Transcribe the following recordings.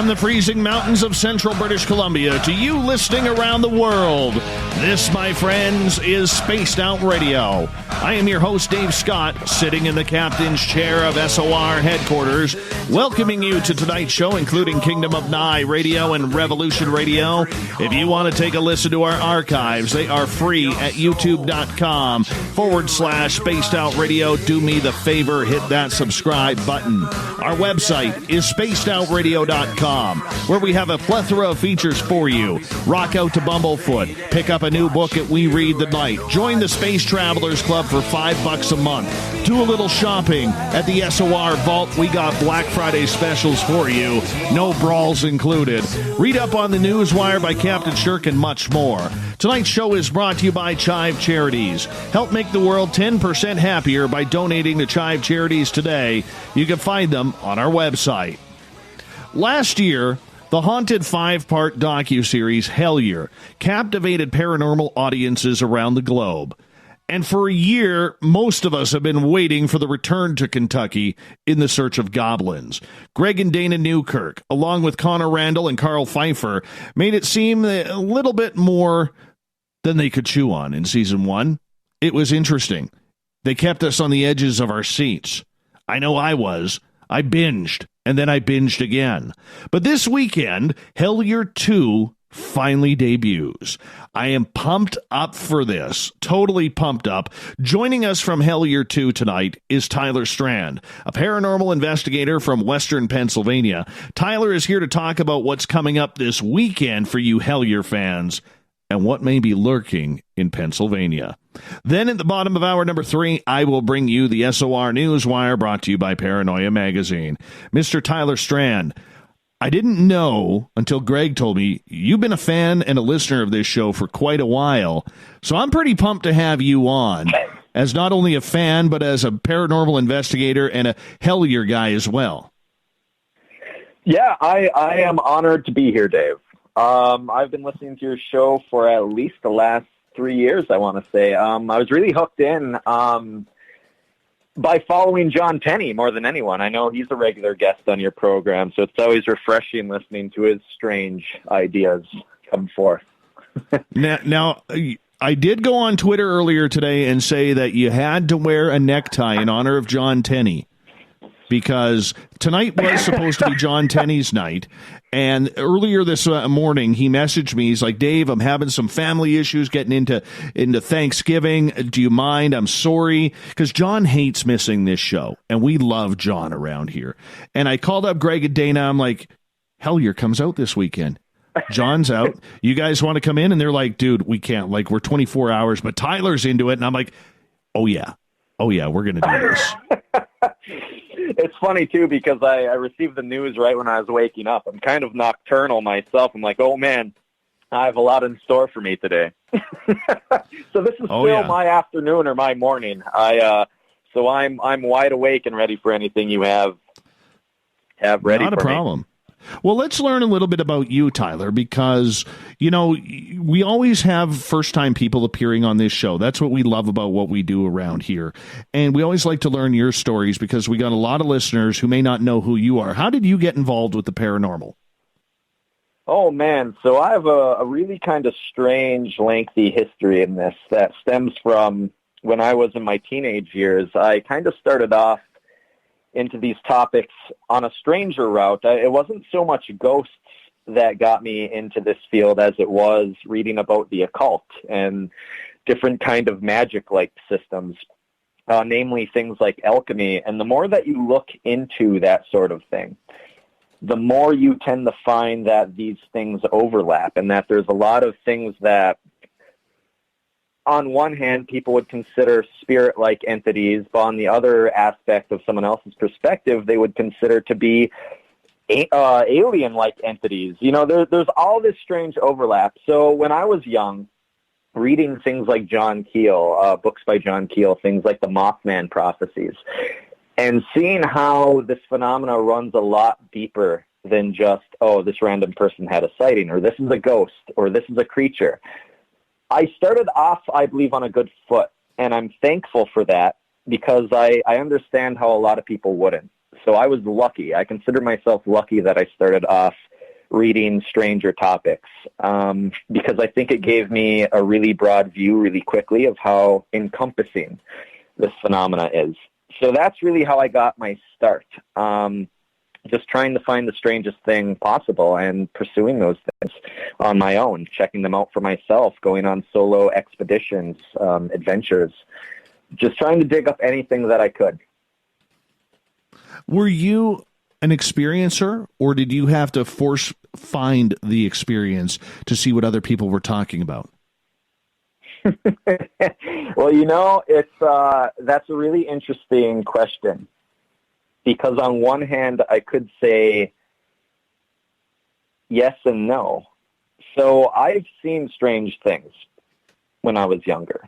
From the freezing mountains of central British Columbia to you listening around the world, this, my friends, is Spaced Out Radio. I am your host, Dave Scott, sitting in the captain's chair of SOR headquarters, welcoming you to tonight's show, including Kingdom of Nye Radio and Revolution Radio. If you want to take a listen to our archives, they are free at youtube.com/Spaced Out Radio. Do me the favor, hit that subscribe button. Our website is spacedoutradio.com, where we have a plethora of features for you. Rock out to Bumblefoot, pick up a new book at We Read the Night, join the Space Travelers Club for $5 a month, do a little shopping at the SOR Vault. We got Black Friday specials for you, no brawls included. Read up on the Newswire by Captain Shirk and much more. Tonight's show is brought to you by CHIVE Charities. Help make the world 10% happier by donating to CHIVE Charities today. You can find them on our website. Last year, the haunted 5-part docuseries Hellier captivated paranormal audiences around the globe. And for a year, most of us have been waiting for the return to Ketntucky in the search of goblins. Greg and Dana Newkirk, along with Randall and Karl Pfeiffer, made it seem a little bit more than they could chew on in season 1. It was interesting. They kept us on the edges of our seats. I know I was. I binged, and then I binged again. But this weekend, Hellier 2 finally debuts. I am pumped up for this. Totally pumped up. Joining us from Hellier 2 tonight is Tyler Strand, a paranormal investigator from Western Pennsylvania. Tyler is here to talk about what's coming up this weekend for you Hellier fans and what may be lurking in Pennsylvania. Then at the bottom of hour number 3, I will bring you the SOR Newswire, brought to you by Paranoia Magazine. Mr. Tyler Strand, I didn't know until Greg told me you've been a fan and a listener of this show for quite a while, so I'm pretty pumped to have you on as not only a fan, but as a paranormal investigator and a Hellier guy as well. Yeah, I am honored to be here, Dave. I've been listening to your show for at least the last 3 years, I want to say. I was really hooked in by following John Tenney more than anyone. I know he's a regular guest on your program, so it's always refreshing listening to his strange ideas come forth. Now, I did go on Twitter earlier today and say that you had to wear a necktie in honor of John Tenney, because tonight was supposed to be John Tenney's night. And earlier this morning, he messaged me. He's like, Dave, I'm having some family issues getting into Thanksgiving. Do you mind? I'm sorry. Because John hates missing this show. And we love John around here. And I called up Greg and Dana. I'm like, Hellier comes out this weekend. John's out. You guys want to come in? And they're like, dude, we can't. Like, we're 24 hours. But Tyler's into it. And I'm like, oh, yeah, we're going to do this. It's funny, too, because I received the news right when I was waking up. I'm kind of nocturnal myself. I'm like, oh, man, I have a lot in store for me today. So this is still my afternoon or my morning. So I'm wide awake and ready for anything you have ready for me. Not a problem. Well, let's learn a little bit about you, Tyler, because, you know, we always have first-time people appearing on this show. That's what we love about what we do around here. And we always like to learn your stories because we got a lot of listeners who may not know who you are. How did you get involved with the paranormal? Oh, man. So I have a really kind of strange, lengthy history in this that stems from when I was in my teenage years. I kind of started off into these topics on a stranger route. It wasn't so much ghosts that got me into this field as it was reading about the occult and different kind of magic-like systems, namely things like alchemy. And the more that you look into that sort of thing, the more you tend to find that these things overlap and that there's a lot of things that on one hand, people would consider spirit-like entities, but on the other aspect of someone else's perspective, they would consider to be alien-like entities. You know, there's all this strange overlap. So when I was young, reading things like John Keel, books by John Keel, things like the Mothman prophecies, and seeing how this phenomena runs a lot deeper than just, oh, this random person had a sighting, or this is a ghost, or this is a creature. I started off, I believe, on a good foot, and I'm thankful for that because I understand how a lot of people wouldn't. So I was lucky. I consider myself lucky that I started off reading stranger topics, because I think it gave me a really broad view really quickly of how encompassing this phenomena is. So that's really how I got my start. Just trying to find the strangest thing possible and pursuing those things on my own, checking them out for myself, going on solo expeditions, adventures, just trying to dig up anything that I could. Were you an experiencer, or did you have to find the experience to see what other people were talking about? Well, that's a really interesting question, because on one hand, I could say yes and no. So I've seen strange things when I was younger.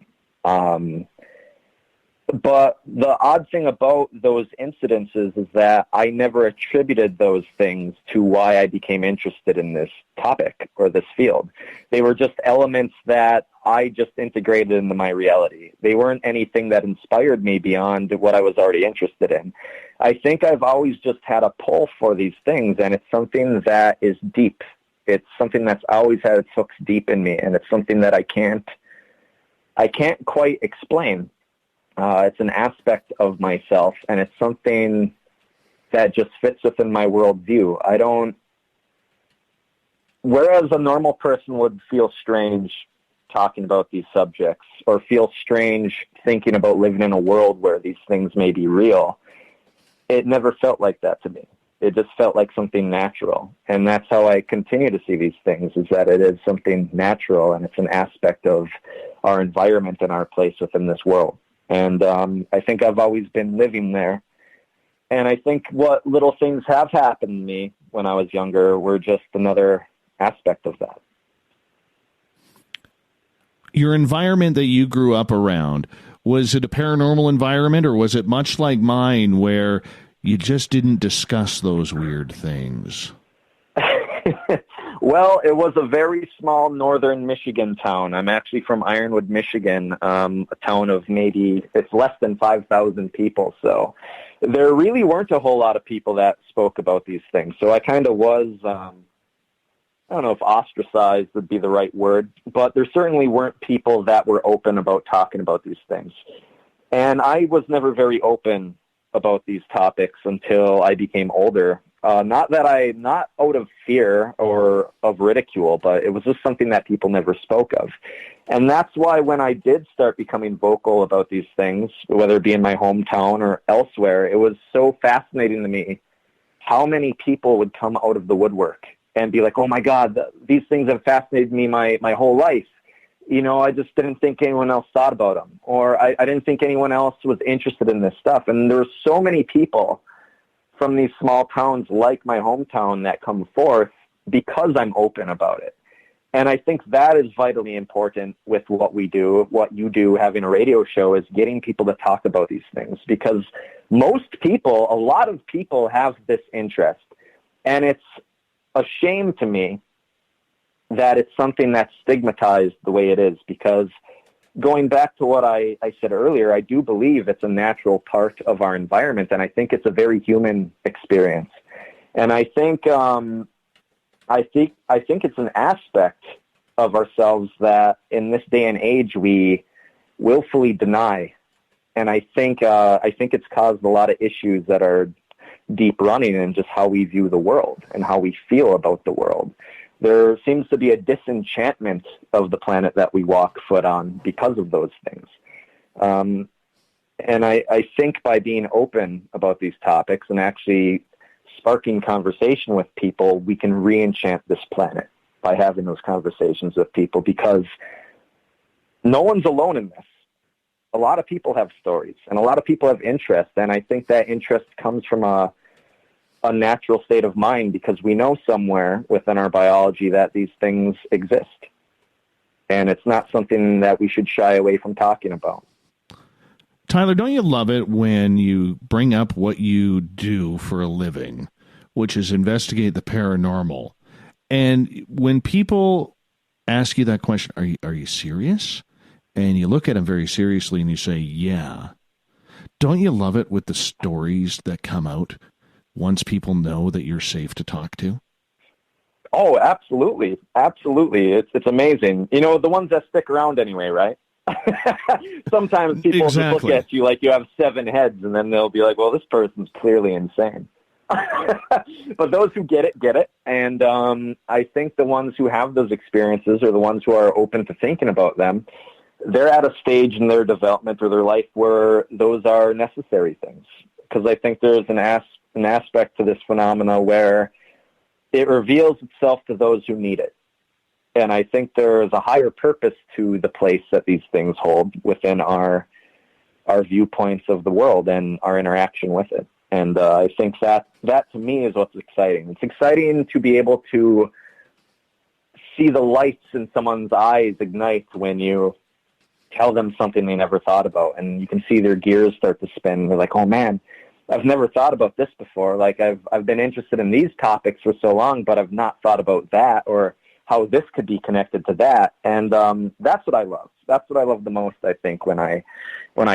But the odd thing about those incidences is that I never attributed those things to why I became interested in this topic or this field. They were just elements that I just integrated into my reality. They weren't anything that inspired me beyond what I was already interested in. I think I've always just had a pull for these things, and it's something that is deep. It's something that's always had its hooks deep in me, and it's something that I can't quite explain. It's an aspect of myself, and it's something that just fits within my worldview. Whereas a normal person would feel strange talking about these subjects, or feel strange thinking about living in a world where these things may be real, it never felt like that to me. It just felt like something natural. And that's how I continue to see these things, is that it is something natural, and it's an aspect of our environment and our place within this world. And I think I've always been living there. And I think what little things have happened to me when I was younger were just another aspect of that. Your environment that you grew up around, was it a paranormal environment, or was it much like mine where you just didn't discuss those weird things? Well, it was a very small northern Michigan town. I'm actually from Ironwood, Michigan, a town of it's less than 5,000 people. So there really weren't a whole lot of people that spoke about these things. So I kind of was, I don't know if ostracized would be the right word, but there certainly weren't people that were open about talking about these things. And I was never very open about these topics until I became older. Not out of fear or of ridicule, but it was just something that people never spoke of. And that's why when I did start becoming vocal about these things, whether it be in my hometown or elsewhere, it was so fascinating to me how many people would come out of the woodwork and be like, oh my God, these things have fascinated me my whole life. I just didn't think anyone else thought about them, or I didn't think anyone else was interested in this stuff. And there were so many people from these small towns like my hometown that come forth because I'm open about it. And I think that is vitally important with what we do, what you do, having a radio show, is getting people to talk about these things, because a lot of people have this interest. And it's a shame to me that it's something that's stigmatized the way it is, because going back to what I said earlier, I do believe it's a natural part of our environment, and I think it's a very human experience. And I think it's an aspect of ourselves that in this day and age we willfully deny. And I think it's caused a lot of issues that are deep running in just how we view the world and how we feel about the world. There seems to be a disenchantment of the planet that we walk foot on because of those things. And I think by being open about these topics and actually sparking conversation with people, we can re-enchant this planet by having those conversations with people, because no one's alone in this. A lot of people have stories, and a lot of people have interest, and I think that interest comes from a natural state of mind, because we know somewhere within our biology that these things exist. And it's not something that we should shy away from talking about. Tyler, don't you love it when you bring up what you do for a living, which is investigate the paranormal? And when people ask you that question, are you serious? And you look at them very seriously and you say, yeah. Don't you love it with the stories that come out once people know that you're safe to talk to? Oh, absolutely. Absolutely. It's amazing. You know, the ones that stick around anyway, right? Sometimes people just look at you like you have 7 heads, and then they'll be like, well, this person's clearly insane. But those who get it. And I think the ones who have those experiences are the ones who are open to thinking about them. They're at a stage in their development or their life where those are necessary things. Because I think there's an aspect to this phenomena where it reveals itself to those who need it. And I think there's a higher purpose to the place that these things hold within our viewpoints of the world and our interaction with it. And I think that to me is what's exciting. It's exciting to be able to see the lights in someone's eyes ignite when you tell them something they never thought about. And you can see their gears start to spin. They're like, oh, man, I've never thought about this before. Like, I've been interested in these topics for so long, but I've not thought about that or how this could be connected to that. And that's what I love. That's what I love the most, I think, when I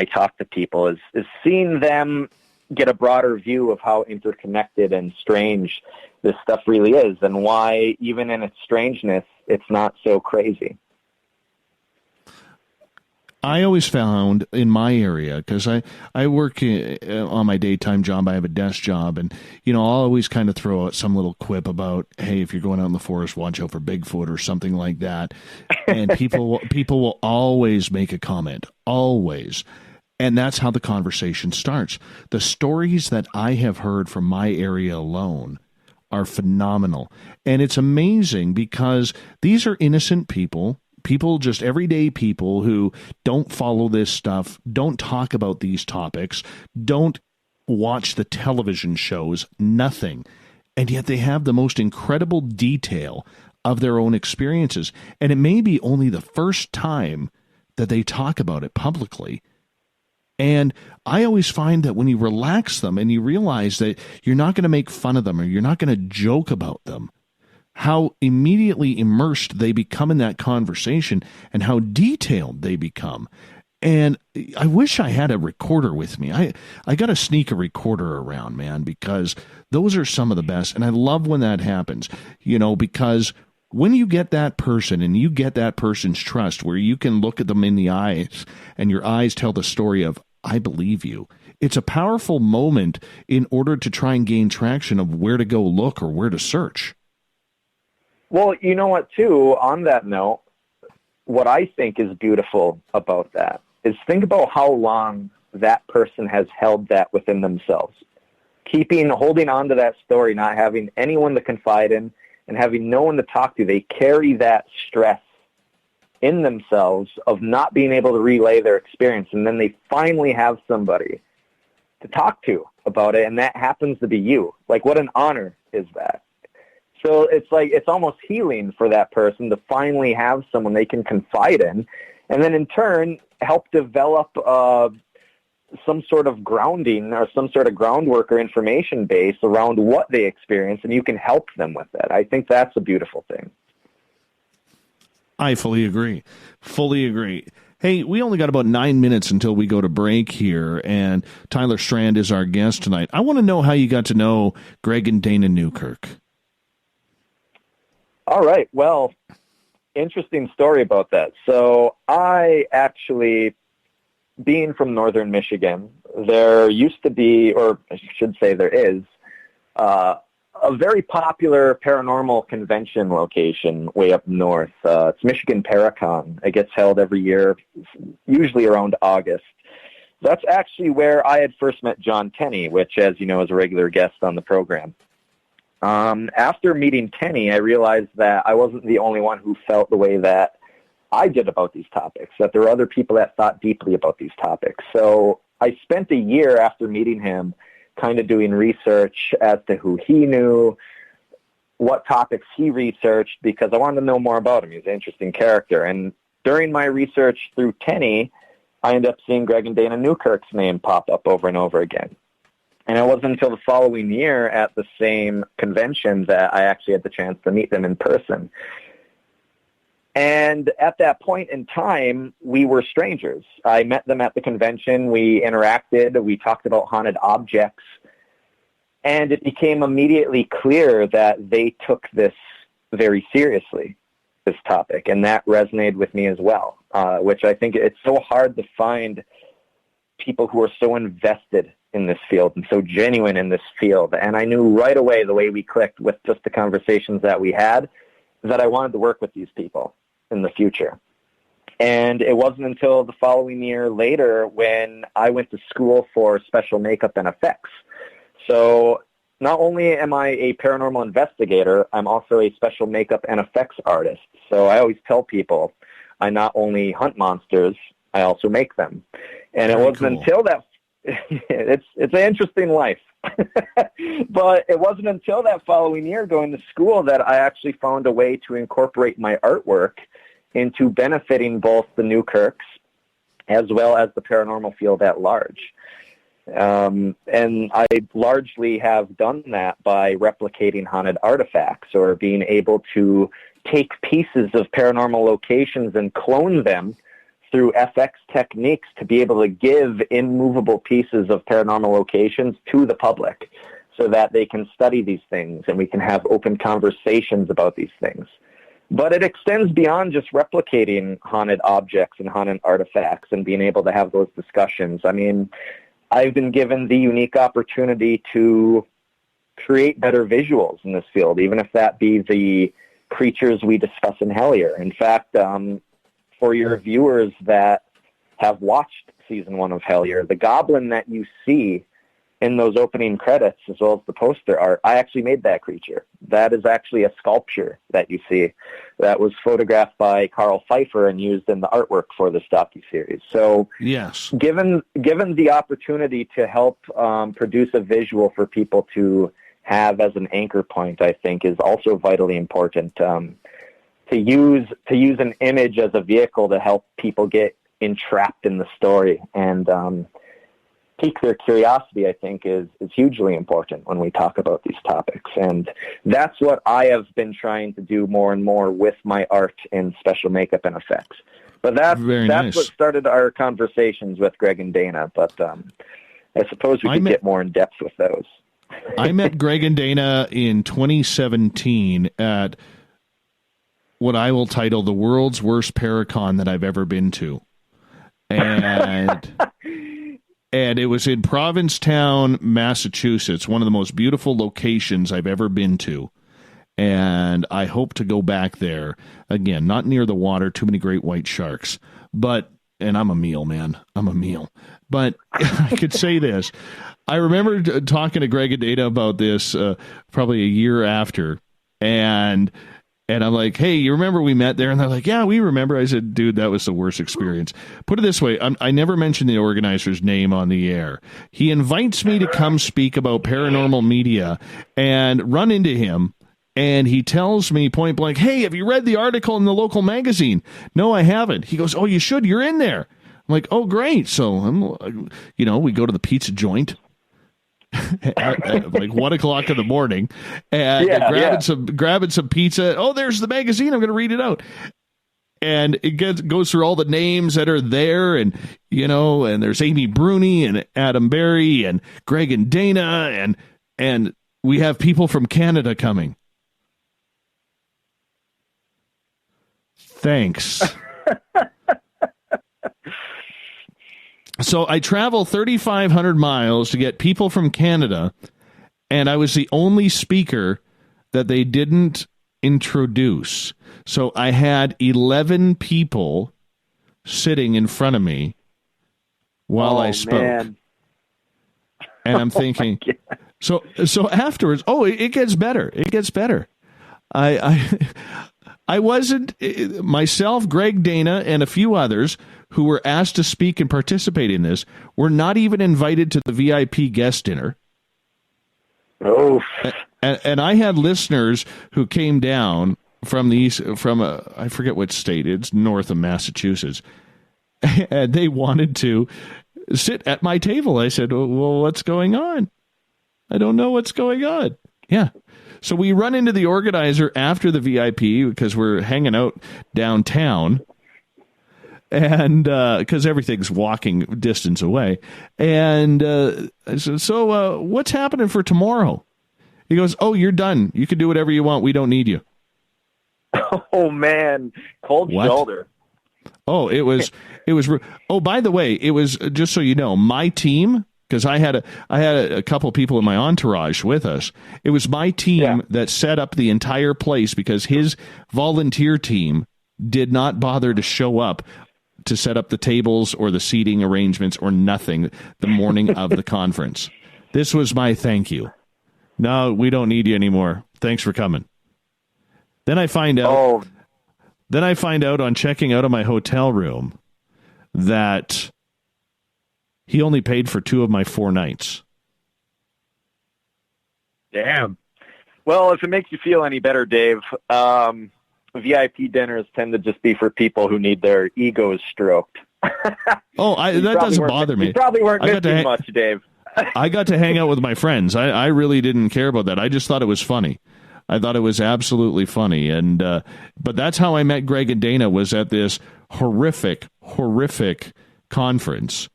talk to people is seeing them get a broader view of how interconnected and strange this stuff really is and why, even in its strangeness, it's not so crazy. I always found in my area, because I work on my daytime job, I have a desk job, and, you know, I'll always kind of throw out some little quip about, hey, if you're going out in the forest, watch out for Bigfoot or something like that. And people will always make a comment, always. And that's how the conversation starts. The stories that I have heard from my area alone are phenomenal. And it's amazing because these are innocent people, just everyday people who don't follow this stuff, don't talk about these topics, don't watch the television shows, nothing. And yet they have the most incredible detail of their own experiences. And it may be only the first time that they talk about it publicly. And I always find that when you relax them and you realize that you're not going to make fun of them or you're not going to joke about them, how immediately immersed they become in that conversation and how detailed they become. And I wish I had a recorder with me. I got to sneak a recorder around, man, because those are some of the best. And I love when that happens, you know, because when you get that person and you get that person's trust where you can look at them in the eyes and your eyes tell the story of, I believe you. It's a powerful moment in order to try and gain traction of where to go look or where to search. Well, you know what, too, on that note, what I think is beautiful about that is think about how long that person has held that within themselves. Holding on to that story, not having anyone to confide in, and having no one to talk to. They carry that stress in themselves of not being able to relay their experience, and then they finally have somebody to talk to about it, and that happens to be you. Like, what an honor is that? So it's like, it's almost healing for that person to finally have someone they can confide in, and then in turn help develop some sort of grounding or some sort of groundwork or information base around what they experience, and you can help them with that. I think that's a beautiful thing. I fully agree. Fully agree. Hey, we only got about 9 minutes until we go to break here, and Tyler Strand is our guest tonight. I want to know how you got to know Greg and Dana Newkirk. All right. Well, interesting story about that. So I actually, being from northern Michigan, there used to be, or I should say there is, a very popular paranormal convention location way up north. It's Michigan Paracon. It gets held every year, usually around August. That's actually where I had first met John Tenney, which, as you know, is a regular guest on the program. After meeting Tenney, I realized that I wasn't the only one who felt the way that I did about these topics, that there were other people that thought deeply about these topics. So I spent a year after meeting him kind of doing research as to who he knew, what topics he researched, because I wanted to know more about him. He's an interesting character. And during my research through Tenney, I ended up seeing Greg and Dana Newkirk's name pop up over and over again. And it wasn't until the following year at the same convention that I actually had the chance to meet them in person. And at that point in time, we were strangers. I met them at the convention. We interacted. We talked about haunted objects. And it became immediately clear that they took this very seriously, this topic, and that resonated with me as well, which I think it's so hard to find people who are so invested in this field and so genuine in this field. And I knew right away, the way we clicked with just the conversations that we had, that I wanted to work with these people in the future. And it wasn't until the following year later when I went to school for special makeup and effects. So not only am I a paranormal investigator, I'm also a special makeup and effects artist. So I always tell people I not only hunt monsters, I also make them. And it wasn't until that, it's an interesting life. But it wasn't until that following year going to school that I actually found a way to incorporate my artwork into benefiting both the Newkirks as well as the paranormal field at large. And I largely have done that by replicating haunted artifacts or being able to take pieces of paranormal locations and clone them through FX techniques to be able to give immovable pieces of paranormal locations to the public so that they can study these things and we can have open conversations about these things. But it extends beyond just replicating haunted objects and haunted artifacts and being able to have those discussions. I mean, I've been given the unique opportunity to create better visuals in this field, even if that be the creatures we discuss in Hellier. In fact, for your viewers that have watched season 1 of Hellier, the goblin that you see in those opening credits, as well as the poster art, I actually made that creature. That is actually a sculpture that you see that was photographed by Karl Pfeiffer and used in the artwork for this docuseries. So yes, given the opportunity to help produce a visual for people to have as an anchor point, I think is also vitally important. To use an image as a vehicle to help people get entrapped in the story and pique their curiosity, I think, is hugely important when we talk about these topics. And that's what I have been trying to do more and more with my art in special makeup and effects. But that's nice. What started our conversations with Greg and Dana. But I suppose we could get more in depth with those. I met Greg and Dana in 2017 at what I will title the world's worst Paracon that I've ever been to. And and it was in Provincetown, Massachusetts, one of the most beautiful locations I've ever been to. And I hope to go back there again, not near the water, too many great white sharks. But, and I'm a meal, man. I'm a meal. But I could say this. I remember talking to Greg and Dana about this probably a year after. And I'm like, hey, you remember we met there? And they're like, yeah, we remember. I said, dude, that was the worst experience. Put it this way. I never mentioned the organizer's name on the air. He invites me to come speak about paranormal media and run into him. And he tells me point blank, hey, have you read the article in the local magazine? No, I haven't. He goes, oh, you should. You're in there. I'm like, oh, great. So, we go to the pizza joint. at like 1 o'clock in the morning and grabbing some pizza. Oh, there's the magazine. I'm going to read it out. And it goes through all the names that are there. And, and there's Amy Bruni and Adam Berry and Greg and Dana. And we have people from Canada coming. Thanks. So I travel 3,500 miles to get people from Canada, and I was the only speaker that they didn't introduce. So I had 11 people sitting in front of me while I spoke. Man. And I'm thinking, so afterwards, it gets better. It gets better. I wasn't, myself, Greg, Dana, and a few others who were asked to speak and participate in this were not even invited to the VIP guest dinner. Oh. And I had listeners who came down from I forget what state, it's north of Massachusetts, and they wanted to sit at my table. I said, well, what's going on? I don't know what's going on. Yeah. So we run into the organizer after the VIP because we're hanging out downtown. And because everything's walking distance away. And I said, so what's happening for tomorrow? He goes, oh, you're done. You can do whatever you want. We don't need you. Oh man, cold shoulder. Oh, it was. Oh, by the way, it was, just so you know, my team, because I had a couple people in my entourage with us. It was my team that set up the entire place, because his volunteer team did not bother to show up to set up the tables or the seating arrangements or nothing the morning of the conference. This was my thank you. No, we don't need you anymore. Thanks for coming. Then I find out. Then I find out on checking out of my hotel room that he only paid for 2 of my 4 nights. Damn. Well, if it makes you feel any better, Dave, VIP dinners tend to just be for people who need their egos stroked. That doesn't bother me. You probably weren't missing much, Dave. I got to hang out with my friends. I really didn't care about that. I just thought it was funny. I thought it was absolutely funny. And but that's how I met Greg and Dana, was at this horrific conference.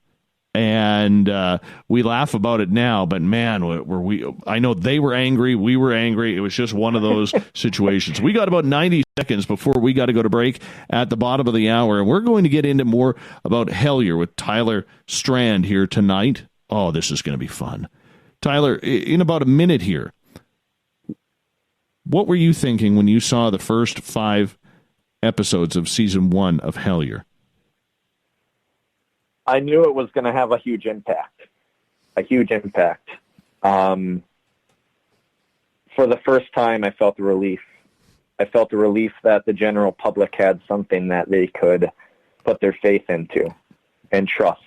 And we laugh about it now, but man, I know they were angry, we were angry. It was just one of those situations. We got about 90 seconds before we got to go to break at the bottom of the hour, and we're going to get into more about Hellier with Tyler Strand here tonight. Oh, this is going to be fun. Tyler, in about a minute here, what were you thinking when you saw the first 5 episodes of season 1 of Hellier? I knew it was going to have a huge impact. For the first time, I felt the relief. I felt the relief that the general public had something that they could put their faith into and trust.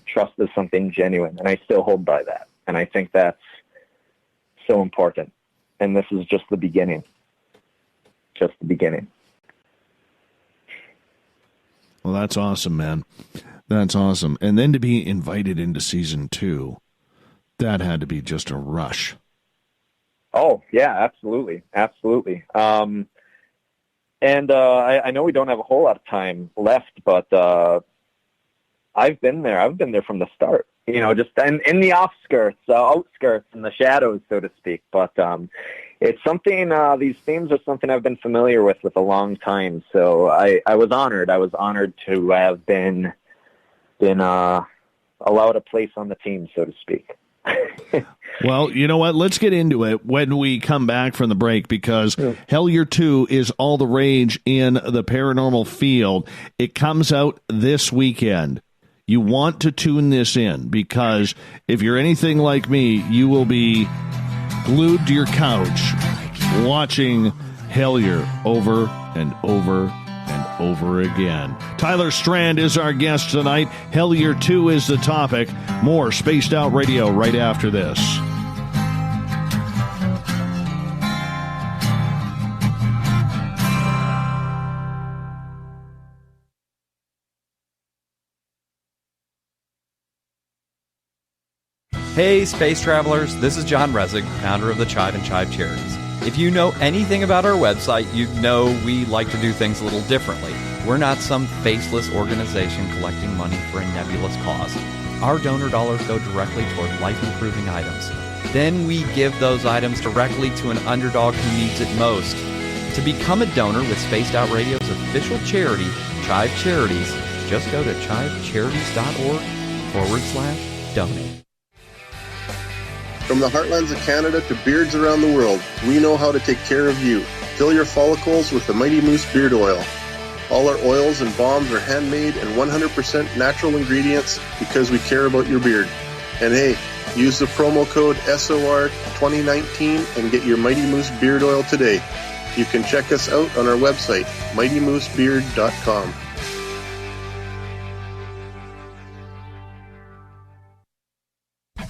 Trust is something genuine, and I still hold by that. And I think that's so important. And this is just the beginning. Just the beginning. Well, that's awesome, man. That's awesome. And then to be invited into season 2, that had to be just a rush. Oh, yeah, absolutely. Absolutely. And I know we don't have a whole lot of time left, but I've been there. I've been there from the start, just in the outskirts, in the shadows, so to speak. But it's something, these themes are something I've been familiar with a long time. So I was honored. I was honored to have been allowed a place on the team, so to speak. Well, you know what? Let's get into it when we come back from the break, because Hellier 2 is all the rage in the paranormal field. It comes out this weekend. You want to tune this in, because if you're anything like me, you will be glued to your couch watching Hellier over and over and over again. Tyler Strand is our guest tonight. Hellier 2 is the topic. More Spaced Out Radio right after this. Hey, space travelers, this is John Resig, founder of the CHIVE and CHIVE Charities. If you know anything about our website, you know we like to do things a little differently. We're not some faceless organization collecting money for a nebulous cause. Our donor dollars go directly toward life-improving items. Then we give those items directly to an underdog who needs it most. To become a donor with Spaced Out Radio's official charity, CHIVE Charities, just go to chivecharities.org/donate. From the heartlands of Canada to beards around the world, we know how to take care of you. Fill your follicles with the Mighty Moose Beard Oil. All our oils and balms are handmade and 100% natural ingredients because we care about your beard. And hey, use the promo code SOR2019 and get your Mighty Moose Beard Oil today. You can check us out on our website, mightymoosebeard.com.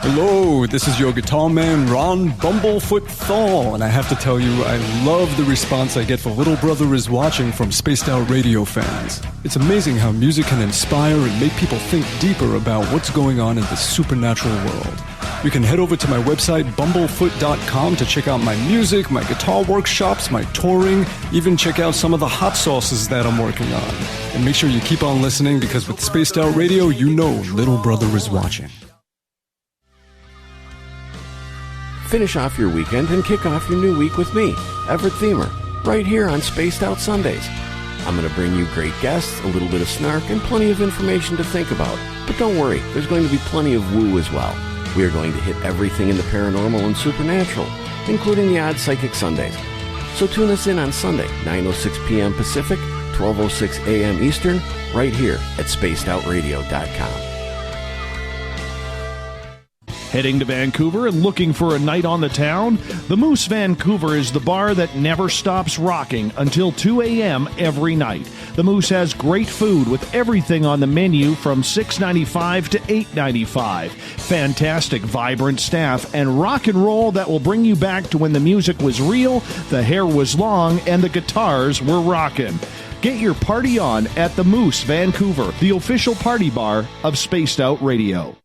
Hello, this is your guitar man, Ron Bumblefoot Thal, and I have to tell you, I love the response I get for Little Brother is Watching from Spaced Out Radio fans. It's amazing how music can inspire and make people think deeper about what's going on in the supernatural world. You can head over to my website, bumblefoot.com, to check out my music, my guitar workshops, my touring, even check out some of the hot sauces that I'm working on. And make sure you keep on listening, because with Spaced Out Radio, you know Little Brother is watching. Finish off your weekend and kick off your new week with me, Everett Thiemer. right here on Spaced Out Sundays. I'm going to bring you great guests, a little bit of snark, and plenty of information to think about. But don't worry, there's going to be plenty of woo as well. We are going to hit everything in the paranormal and supernatural, including the odd psychic Sundays. So tune us in on Sunday, 9:06 p.m. Pacific, 12:06 a.m. Eastern, right here at spacedoutradio.com. Heading to Vancouver and looking for a night on the town? The Moose Vancouver is the bar that never stops rocking until 2 a.m. every night. The Moose has great food with everything on the menu from $6.95 to $8.95. Fantastic, vibrant staff and rock and roll that will bring you back to when the music was real, the hair was long, and the guitars were rocking. Get your party on at the Moose Vancouver, the official party bar of Spaced Out Radio.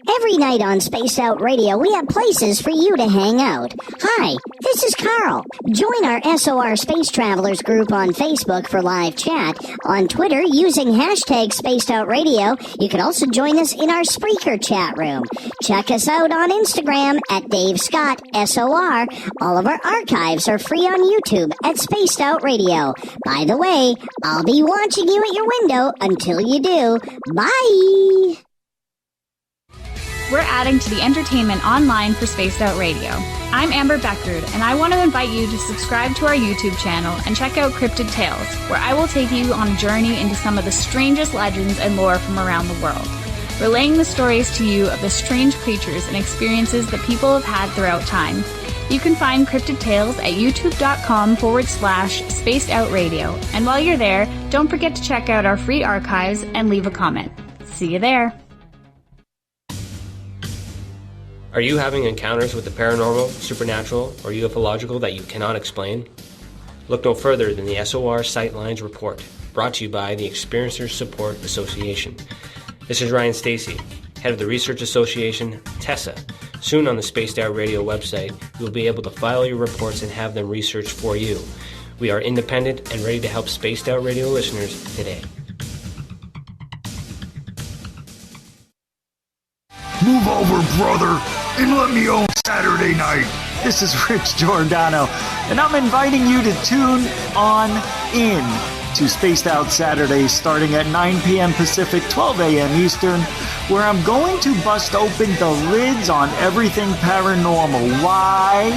Every night on Spaced Out Radio, we have places for you to hang out. Hi, this is Carl. Join our SOR Space Travelers group on Facebook for live chat. On Twitter, using hashtag Spaced Out Radio, you can also join us in our Spreaker chat room. Check us out on Instagram at Dave Scott SOR. All of our archives are free on YouTube at Spaced Out Radio. By the way, I'll be watching you at your window until you do. Bye! We're adding to the entertainment online for Spaced Out Radio. I'm Amber Beckrud, and I want to invite you to subscribe to our YouTube channel and check out Cryptid Tales, where I will take you on a journey into some of the strangest legends and lore from around the world, relaying the stories to you of the strange creatures and experiences that people have had throughout time. You can find Cryptid Tales at youtube.com/Spaced Out Radio. And while you're there, don't forget to check out our free archives and leave a comment. See you there. Are you having encounters with the paranormal, supernatural, or ufological that you cannot explain? Look no further than the SOR Sightlines Report, brought to you by the Experiencers Support Association. This is Ryan Stacy, head of the Research Association, TESA. Soon on the Spaced Out Radio website, you'll be able to file your reports and have them researched for you. We are independent and ready to help Spaced Out Radio listeners today. Move over, brother, and let me own Saturday night. This is Rich Giordano, and I'm inviting you to tune on in to Spaced Out Saturdays starting at 9 p.m. Pacific, 12 a.m. Eastern, where I'm going to bust open the lids on everything paranormal. Why?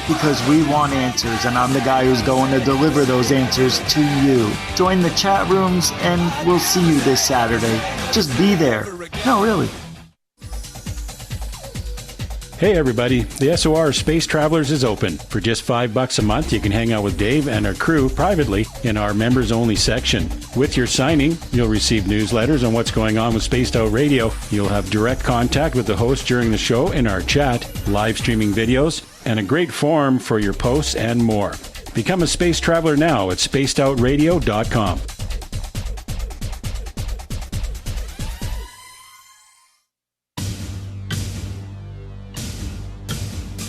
Because we want answers, and I'm the guy who's going to deliver those answers to you. Join the chat rooms, and we'll see you this Saturday. Just be there. No, really. Hey everybody, the SOR Space Travelers is open. For just $5 a month, you can hang out with Dave and our crew privately in our members-only section. With your signing, you'll receive newsletters on what's going on with Spaced Out Radio. You'll have direct contact with the host during the show in our chat, live streaming videos, and a great forum for your posts and more. Become a Space Traveler now at spacedoutradio.com.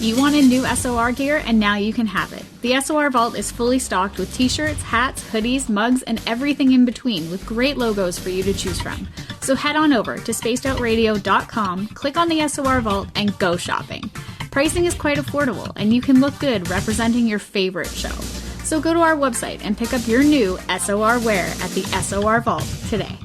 You wanted new SOR gear, and now you can have it. The SOR Vault is fully stocked with t-shirts, hats, hoodies, mugs, and everything in between, with great logos for you to choose from. So head on over to spacedoutradio.com, click on the SOR Vault, and go shopping. Pricing is quite affordable, and you can look good representing your favorite show. So go to our website and pick up your new SOR wear at the SOR Vault today.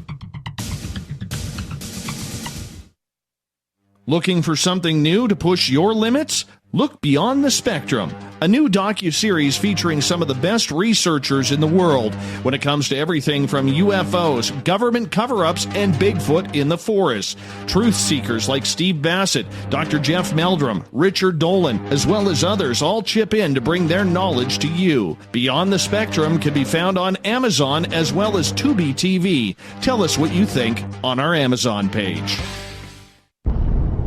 Looking for something new to push your limits? Look Beyond the Spectrum, a new docuseries featuring some of the best researchers in the world when it comes to everything from UFOs, government cover-ups, and Bigfoot in the forest. Truth seekers like Steve Bassett, Dr. Jeff Meldrum, Richard Dolan, as well as others all chip in to bring their knowledge to you. Beyond the Spectrum can be found on Amazon as well as Tubi TV. Tell us what you think on our Amazon page.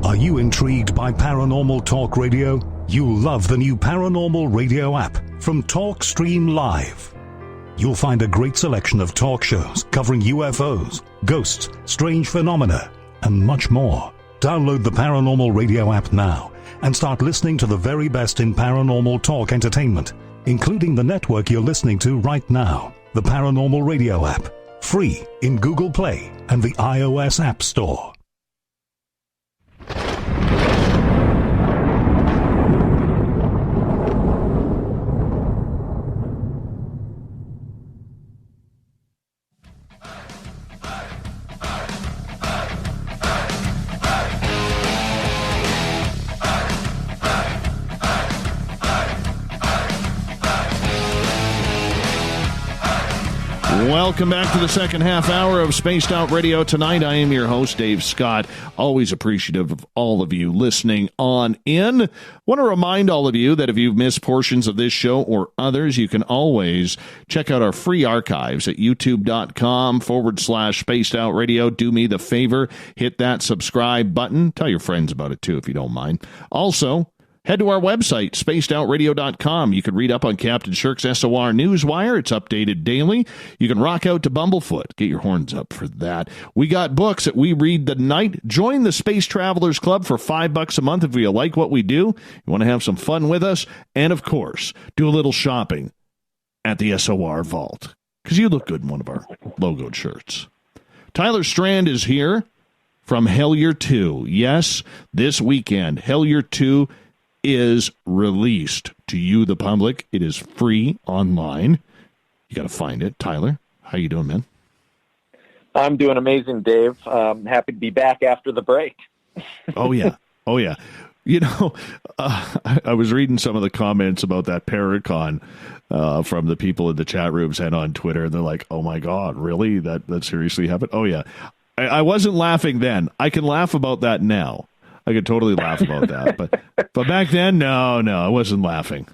Are you intrigued by Paranormal Talk Radio? You'll love the new Paranormal Radio app from TalkStream Live. You'll find a great selection of talk shows covering UFOs, ghosts, strange phenomena, and much more. Download the Paranormal Radio app now and start listening to the very best in paranormal talk entertainment, including the network you're listening to right now, the Paranormal Radio app, free in Google Play and the iOS App Store. Welcome back to the second half hour of Spaced Out Radio. Tonight, I am your host, Dave Scott. Always appreciative of all of you listening on in. Want to remind all of you that if you've missed portions of this show or others, you can always check out our free archives at youtube.com/Spaced Out Radio. Do me the favor, hit that subscribe button. Tell your friends about it, too, if you don't mind. Also, head to our website, spacedoutradio.com. You can read up on Captain Shirk's SOR Newswire. It's updated daily. You can rock out to Bumblefoot. Get your horns up for that. We got books that we read tonight. Join the Space Travelers Club for $5 a month if you like what we do. You want to have some fun with us. And, of course, do a little shopping at the SOR Vault, because you look good in one of our logoed shirts. Tyler Strand is here from Hellier 2. Yes, this weekend, Hellier 2 is released to you, the public. It is free online. You got to find it. Tyler, how you doing, man? I'm doing amazing, Dave. Happy to be back after the break. Oh, yeah. Oh, yeah. You know, I was reading some of the comments about that Paracon from the people in the chat rooms and on Twitter. They're like, oh, my God, really? That seriously happened? Oh, yeah. I wasn't laughing then. I can laugh about that now. I could totally laugh about that. But back then, no, I wasn't laughing.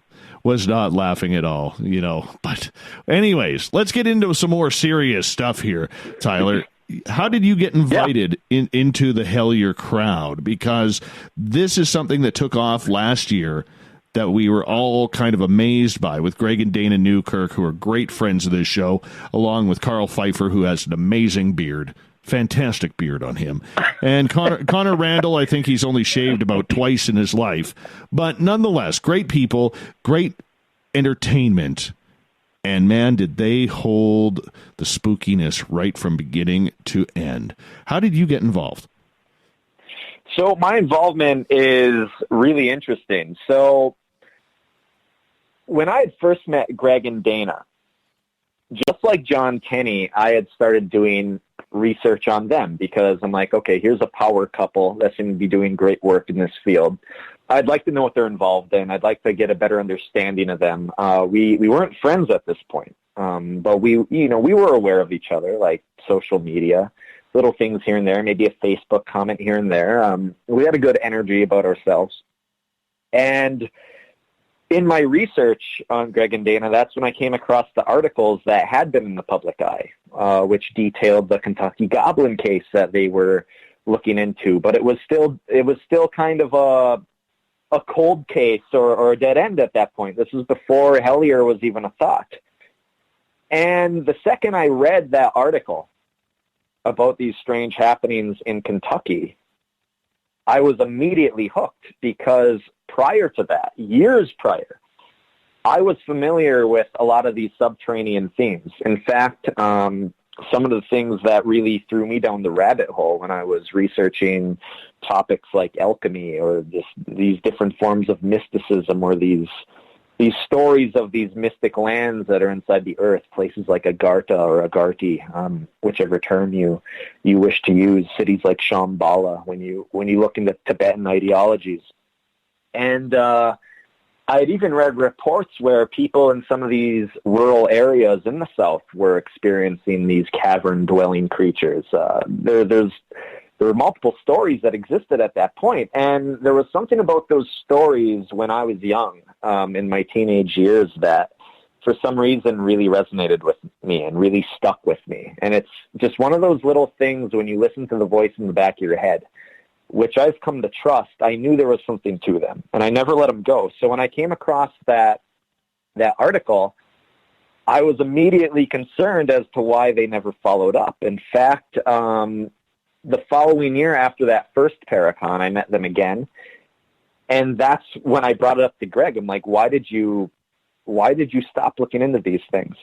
Was not laughing at all, you know. But anyways, let's get into some more serious stuff here, Tyler. How did you get invited into the Hellier crowd? Because this is something that took off last year that we were all kind of amazed by, with Greg and Dana Newkirk, who are great friends of this show, along with Karl Pfeiffer, who has an amazing beard. Fantastic beard on him. And Connor Randall, I think he's only shaved about twice in his life. But nonetheless, great people, great entertainment. And, man, did they hold the spookiness right from beginning to end. How did you get involved? So my involvement is really interesting. So when I had first met Greg and Dana, just like John Tenney, I had started doing research on them because I'm like, okay, here's a power couple that seem to be doing great work in this field. I'd like to know what they're involved in. I'd like to get a better understanding of them. We weren't friends at this point, but we were aware of each other, like social media, little things here and there, maybe a Facebook comment here and there. We had a good energy about ourselves. And in my research on Greg and Dana, that's when I came across the articles that had been in the public eye, which detailed the Kentucky Goblin case that they were looking into. But it was still kind of a cold case or a dead end at that point. This was before Hellier was even a thought. And the second I read that article about these strange happenings in Kentucky, I was immediately hooked because prior to that, years prior, I was familiar with a lot of these subterranean themes. In fact, some of the things that really threw me down the rabbit hole when I was researching topics like alchemy or these different forms of mysticism or these stories of these mystic lands that are inside the earth, places like Agartha or Agarthi, whichever term you wish to use, cities like Shambhala when you look into Tibetan ideologies. And I had even read reports where people in some of these rural areas in the South were experiencing these cavern-dwelling creatures. There were multiple stories that existed at that point, and there was something about those stories when I was young, in my teenage years, that for some reason really resonated with me and really stuck with me. And it's just one of those little things when you listen to the voice in the back of your head, which I've come to trust. I knew there was something to them, and I never let them go. So when I came across that article, I was immediately concerned as to why they never followed up. In fact, the following year after that first Paracon, I met them again, and that's when I brought it up to Greg. I'm like, why did you stop looking into these things?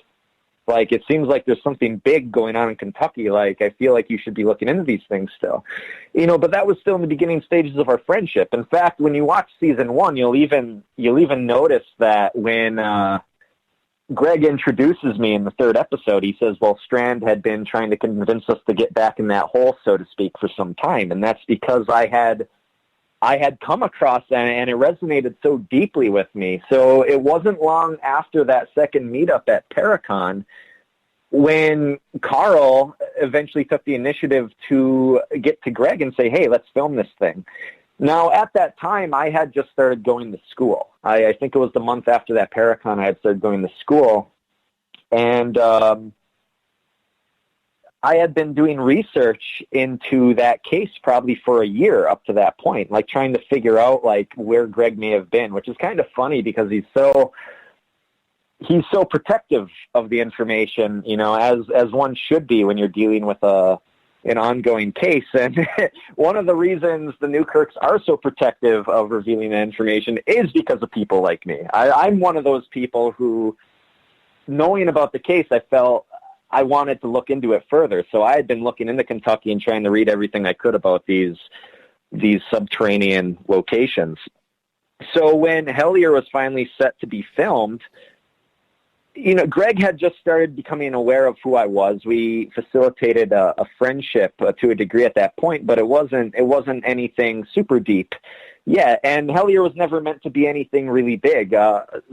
Like, it seems like there's something big going on in Kentucky. Like, I feel like you should be looking into these things still. But that was still in the beginning stages of our friendship. In fact, when you watch season 1, you'll even notice that when Greg introduces me in the third episode, he says, well, Strand had been trying to convince us to get back in that hole, so to speak, for some time. And that's because I had come across that, and it resonated so deeply with me. So it wasn't long after that second meetup at Paracon when Karl eventually took the initiative to get to Greg and say, hey, let's film this thing. Now, at that time, I had just started going to school. I think it was the month after that Paracon I had started going to school. And I had been doing research into that case probably for a year up to that point, like trying to figure out like where Greg may have been, which is kind of funny because he's so protective of the information, you know, as one should be when you're dealing with an ongoing case. And one of the reasons the Newkirks are so protective of revealing that information is because of people like me. I'm one of those people who, knowing about the case, I felt I wanted to look into it further. So I had been looking into Kentucky and trying to read everything I could about these subterranean locations. So when Hellier was finally set to be filmed, you know, Greg had just started becoming aware of who I was. We facilitated a friendship to a degree at that point, but it wasn't anything super deep. Yeah, and Hellier was never meant to be anything really big.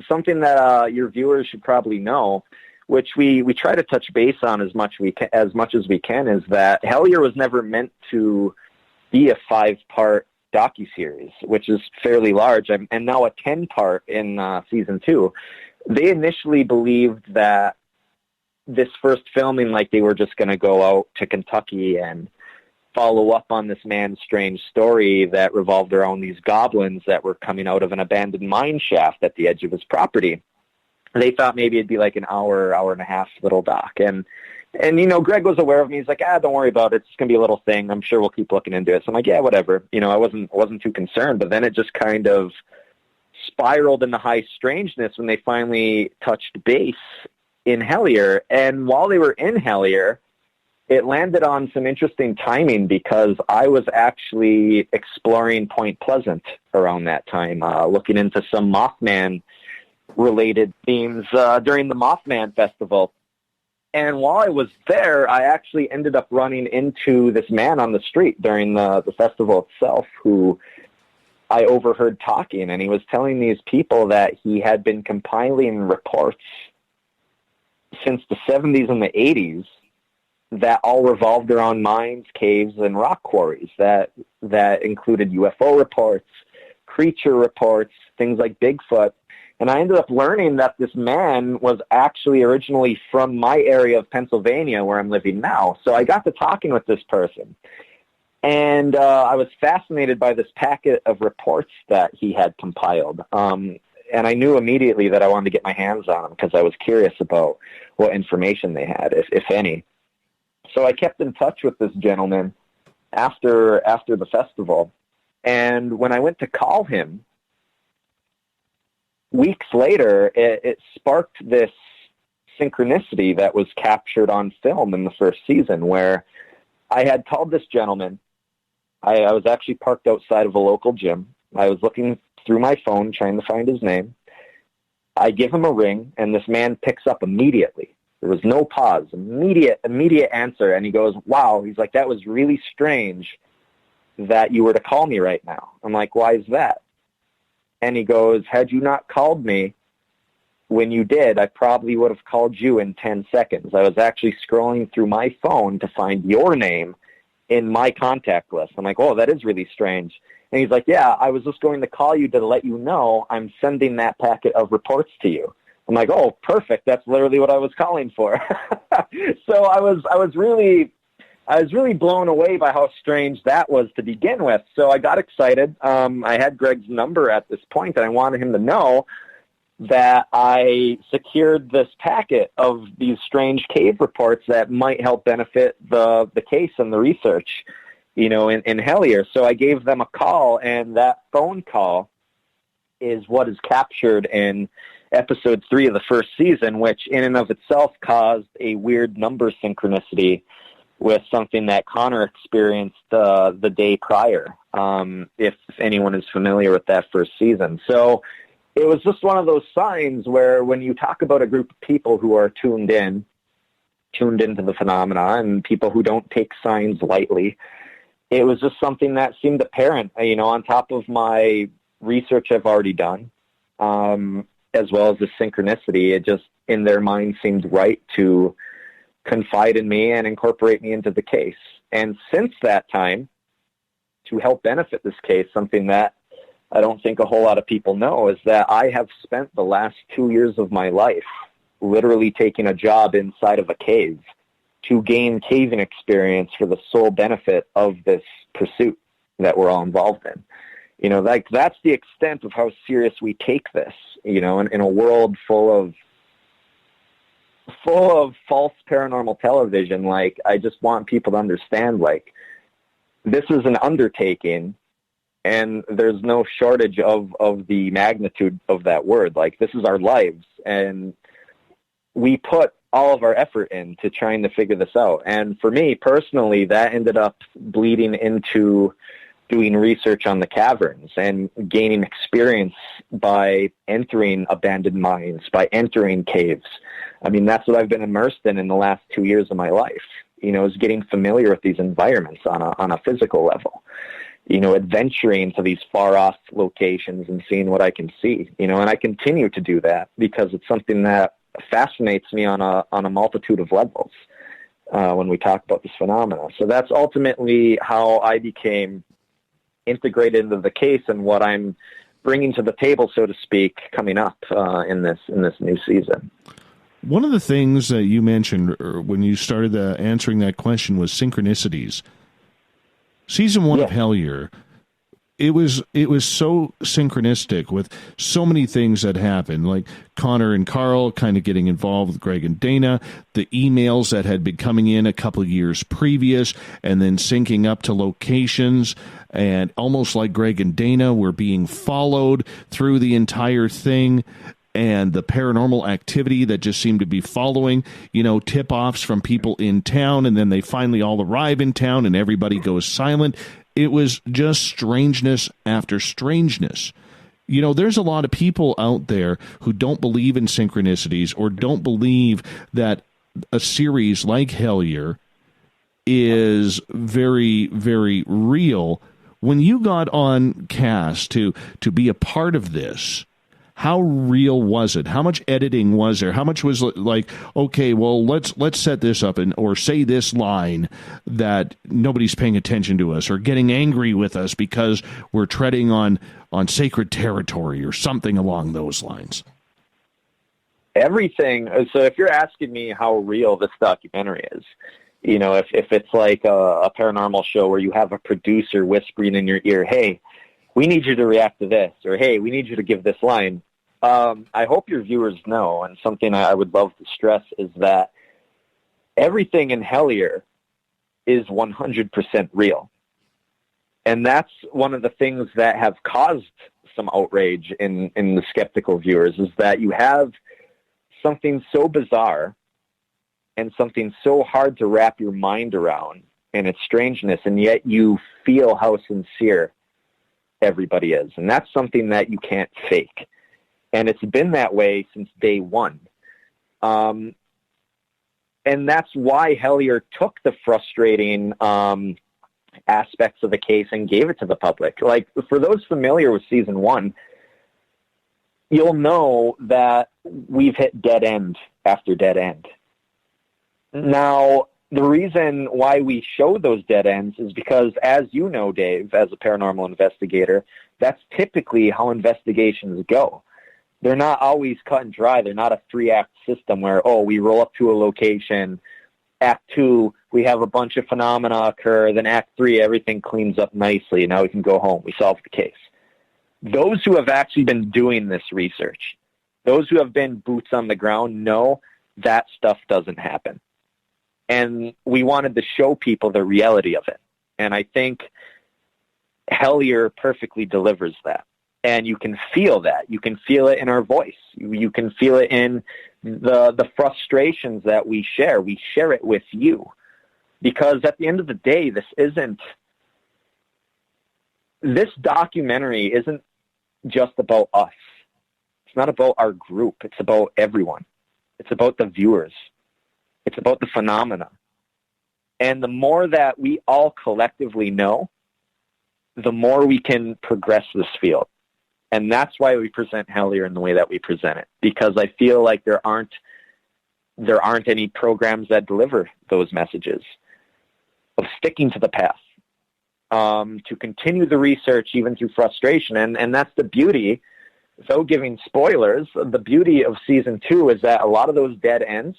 Something that your viewers should probably know, which we try to touch base on as much as we can, is that Hellier was never meant to be a 5-part docuseries, which is fairly large, and now a 10-part in season 2. They initially believed that this first filming, like they were just going to go out to Kentucky and follow up on this man's strange story that revolved around these goblins that were coming out of an abandoned mine shaft at the edge of his property. They thought maybe it'd be like an hour and a half little doc. And you know, Greg was aware of me. He's like, don't worry about it. It's going to be a little thing. I'm sure we'll keep looking into it. So I'm like, yeah, whatever. You know, I wasn't too concerned. But then it just kind of spiraled into high strangeness when they finally touched base in Hellier. And while they were in Hellier, it landed on some interesting timing because I was actually exploring Point Pleasant around that time, looking into some Mothman-related themes during the Mothman Festival. And while I was there, I actually ended up running into this man on the street during the festival itself who I overheard talking, and he was telling these people that he had been compiling reports since the 70s and the 80s that all revolved around mines, caves, and rock quarries that included UFO reports, creature reports, things like Bigfoot. And I ended up learning that this man was actually originally from my area of Pennsylvania where I'm living now. So I got to talking with this person. And I was fascinated by this packet of reports that he had compiled. And I knew immediately that I wanted to get my hands on them because I was curious about what information they had, if any. So I kept in touch with this gentleman after the festival. And when I went to call him, weeks later, it sparked this synchronicity that was captured on film in the first season where I had called this gentleman. I was actually parked outside of a local gym. I was looking through my phone trying to find his name. I give him a ring, and this man picks up immediately. There was no pause, immediate answer. And he goes, wow. He's like, that was really strange that you were to call me right now. I'm like, why is that? And he goes, had you not called me when you did, I probably would have called you in 10 seconds. I was actually scrolling through my phone to find your name in my contact list. I'm like, oh, that is really strange. And he's like, yeah, I was just going to call you to let you know I'm sending that packet of reports to you. I'm like, oh, perfect. That's literally what I was calling for. So I was really blown away by how strange that was to begin with. So I got excited. I had Greg's number at this point, and I wanted him to know that I secured this packet of these strange cave reports that might help benefit the case and the research, you know, in Hellier. So I gave them a call, and that phone call is what is captured in episode 3 of the first season, which in and of itself caused a weird number synchronicity with something that Connor experienced the day prior, if anyone is familiar with that first season. So it was just one of those signs where when you talk about a group of people who are tuned into the phenomena and people who don't take signs lightly, it was just something that seemed apparent, you know, on top of my research I've already done, as well as the synchronicity. It just, in their mind, seemed right to confide in me and incorporate me into the case. And since that time, to help benefit this case, something that I don't think a whole lot of people know is that I have spent the last 2 years of my life literally taking a job inside of a cave to gain caving experience for the sole benefit of this pursuit that we're all involved in. You know, like, that's the extent of how serious we take this, you know, in a world full of false paranormal television. Like, I just want people to understand, like, this is an undertaking, and there's no shortage of the magnitude of that word. Like, this is our lives, and we put all of our effort into trying to figure this out. And for me personally, that ended up bleeding into doing research on the caverns and gaining experience by entering abandoned mines, by entering caves. I mean, that's what I've been immersed in the last 2 years of my life, you know, is getting familiar with these environments on a physical level, you know, adventuring to these far off locations and seeing what I can see, you know, and I continue to do that because it's something that fascinates me on a multitude of levels when we talk about this phenomena. So that's ultimately how I became integrated into the case and what I'm bringing to the table, so to speak, coming up in this new season. One of the things that you mentioned when you started answering that question was synchronicities. Season 1 of Hellier, it was so synchronistic with so many things that happened, like Connor and Karl kind of getting involved with Greg and Dana, the emails that had been coming in a couple of years previous, and then syncing up to locations, and almost like Greg and Dana were being followed through the entire thing, and the paranormal activity that just seemed to be following, you know, tip-offs from people in town, and then they finally all arrive in town and everybody goes silent. It was just strangeness after strangeness. You know, there's a lot of people out there who don't believe in synchronicities or don't believe that a series like Hellier is very, very real. When you got on cast to be a part of this, how real was it? How much editing was there? How much was like, okay, well, let's set this up or say this line that nobody's paying attention to us or getting angry with us because we're treading on sacred territory or something along those lines? Everything. So if you're asking me how real this documentary is, you know, if it's like a paranormal show where you have a producer whispering in your ear, hey, we need you to react to this, or hey, we need you to give this line. I hope your viewers know, and something I would love to stress is that everything in Hellier is 100% real. And that's one of the things that have caused some outrage in the skeptical viewers, is that you have something so bizarre and something so hard to wrap your mind around in its strangeness, and yet you feel how sincere everybody is. And that's something that you can't fake. And it's been that way since day one. And that's why Hellier took the frustrating aspects of the case and gave it to the public. Like, for those familiar with season 1, you'll know that we've hit dead end after dead end. Now, the reason why we show those dead ends is because, as you know, Dave, as a paranormal investigator, that's typically how investigations go. They're not always cut and dry. They're not a 3-act system where, we roll up to a location, Act 2, we have a bunch of phenomena occur, then Act 3, everything cleans up nicely, and now we can go home. We solved the case. Those who have actually been doing this research, those who have been boots on the ground, know that stuff doesn't happen. And we wanted to show people the reality of it. And I think Hellier perfectly delivers that. And you can feel that. You can feel it in our voice. You can feel it in the frustrations that we share. We share it with you. Because at the end of the day, this documentary isn't just about us. It's not about our group. It's about everyone. It's about the viewers. It's about the phenomena. And the more that we all collectively know, the more we can progress this field. And that's why we present Hellier in the way that we present it. Because I feel like there aren't there aren't any programs that deliver those messages of sticking to the path, to continue the research even through frustration. And that's the beauty, without giving spoilers, the beauty of season 2 is that a lot of those dead ends,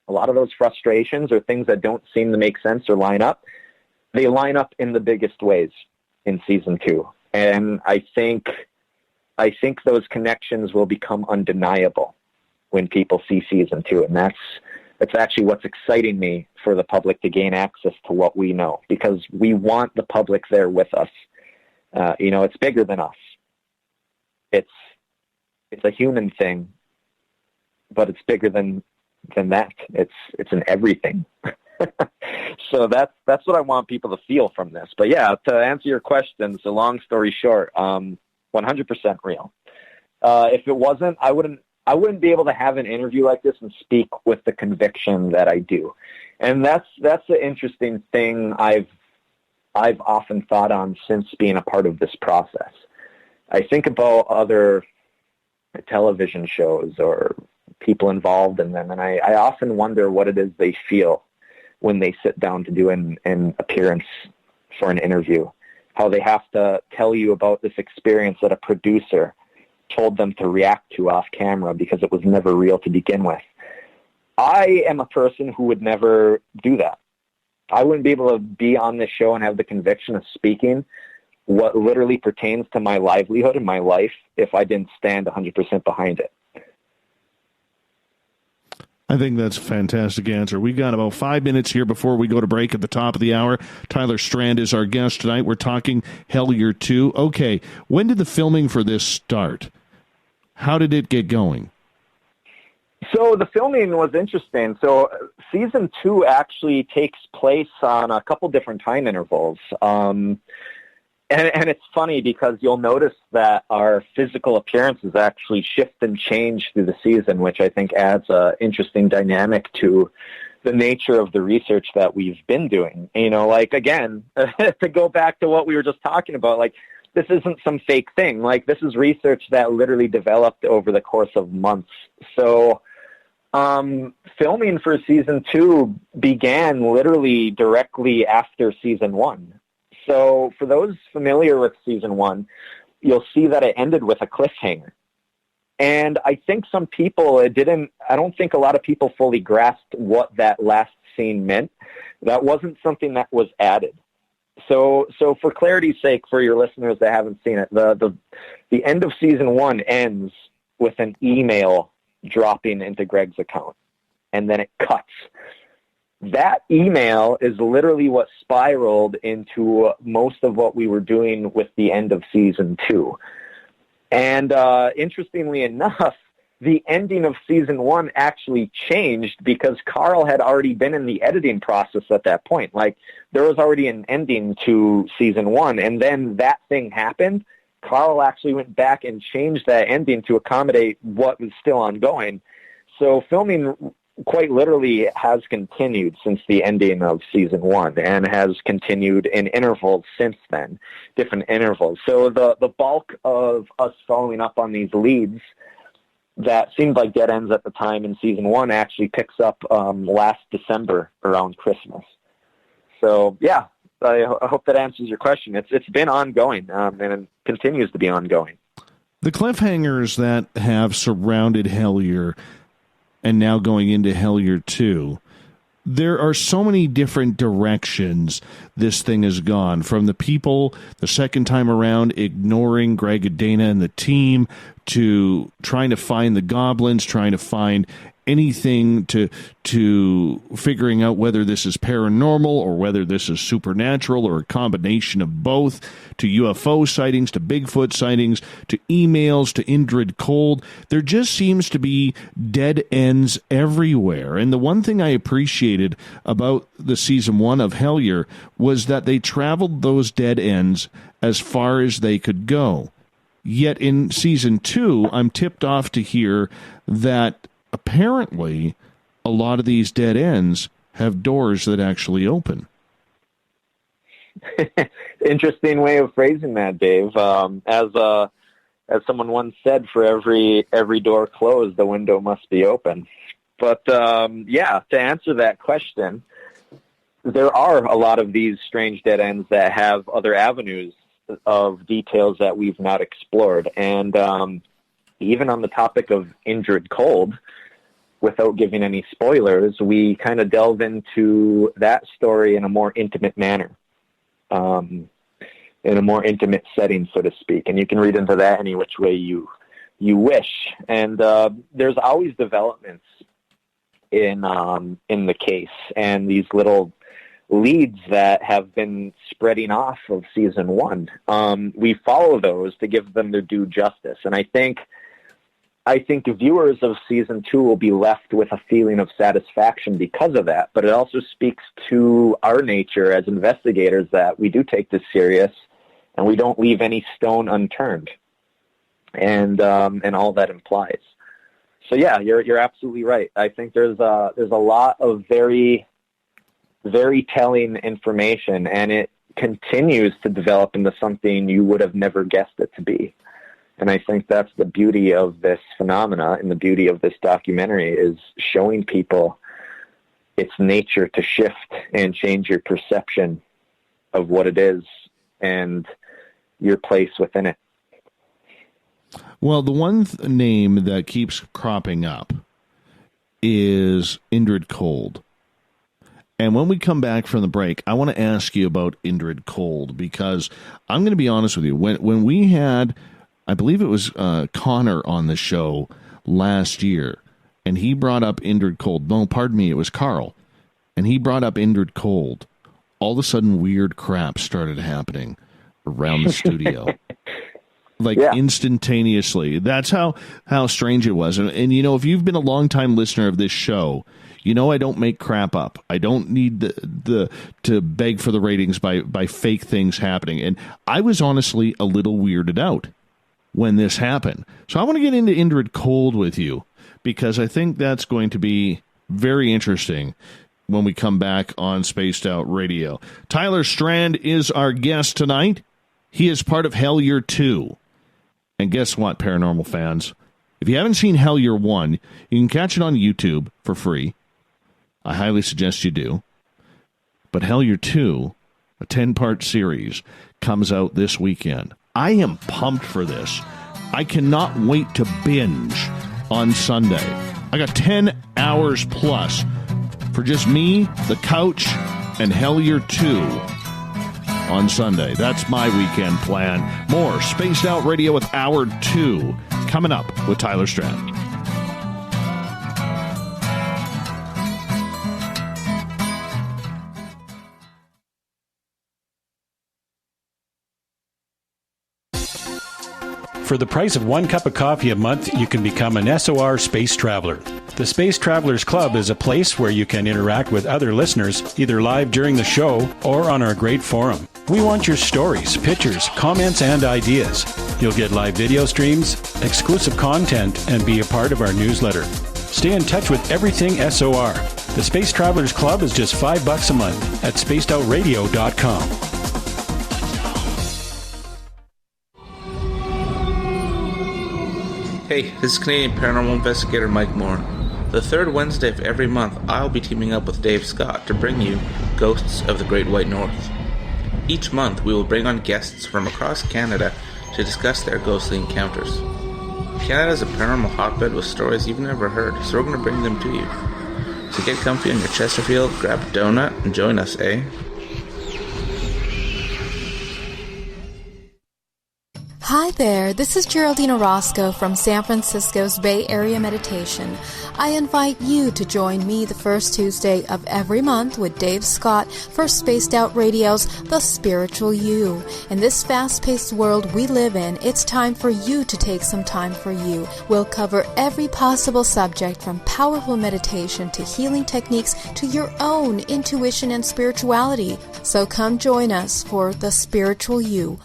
a lot of those frustrations or things that don't seem to make sense or line up, they line up in the biggest ways in season 2. And I think those connections will become undeniable when people see season 2. And that's actually what's exciting me for the public to gain access to what we know, because we want the public there with us. It's bigger than us. It's a human thing, but it's bigger than that. It's an everything. So that's what I want people to feel from this. But yeah, to answer your question, so long story short, 100% real. If it wasn't, I wouldn't be able to have an interview like this and speak with the conviction that I do. And that's the interesting thing I've often thought on since being a part of this process. I think about other television shows or people involved in them, and I often wonder what it is they feel when they sit down to do an appearance for an interview, how they have to tell you about this experience that a producer told them to react to off camera because it was never real to begin with. I am a person who would never do that. I wouldn't be able to be on this show and have the conviction of speaking what literally pertains to my livelihood and my life if I didn't stand 100% behind it. I think that's a fantastic answer. We've got about 5 minutes here before we go to break at the top of the hour. Tyler Strand is our guest tonight. We're talking Hellier 2. Okay, when did the filming for this start? How did it get going? So the filming was interesting. So season 2 actually takes place on a couple different time intervals. And it's funny because you'll notice that our physical appearances actually shift and change through the season, which I think adds an interesting dynamic to the nature of the research that we've been doing. Again, to go back to what we were just talking about, this isn't some fake thing. This is research that literally developed over the course of months. So filming for season 2 began literally directly after season 1. So for those familiar with season 1, you'll see that it ended with a cliffhanger. And I think some people, I don't think a lot of people fully grasped what that last scene meant. That wasn't something that was added. So for clarity's sake, for your listeners that haven't seen it, the end of season 1 ends with an email dropping into Greg's account, and then it cuts. That email is literally what spiraled into most of what we were doing with the end of season 2. And interestingly enough, the ending of season 1 actually changed because Karl had already been in the editing process at that point. There was already an ending to season 1, and then that thing happened. Karl actually went back and changed that ending to accommodate what was still ongoing. So filming quite literally has continued since the ending of season 1 and has continued in intervals since then, different intervals. So the bulk of us following up on these leads that seemed like dead ends at the time in season 1 actually picks up last December around Christmas. So yeah, I hope that answers your question. It's been ongoing and it continues to be ongoing. The cliffhangers that have surrounded Hellier and now going into Hellier 2, there are so many different directions this thing has gone. From the people, the second time around, ignoring Greg and Dana and the team, to trying to find the Goblins, trying to find anything, to figuring out whether this is paranormal or whether this is supernatural or a combination of both, to UFO sightings, to Bigfoot sightings, to emails, to Indrid Cold. There just seems to be dead ends everywhere. And the one thing I appreciated about the season 1 of Hellier was that they traveled those dead ends as far as they could go. Yet in season 2, I'm tipped off to hear that apparently a lot of these dead ends have doors that actually open. Interesting way of phrasing that, Dave. As someone once said, for every door closed, the window must be open. But to answer that question, there are a lot of these strange dead ends that have other avenues of details that we've not explored. And even on the topic of Indrid Cold, without giving any spoilers, we kind of delve into that story in a more intimate manner, in a more intimate setting, so to speak. And you can read into that any which way you wish. And there's always developments in the case, and these little leads that have been spreading off of season 1. We follow those to give them their due justice. And I think viewers of season 2 will be left with a feeling of satisfaction because of that. But it also speaks to our nature as investigators that we do take this serious and we don't leave any stone unturned, and all that implies. So yeah, you're absolutely right. I think there's a lot of very, very telling information, and it continues to develop into something you would have never guessed it to be. And I think that's the beauty of this phenomena, and the beauty of this documentary is showing people its nature to shift and change your perception of what it is and your place within it. Well, the one name that keeps cropping up is Indrid Cold. And when we come back from the break, I want to ask you about Indrid Cold, because I'm going to be honest with you. When we had, I believe it was Connor on the show last year, and he brought up Indrid Cold. No, pardon me, it was Carl. And he brought up Indrid Cold. All of a sudden, weird crap started happening around the studio. Instantaneously. That's how strange it was. And you know, if you've been a longtime listener of this show, you know I don't make crap up. I don't need to beg for the ratings by fake things happening. And I was honestly a little weirded out when this happened. So I want to get into Indrid Cold with you, because I think that's going to be very interesting when we come back on Spaced Out Radio. Tyler Strand is our guest tonight. He is part of Hellier 2. And guess what, paranormal fans? If you haven't seen Hellier 1, you can catch it on YouTube for free. I highly suggest you do. But Hellier 2, a 10-part series, comes out this weekend. I am pumped for this. I cannot wait to binge on Sunday. I got 10 hours plus for just me, the couch, and Hellier 2 on Sunday. That's my weekend plan. More Spaced Out Radio with Hour 2 coming up with Tyler Strand. For the price of 1 cup of coffee a month, you can become an SOR Space Traveler. The Space Travelers Club is a place where you can interact with other listeners, either live during the show or on our great forum. We want your stories, pictures, comments, and ideas. You'll get live video streams, exclusive content, and be a part of our newsletter. Stay in touch with everything SOR. The Space Travelers Club is just $5 a month at spacedoutradio.com. Hey, this is Canadian Paranormal Investigator Mike Moore. The third Wednesday of every month, I'll be teaming up with Dave Scott to bring you Ghosts of the Great White North. Each month, we will bring on guests from across Canada to discuss their ghostly encounters. Canada is a paranormal hotbed with stories you've never heard, so we're going to bring them to you. So get comfy on your Chesterfield, grab a donut, and join us, eh? Hi there, this is Geraldine Orozco from San Francisco's Bay Area Meditation. I invite you to join me the first Tuesday of every month with Dave Scott for Spaced Out Radio's The Spiritual You. In this fast-paced world we live in, it's time for you to take some time for you. We'll cover every possible subject from powerful meditation to healing techniques to your own intuition and spirituality. So come join us for The Spiritual You.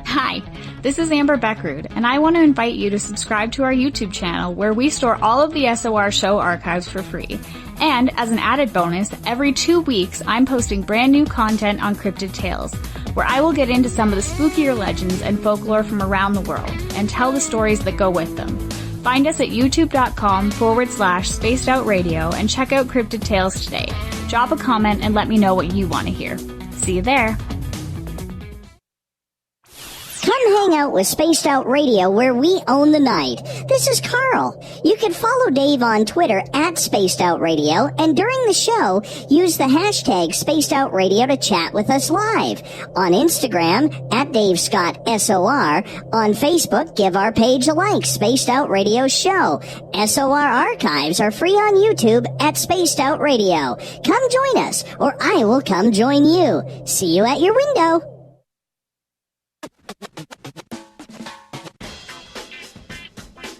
Hi, this is Amber Beckrud, and I want to invite you to subscribe to our YouTube channel where we store all of the SOR show archives for free. And as an added bonus, every 2 weeks I'm posting brand new content on Cryptid Tales, where I will get into some of the spookier legends and folklore from around the world and tell the stories that go with them. Find us at youtube.com/spacedoutradio and check out Cryptid Tales today. Drop a comment and let me know what you want to hear. See you there. Come hang out with Spaced Out Radio, where we own the night. This is Carl. You can follow Dave on Twitter at Spaced Out Radio, and during the show, use the hashtag Spaced Out Radio to chat with us live. On Instagram, at Dave Scott SOR. On Facebook, give our page a like, Spaced Out Radio Show. SOR archives are free on YouTube at Spaced Out Radio. Come join us, or I will come join you. See you at your window.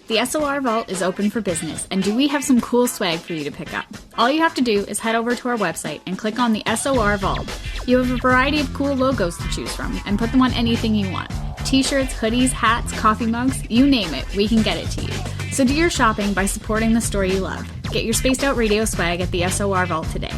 The SOR Vault is open for business, and do we have some cool swag for you to pick up? All you have to do is head over to our website and click on the SOR Vault. You have a variety of cool logos to choose from, and put them on anything you want. T-shirts, hoodies, hats, coffee mugs, you name it, we can get it to you. So do your shopping by supporting the store you love. Get your Spaced Out Radio swag at the SOR Vault today.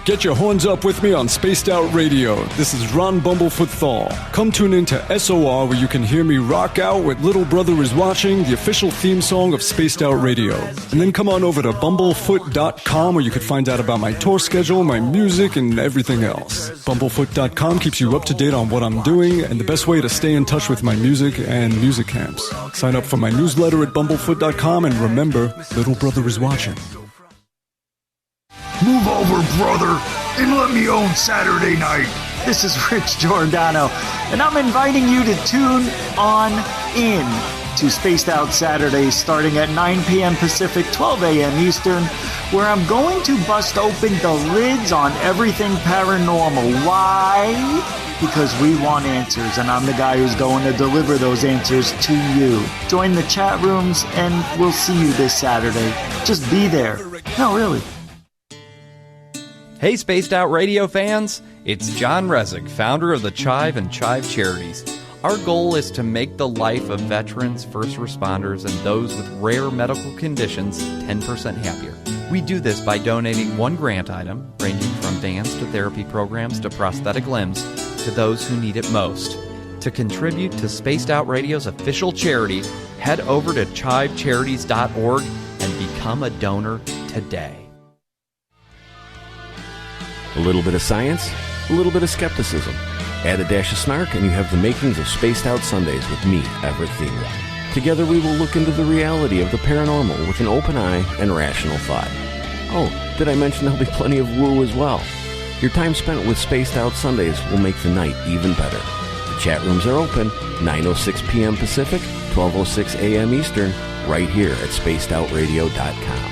Get your horns up with me on Spaced Out Radio. This is Ron Bumblefoot Thal. Come tune in to SOR, where you can hear me rock out with Little Brother Is Watching, the official theme song of Spaced Out Radio. And then come on over to bumblefoot.com, where you can find out about my tour schedule, my music, and everything else. Bumblefoot.com keeps you up to date on what I'm doing and the best way to stay in touch with my music and music camps. Sign up for my newsletter at bumblefoot.com, and remember, Little Brother Is Watching. Move over, brother, and let me own Saturday night. This is Rich Giordano, and I'm inviting you to tune on in to Spaced Out Saturdays starting at 9 p.m. Pacific, 12 a.m. Eastern, where I'm going to bust open the lids on everything paranormal. Why? Because we want answers, and I'm the guy who's going to deliver those answers to you. Join the chat rooms, and we'll see you this Saturday. Just be there. No, really. Hey, Spaced Out Radio fans! It's John Resig, founder of the CHIVE and CHIVE Charities. Our goal is to make the life of veterans, first responders, and those with rare medical conditions 10% happier. We do this by donating one grant item, ranging from vans to therapy programs to prosthetic limbs, to those who need it most. To contribute to Spaced Out Radio's official charity, head over to chivecharities.org and become a donor today. A little bit of science, a little bit of skepticism. Add a dash of snark and you have the makings of Spaced Out Sundays with me, Everett Thielen. Together we will look into the reality of the paranormal with an open eye and rational thought. Oh, did I mention there'll be plenty of woo as well? Your time spent with Spaced Out Sundays will make the night even better. The chat rooms are open, 9:06 p.m. Pacific, 12:06 a.m. Eastern, right here at spacedoutradio.com.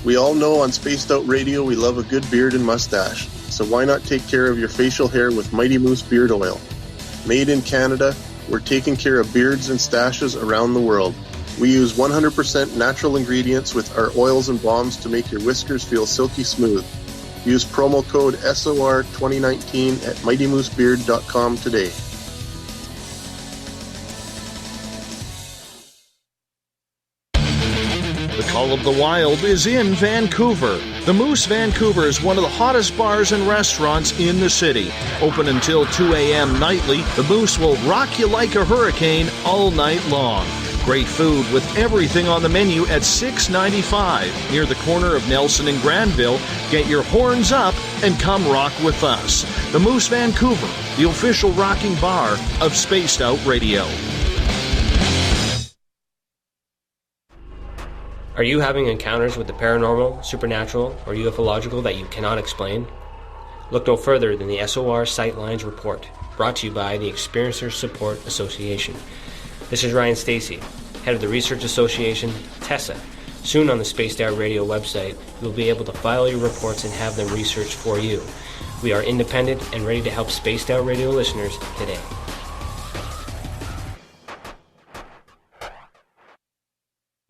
We all know on Spaced Out Radio we love a good beard and mustache, so why not take care of your facial hair with Mighty Moose Beard Oil? Made in Canada, we're taking care of beards and stashes around the world. We use 100% natural ingredients with our oils and balms to make your whiskers feel silky smooth. Use promo code SOR2019 at MightyMooseBeard.com today. Call of the Wild is in Vancouver. The Moose Vancouver is one of the hottest bars and restaurants in the city. Open until 2 a.m. nightly, the Moose will rock you like a hurricane all night long. Great food with everything on the menu at $6.95 near the corner of Nelson and Granville. Get your horns up and come rock with us. The Moose Vancouver, the official rocking bar of Spaced Out Radio. Are you having encounters with the paranormal, supernatural, or ufological that you cannot explain? Look no further than the SOR Sightlines Report, brought to you by the Experiencers Support Association. This is Ryan Stacy, head of the Research Association, TESA. Soon on the Spaced Out Radio website, you'll be able to file your reports and have them researched for you. We are independent and ready to help Spaced Out Radio listeners today.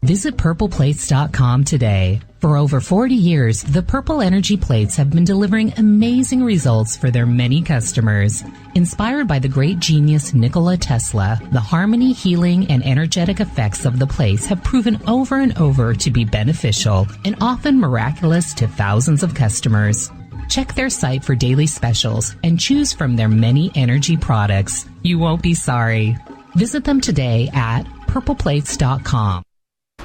Visit purpleplates.com today. For over 40 years, the Purple Energy Plates have been delivering amazing results for their many customers. Inspired by the great genius Nikola Tesla, the harmony, healing, and energetic effects of the plates have proven over and over to be beneficial and often miraculous to thousands of customers. Check their site for daily specials and choose from their many energy products. You won't be sorry. Visit them today at purpleplates.com.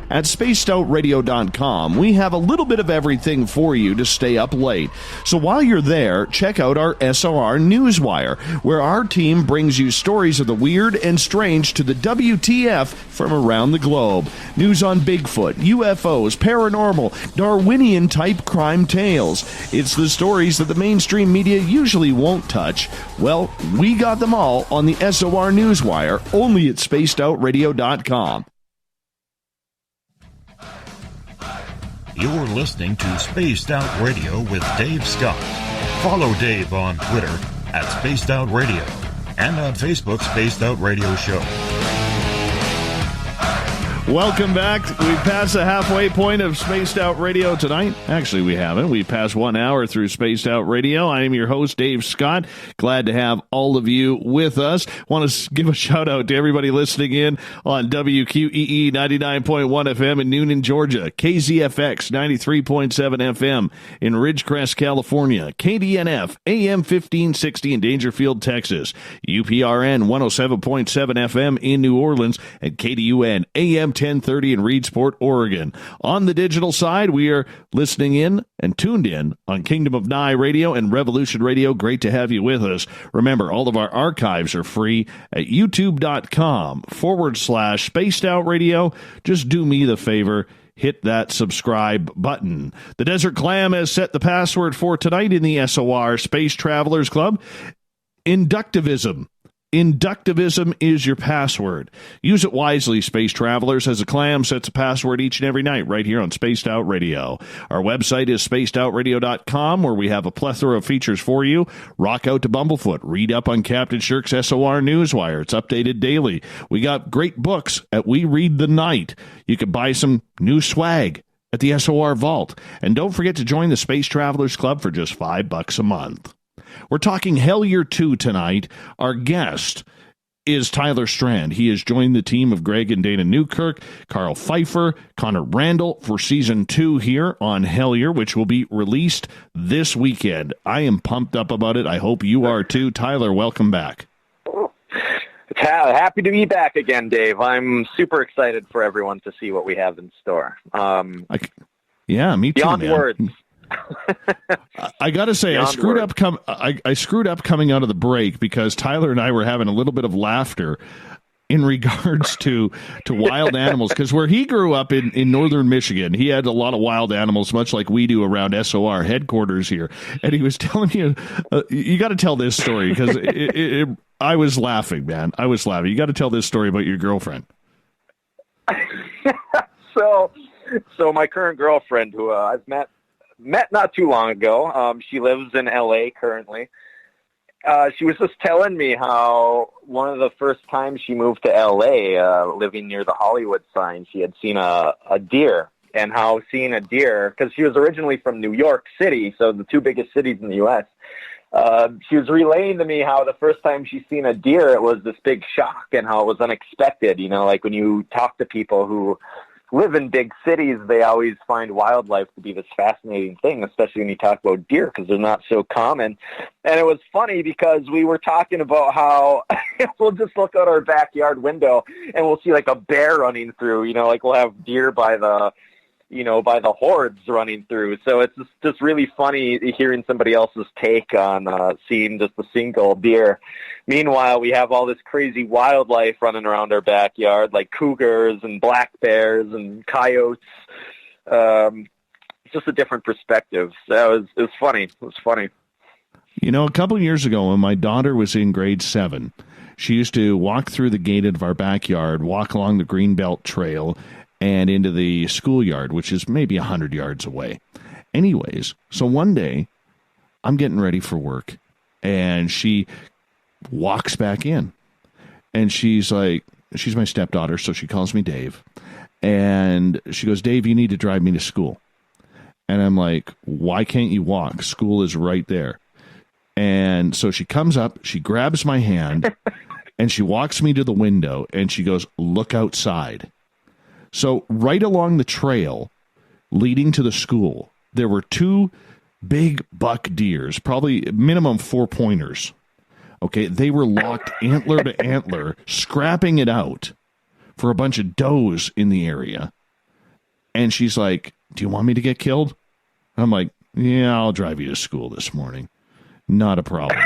At spacedoutradio.com, we have a little bit of everything for you to stay up late. So while you're there, check out our SOR Newswire, where our team brings you stories of the weird and strange to the WTF from around the globe. News on Bigfoot, UFOs, paranormal, Darwinian-type crime tales. It's the stories that the mainstream media usually won't touch. Well, we got them all on the SOR Newswire, only at spacedoutradio.com. You're listening to Spaced Out Radio with Dave Scott. Follow Dave on Twitter at Spaced Out Radio and on Facebook, Spaced Out Radio Show. Welcome back. We've passed the halfway point of Spaced Out Radio tonight. Actually, we haven't. We've passed 1 hour through Spaced Out Radio. I am your host, Dave Scott. Glad to have all of you with us. Want to give a shout out to everybody listening in on WQEE 99.1 FM in Noonan, Georgia, KZFX 93.7 FM in Ridgecrest, California, KDNF AM 1560 in Dangerfield, Texas, UPRN 107.7 FM in New Orleans, and KDUN AM 1030 in Reedsport, Oregon. On the digital side, we are listening in and tuned in on Kingdom of Nye Radio and Revolution Radio. Great to have you with us. Remember, all of our archives are free at youtube.com/Spaced Out Radio. Just do me the favor, hit that subscribe button. The Desert Clam has set the password for tonight in the SOR Space Travelers Club. Inductivism. Inductivism is your password. Use it wisely, Space Travelers, as a clam sets a password each and every night right here on Spaced Out Radio. Our website is spacedoutradio.com, where we have a plethora of features for you. Rock out to Bumblefoot. Read up on Captain Shirk's SOR Newswire. It's updated daily. We got great books at We Read the Night. You can buy some new swag at the SOR Vault. And don't forget to join the Space Travelers Club for just $5 a month. We're talking Hellier 2 tonight. Our guest is Tyler Strand. He has joined the team of Greg and Dana Newkirk, Karl Pfeiffer, Connor Randall for Season 2 here on Hellier, which will be released this weekend. I am pumped up about it. I hope you are too. Tyler, welcome back. Happy to be back again, Dave. I'm super excited for everyone to see what we have in store. Yeah, me too, beyond man. words. I got to say, I screwed up coming out of the break because Tyler and I were having a little bit of laughter in regards to wild animals, because where he grew up in northern Michigan, he had a lot of wild animals, much like we do around SOR headquarters here. And he was telling you, you got to tell this story, because I was laughing, man. I was laughing. You got to tell this story about your girlfriend. So my current girlfriend, who I've met not too long ago. She lives in LA currently. She was just telling me how one of the first times she moved to LA, living near the Hollywood sign, she had seen a deer, and how seeing a deer, because she was originally from New York City, so the two biggest cities in the U.S., she was relaying to me how the first time she's seen a deer, it was this big shock, and how it was unexpected. You know, like when you talk to people who live in big cities, they always find wildlife to be this fascinating thing, especially when you talk about deer, because they're not so common. And it was funny because we were talking about how we'll just look out our backyard window and we'll see like a bear running through, you know, like we'll have deer by the hordes running through. So it's just really funny hearing somebody else's take on seeing just a single deer. Meanwhile, we have all this crazy wildlife running around our backyard, like cougars and black bears and coyotes. It's just a different perspective. So it was funny. It was funny. You know, a couple of years ago when my daughter was in grade 7, she used to walk through the gate of our backyard, walk along the Greenbelt Trail, and into the schoolyard, which is maybe 100 yards away. Anyways, so one day, I'm getting ready for work, and she walks back in. And she's like, she's my stepdaughter, so she calls me Dave. And she goes, Dave, you need to drive me to school. And I'm like, why can't you walk? School is right there. And so she comes up, she grabs my hand, and she walks me to the window, and she goes, look outside. So right along the trail leading to the school, there were 2 big buck deers, probably minimum 4 pointers. Okay, they were locked antler to antler, scrapping it out for a bunch of does in the area. And she's like, do you want me to get killed? I'm like, yeah, I'll drive you to school this morning. Not a problem.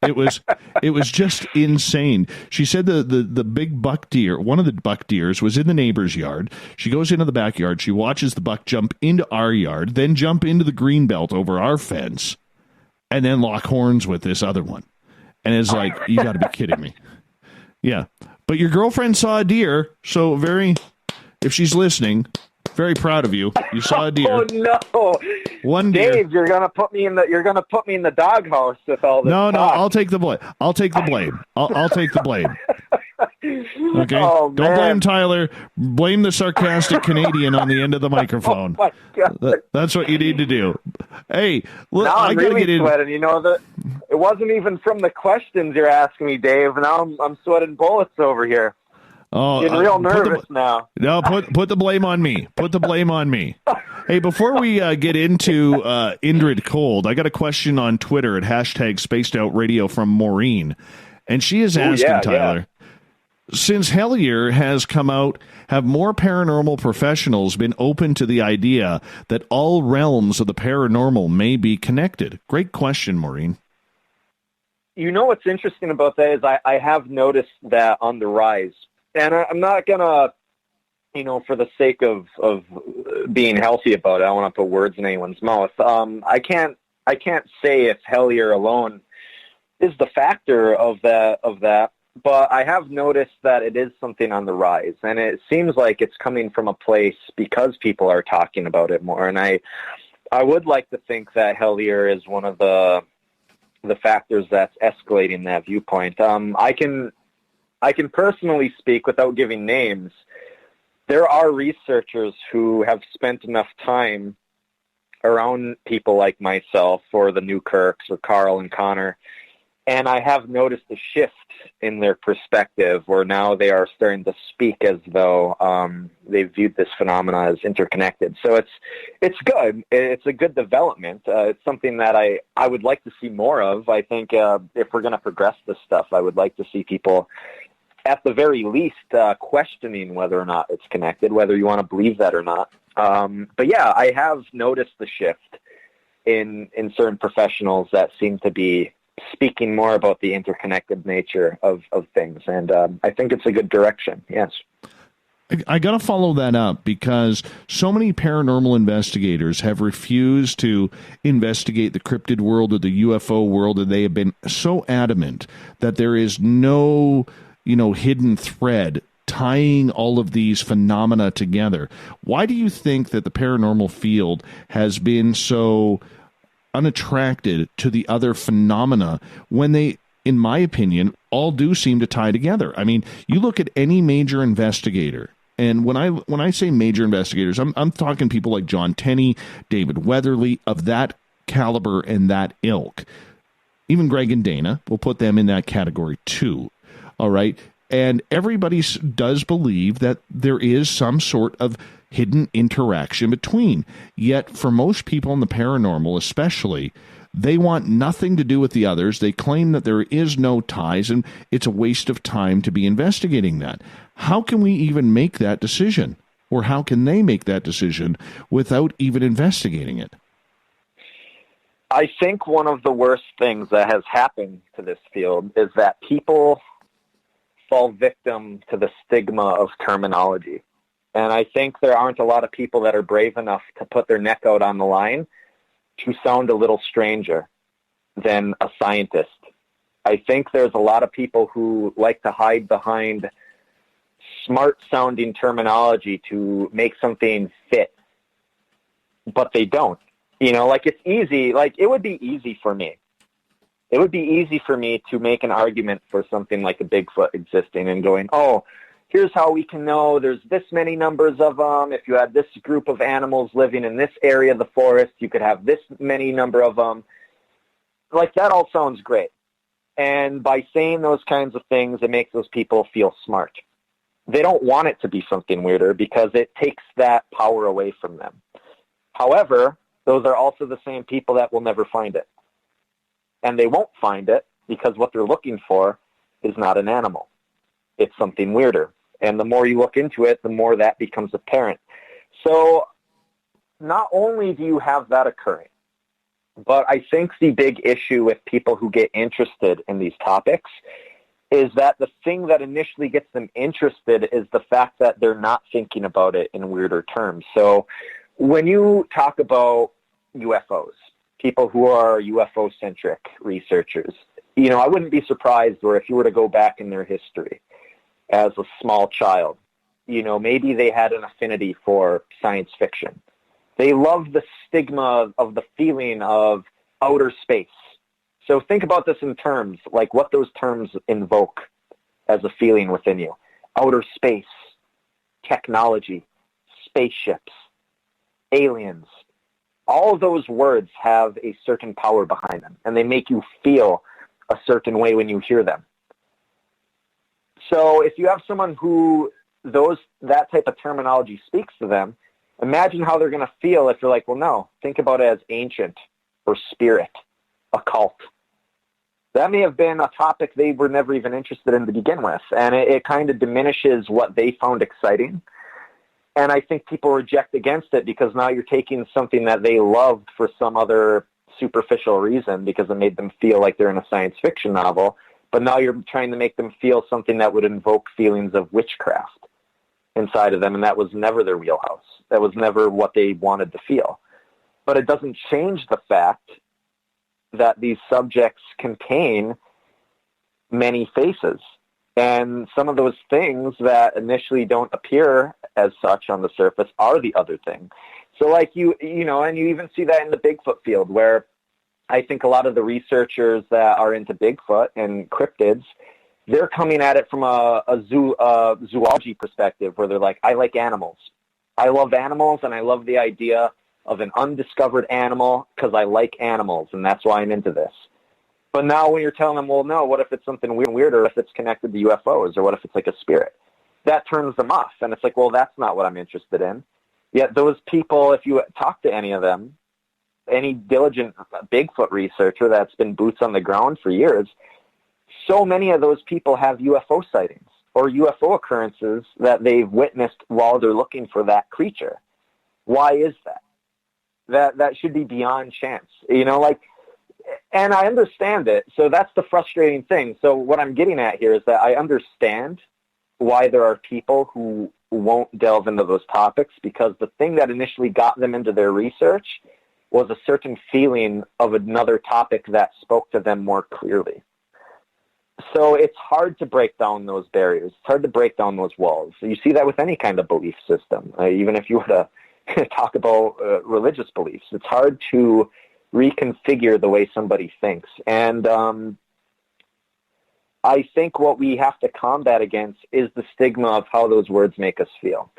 It was just insane. She said the big buck deer, one of the buck deers, was in the neighbor's yard. She goes into the backyard. She watches the buck jump into our yard, then jump into the green belt over our fence, and then lock horns with this other one. And it's like, you got to be kidding me. Yeah. But your girlfriend saw a deer, so if she's listening, very proud of you. You saw a deer. Oh no! One deer. Dave, you're gonna put me in the doghouse with all this. No, talk. I'll take the blame. I'll take the blame. I'll take the blame. Okay. Oh, don't blame Tyler. Blame the sarcastic Canadian on the end of the microphone. Oh my God. That's what you need to do. Hey, look, now I'm gotta really get in. sweating. You know that it wasn't even from the questions you're asking me, Dave. Now I'm sweating bullets over here. Oh, getting real nervous now. No, put the blame on me. Put the blame on me. Hey, before we get into Indrid Cold, I got a question on Twitter at #SpacedOutRadio from Maureen, and she is asking Tyler, since Hellier has come out, have more paranormal professionals been open to the idea that all realms of the paranormal may be connected? Great question, Maureen. You know what's interesting about that is I have noticed that on the rise. And I'm not going to, for the sake of being healthy about it, I don't want to put words in anyone's mouth. I can't say if Hellier alone is the factor of that, but I have noticed that it is something on the rise. And it seems like it's coming from a place because people are talking about it more. And I would like to think that Hellier is one of the factors that's escalating that viewpoint. I can personally speak without giving names. There are researchers who have spent enough time around people like myself or the Newkirks or Carl and Connor, and I have noticed a shift in their perspective where now they are starting to speak as though they viewed this phenomena as interconnected. So it's good. It's a good development. It's something that I would like to see more of. I think if we're going to progress this stuff, I would like to see people at the very least, questioning whether or not it's connected, whether you want to believe that or not. But yeah, I have noticed the shift in certain professionals that seem to be speaking more about the interconnected nature of things. And I think it's a good direction, yes. I got to follow that up because so many paranormal investigators have refused to investigate the cryptid world or the UFO world, and they have been so adamant that there is no hidden thread tying all of these phenomena together. Why do you think that the paranormal field has been so unattracted to the other phenomena when they, in my opinion, all do seem to tie together? I mean, you look at any major investigator, and when I say major investigators, I'm talking people like John Tenney, David Weatherly, of that caliber and that ilk. Even Greg and Dana, we'll put them in that category too. All right. And everybody does believe that there is some sort of hidden interaction between. Yet for most people in the paranormal especially, they want nothing to do with the others. They claim that there is no ties and it's a waste of time to be investigating that. How can we even make that decision? Or how can they make that decision without even investigating it? I think one of the worst things that has happened to this field is that people fall victim to the stigma of terminology. And I think there aren't a lot of people that are brave enough to put their neck out on the line to sound a little stranger than a scientist. I think there's a lot of people who like to hide behind smart-sounding terminology to make something fit, but they don't. It's easy. It would be easy for me. It would be easy for me to make an argument for something like a Bigfoot existing and going, here's how we can know there's this many numbers of them. If you had this group of animals living in this area of the forest, you could have this many number of them. Like, that all sounds great. And by saying those kinds of things, it makes those people feel smart. They don't want it to be something weirder because it takes that power away from them. However, those are also the same people that will never find it. And they won't find it because what they're looking for is not an animal. It's something weirder. And the more you look into it, the more that becomes apparent. So not only do you have that occurring, but I think the big issue with people who get interested in these topics is that the thing that initially gets them interested is the fact that they're not thinking about it in weirder terms. So when you talk about UFOs, people who are UFO-centric researchers, you know, I wouldn't be surprised, or if you were to go back in their history as a small child, you know, maybe they had an affinity for science fiction. They loved the stigma of the feeling of outer space. So think about this in terms, like what those terms invoke as a feeling within you. Outer space, technology, spaceships, aliens. All of those words have a certain power behind them, and they make you feel a certain way when you hear them. So if you have someone who that type of terminology speaks to them, imagine how they're going to feel if you're like, well, no, think about it as ancient or spirit, occult. That may have been a topic they were never even interested in to begin with, and it kind of diminishes what they found exciting. And I think people reject against it because now you're taking something that they loved for some other superficial reason because it made them feel like they're in a science fiction novel, but now you're trying to make them feel something that would invoke feelings of witchcraft inside of them, and that was never their wheelhouse. That was never what they wanted to feel. But it doesn't change the fact that these subjects contain many faces. And some of those things that initially don't appear as such on the surface are the other thing. So like you know, and you even see that in the Bigfoot field, where I think a lot of the researchers that are into Bigfoot and cryptids, they're coming at it from a zoology perspective, where they're like, I like animals. I love animals, and I love the idea of an undiscovered animal because I like animals, and that's why I'm into this. But now when you're telling them, well, no, what if it's something weirder, if it's connected to UFOs, or what if it's like a spirit? That turns them off, and it's like, well, that's not what I'm interested in. Yet those people, if you talk to any of them, any diligent Bigfoot researcher that's been boots on the ground for years, so many of those people have UFO sightings or UFO occurrences that they've witnessed while they're looking for that creature. Why is that? That should be beyond chance, you know, like, and I understand it. So that's the frustrating thing. So what I'm getting at here is that I understand why there are people who won't delve into those topics, because the thing that initially got them into their research was a certain feeling of another topic that spoke to them more clearly. So it's hard to break down those barriers. It's hard to break down those walls. You see that with any kind of belief system, even if you were to talk about religious beliefs. It's hard to reconfigure the way somebody thinks. And I think what we have to combat against is the stigma of how those words make us feel,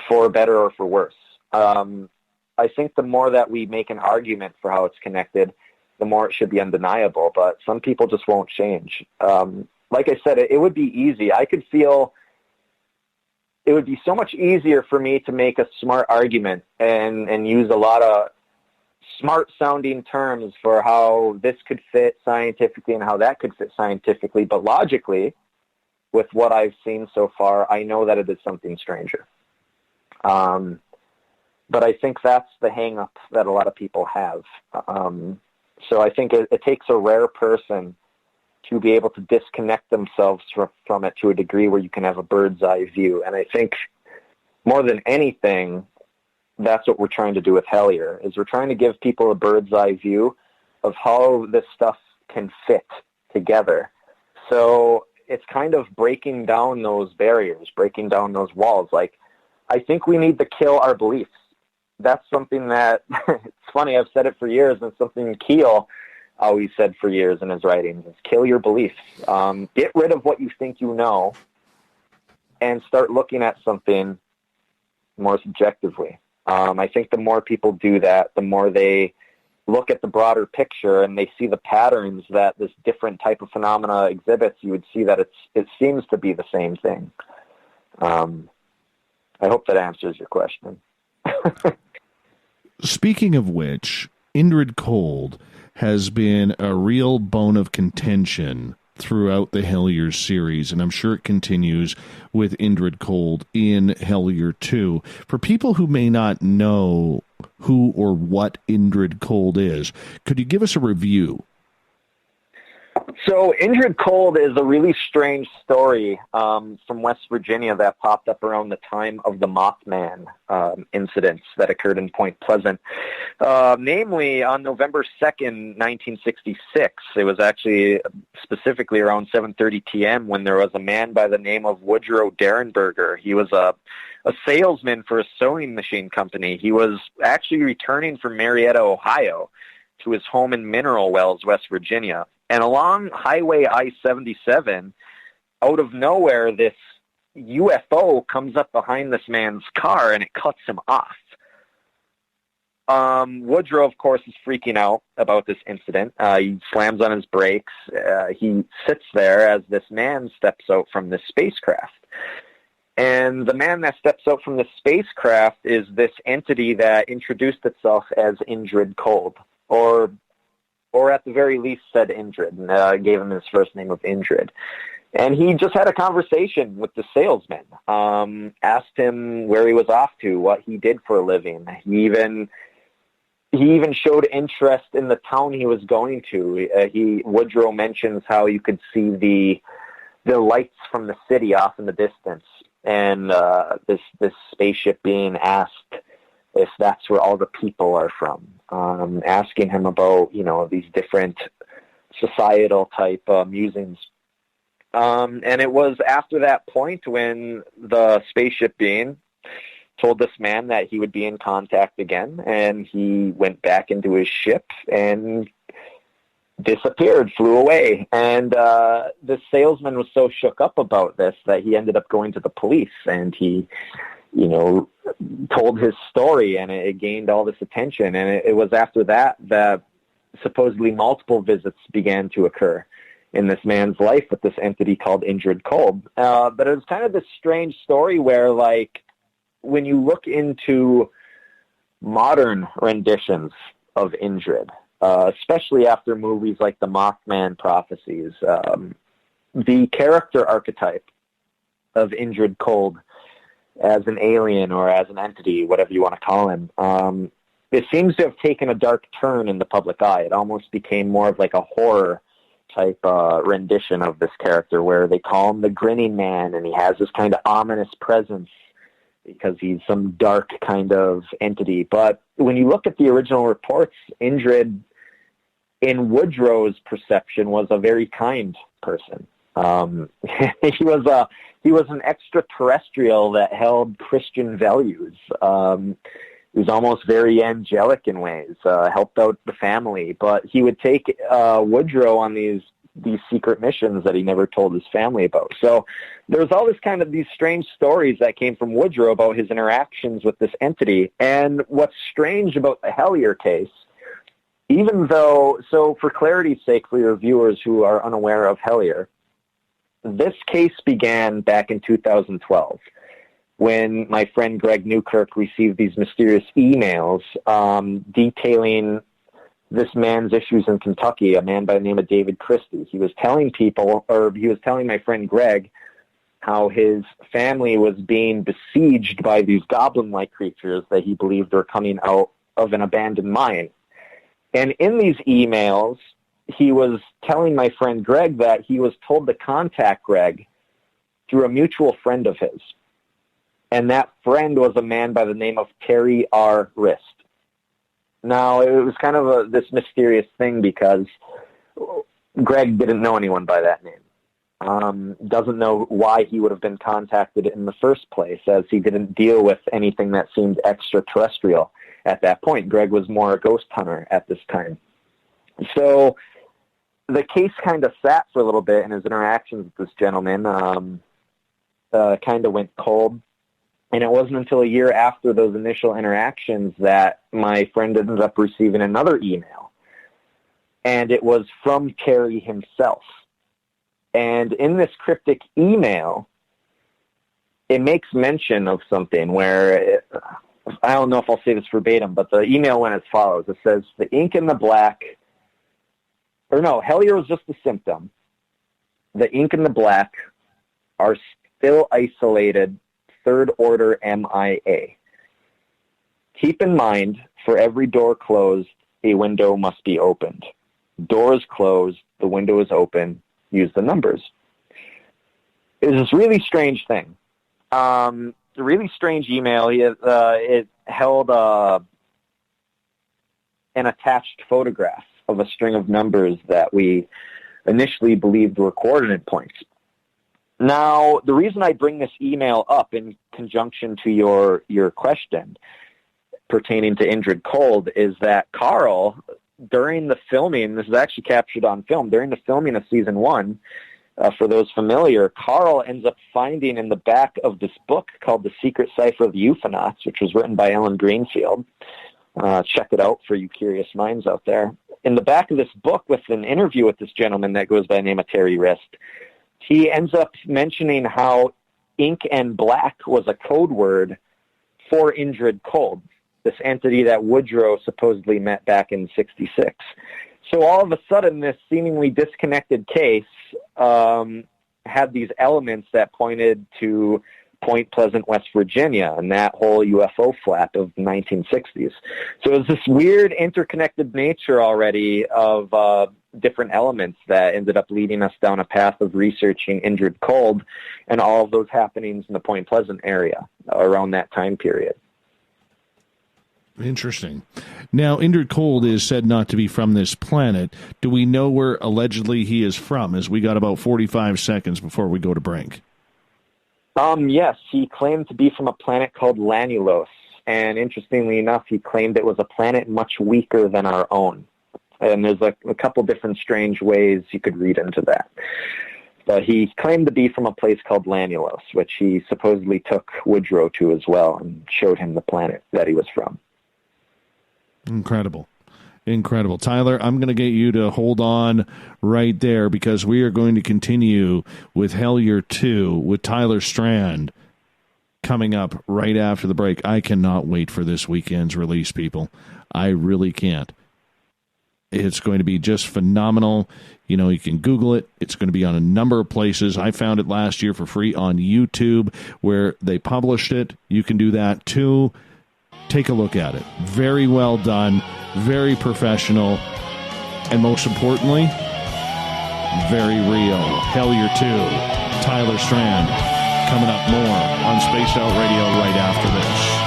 for better or for worse. I think the more that we make an argument for how it's connected, the more it should be undeniable. But some people just won't change. Like I said, it would be easy. I could feel it would be so much easier for me to make a smart argument and use a lot of smart-sounding terms for how this could fit scientifically and how that could fit scientifically. But logically, with what I've seen so far, I know that it is something stranger. But I think that's the hang-up that a lot of people have. So I think it takes a rare person to be able to disconnect themselves from it to a degree where you can have a bird's eye view. And I think more than anything, that's what we're trying to do with Hellier, is we're trying to give people a bird's eye view of how this stuff can fit together. So it's kind of breaking down those barriers, breaking down those walls. Like, I think we need to kill our beliefs. That's something that, it's funny, I've said it for years, and something Keel always said for years in his writings, is kill your beliefs. Get rid of what you think you know, and start looking at something more subjectively. I think the more people do that, the more they look at the broader picture and they see the patterns that this different type of phenomena exhibits, you would see that it seems to be the same thing. I hope that answers your question. Speaking of which, Indrid Cold has been a real bone of contention throughout the Hellier series, and I'm sure it continues with Indrid Cold in Hellier 2. For people who may not know who or what Indrid Cold is, could you give us a review? So Indrid Cold is a really strange story from West Virginia that popped up around the time of the Mothman incidents that occurred in Point Pleasant. Namely, on November 2nd, 1966, it was actually specifically around 7:30 p.m. when there was a man by the name of Woodrow Derenberger. He was a salesman for a sewing machine company. He was actually returning from Marietta, Ohio, to his home in Mineral Wells, West Virginia. And along Highway I-77, out of nowhere, this UFO comes up behind this man's car and it cuts him off. Woodrow, of course, is freaking out about this incident. He slams on his brakes. He sits there as this man steps out from this spacecraft. And the man that steps out from the spacecraft is this entity that introduced itself as Indrid Cold, or at the very least said Indrid, and gave him his first name of Indrid. And he just had a conversation with the salesman, asked him where he was off to, what he did for a living. He even showed interest in the town he was going to. Woodrow mentions how you could see the lights from the city off in the distance, and this spaceship being asked if that's where all the people are from, asking him about, these different societal type musings. And it was after that point when the spaceship being told this man that he would be in contact again, and he went back into his ship and disappeared, flew away. And the salesman was so shook up about this that he ended up going to the police, and he told his story, and it gained all this attention. And it was after that supposedly multiple visits began to occur in this man's life with this entity called Indrid Cold. But it was kind of this strange story where, like, when you look into modern renditions of Indrid, especially after movies like the Mothman Prophecies, the character archetype of Indrid Cold as an alien or as an entity, whatever you want to call him, it seems to have taken a dark turn in the public eye. It almost became more of like a horror type rendition of this character, where they call him the Grinning Man, and he has this kind of ominous presence because he's some dark kind of entity. But when you look at the original reports, Indrid, in Woodrow's perception, was a very kind person. He was an extraterrestrial that held Christian values. He was almost very angelic in ways, helped out the family, but he would take Woodrow on these secret missions that he never told his family about. So there's all this kind of these strange stories that came from Woodrow about his interactions with this entity. And what's strange about the Hellier case, even though, so for clarity's sake for your viewers who are unaware of Hellier, this case began back in 2012 when my friend Greg Newkirk received these mysterious emails detailing this man's issues in Kentucky, a man by the name of David Christie. He was telling my friend Greg how his family was being besieged by these goblin-like creatures that he believed were coming out of an abandoned mine. And in these emails, he was telling my friend Greg that he was told to contact Greg through a mutual friend of his. And that friend was a man by the name of Terry R. Rist. Now, it was kind of this mysterious thing because Greg didn't know anyone by that name. Doesn't know why he would have been contacted in the first place, as he didn't deal with anything that seemed extraterrestrial at that point. Greg was more a ghost hunter at this time. So the case kind of sat for a little bit in his interactions with this gentleman. kind of went cold. And it wasn't until a year after those initial interactions that my friend ended up receiving another email. And it was from Terry himself. And in this cryptic email, it makes mention of something where, I don't know if I'll say this verbatim, but the email went as follows. It says, the ink and the black, or no, Hellier was just a symptom. The ink and the black are still isolated third order MIA. Keep in mind, for every door closed, a window must be opened. Door is closed, the window is open, use the numbers. It was this really strange thing. A really strange email. It held an attached photograph of a string of numbers that we initially believed were coordinate points. Now, the reason I bring this email up in conjunction to your question pertaining to Indrid Cold is that Karl, during the filming, this is actually captured on film, during the filming of season 1, for those familiar, Karl ends up finding in the back of this book called The Secret Cipher of the Euphonauts, which was written by Ellen Greenfield. Check it out for you curious minds out there. In the back of this book, with an interview with this gentleman that goes by the name of Terry Rist, he ends up mentioning how ink and black was a code word for Indrid Cold, this entity that Woodrow supposedly met back in '66. So all of a sudden, this seemingly disconnected case had these elements that pointed to Point Pleasant, West Virginia, and that whole UFO flap of the 1960s. So it was this weird interconnected nature already of different elements that ended up leading us down a path of researching Indrid Cold and all of those happenings in the Point Pleasant area around that time period. Interesting. Now, Indrid Cold is said not to be from this planet. Do we know where allegedly he is from? As we got about 45 seconds before we go to break. Yes, he claimed to be from a planet called Lanulos. And interestingly enough, he claimed it was a planet much weaker than our own. And there's a couple different strange ways you could read into that. But he claimed to be from a place called Lanulos, which he supposedly took Woodrow to as well and showed him the planet that he was from. Incredible. Incredible. Tyler, I'm going to get you to hold on right there because we are going to continue with Hellier 2 with Tyler Strand coming up right after the break. I cannot wait for this weekend's release, people. I really can't. It's going to be just phenomenal. You know, you can Google it. It's going to be on a number of places. I found it last year for free on YouTube where they published it. You can do that too. Take a look at it. Very well done, very professional, and most importantly, very real. Hellier 2, Tyler Strand, coming up more on Spaced Out Radio right after this.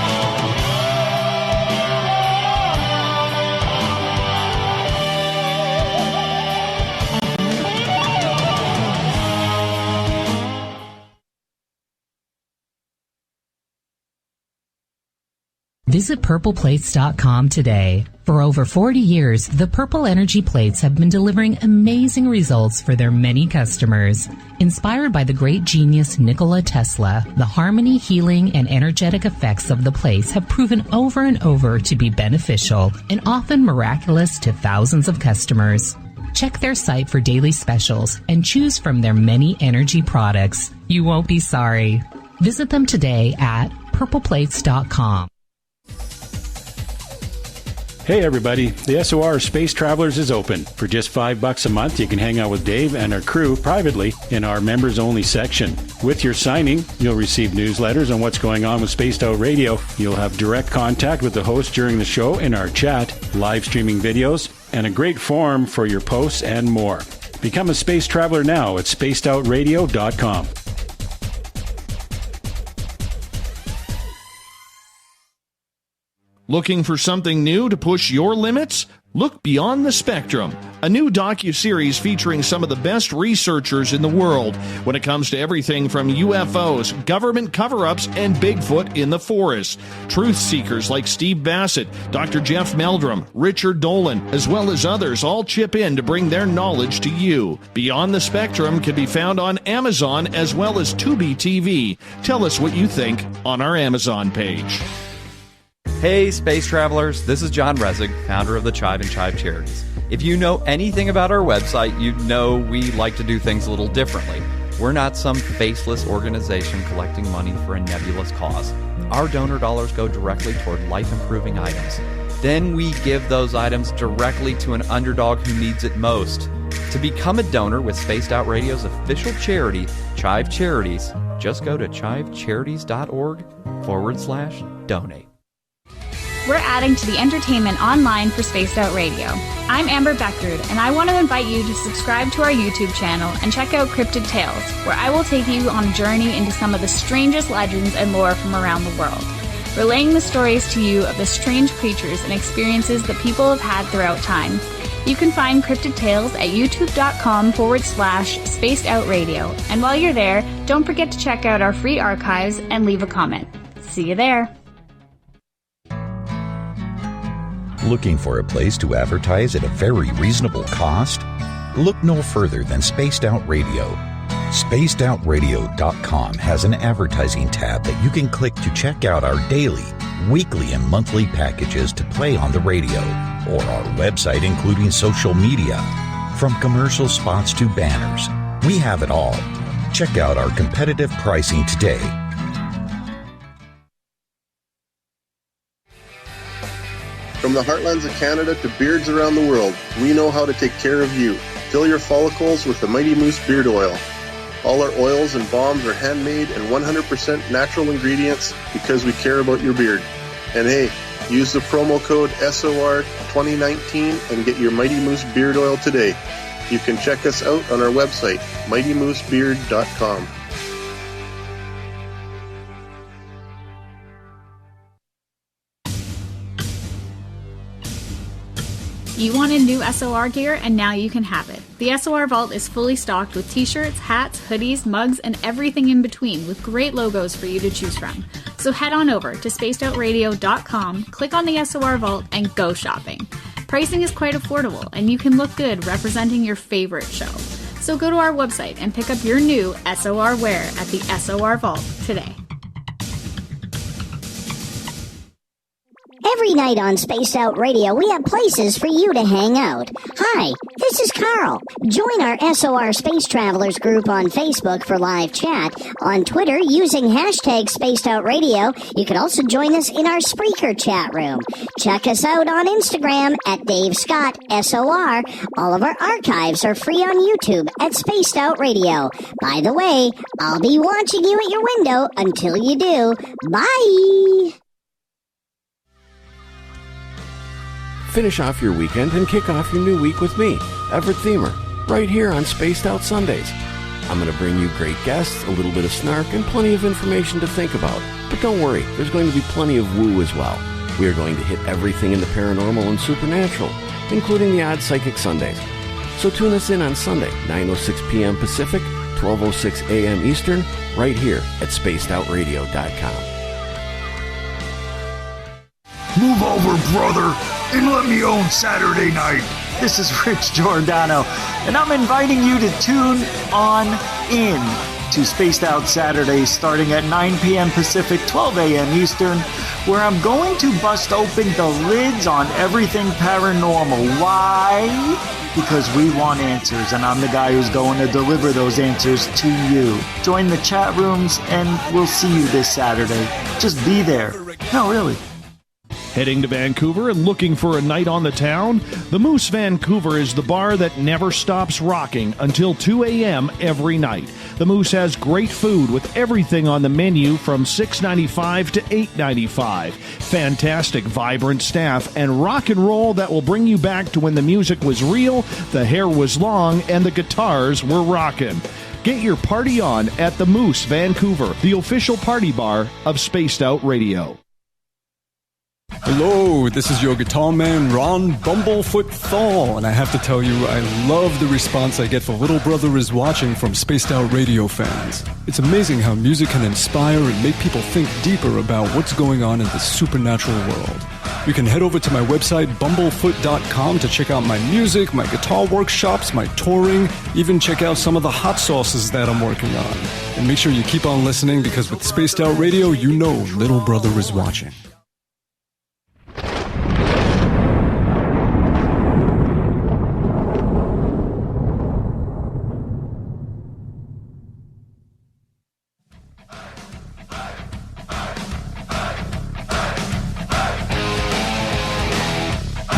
Visit purpleplates.com today. For over 40 years, the Purple Energy Plates have been delivering amazing results for their many customers. Inspired by the great genius Nikola Tesla, the harmony, healing, and energetic effects of the plates have proven over and over to be beneficial and often miraculous to thousands of customers. Check their site for daily specials and choose from their many energy products. You won't be sorry. Visit them today at purpleplates.com. Hey everybody, the SOR Space Travelers is open. For just $5 a month, you can hang out with Dave and our crew privately in our members-only section. With your signing, you'll receive newsletters on what's going on with Spaced Out Radio. You'll have direct contact with the host during the show in our chat, live streaming videos, and a great forum for your posts and more. Become a space traveler now at spacedoutradio.com. Looking for something new to push your limits? Look Beyond the Spectrum, a new docuseries featuring some of the best researchers in the world when it comes to everything from UFOs, government cover-ups, and Bigfoot in the forest. Truth seekers like Steve Bassett, Dr. Jeff Meldrum, Richard Dolan, as well as others all chip in to bring their knowledge to you. Beyond the Spectrum can be found on Amazon as well as Tubi TV. Tell us what you think on our Amazon page. Hey, space travelers, this is John Resig, founder of the CHIVE and CHIVE Charities. If you know anything about our website, you know we like to do things a little differently. We're not some faceless organization collecting money for a nebulous cause. Our donor dollars go directly toward life-improving items. Then we give those items directly to an underdog who needs it most. To become a donor with Spaced Out Radio's official charity, CHIVE Charities, just go to chivecharities.org/donate. We're adding to the entertainment online for Spaced Out Radio. I'm Amber Beckrud, and I want to invite you to subscribe to our YouTube channel and check out Cryptid Tales, where I will take you on a journey into some of the strangest legends and lore from around the world, relaying the stories to you of the strange creatures and experiences that people have had throughout time. You can find Cryptid Tales at youtube.com/Spaced Out Radio, and while you're there, don't forget to check out our free archives and leave a comment. See you there. Looking for a place to advertise at a very reasonable cost? Look no further than Spaced Out Radio. SpacedOutRadio.com has an advertising tab that you can click to check out our daily, weekly, and monthly packages to play on the radio, or our website including social media. From commercial spots to banners, we have it all. Check out our competitive pricing today. From the heartlands of Canada to beards around the world, we know how to take care of you. Fill your follicles with the Mighty Moose Beard Oil. All our oils and balms are handmade and 100% natural ingredients because we care about your beard. And hey, use the promo code SOR2019 and get your Mighty Moose Beard Oil today. You can check us out on our website, mightymoosebeard.com. You wanted new SOR gear, and now you can have it. The SOR Vault is fully stocked with t-shirts, hats, hoodies, mugs, and everything in between, with great logos for you to choose from. So head on over to spacedoutradio.com, click on the SOR Vault, and go shopping. Pricing is quite affordable, and you can look good representing your favorite show. So go to our website and pick up your new SOR wear at the SOR Vault today. Every night on Spaced Out Radio, we have places for you to hang out. Hi, this is Carl. Join our SOR Space Travelers group on Facebook for live chat. On Twitter, using hashtag Spaced Out Radio. You can also join us in our Spreaker chat room. Check us out on Instagram at Dave Scott SOR. All of our archives are free on YouTube at Spaced Out Radio. By the way, I'll be watching you at your window until you do. Bye! Finish off your weekend and kick off your new week with me, Everett Thiemer, right here on Spaced Out Sundays. I'm going to bring you great guests, a little bit of snark, and plenty of information to think about. But don't worry, there's going to be plenty of woo as well. We are going to hit everything in the paranormal and supernatural, including the odd psychic Sundays. So tune us in on Sunday, 9:06 p.m. Pacific, 12:06 a.m. Eastern, right here at spacedoutradio.com. Move over, brother, and let me own Saturday night. This is Rich Giordano, and I'm inviting you to tune on in to Spaced Out Saturdays starting at 9 p.m. Pacific, 12 a.m. Eastern, where I'm going to bust open the lids on everything paranormal. Why? Because we want answers, and I'm the guy who's going to deliver those answers to you. Join the chat rooms, and we'll see you this Saturday. Just be there. No, really. Heading to Vancouver and looking for a night on the town? The Moose Vancouver is the bar that never stops rocking until 2 a.m. every night. The Moose has great food with everything on the menu from $6.95 to $8.95. Fantastic, vibrant staff and rock and roll that will bring you back to when the music was real, the hair was long, and the guitars were rocking. Get your party on at the Moose Vancouver, the official party bar of Spaced Out Radio. Hello, this is your guitar man, Ron Bumblefoot Thaw, and I have to tell you, I love the response I get for Little Brother is Watching from Spaced Out Radio fans. It's amazing how music can inspire and make people think deeper about what's going on in the supernatural world. You can head over to my website, bumblefoot.com, to check out my music, my guitar workshops, my touring, even check out some of the hot sauces that I'm working on. And make sure you keep on listening, because with Spaced Out Radio, you know Little Brother is watching.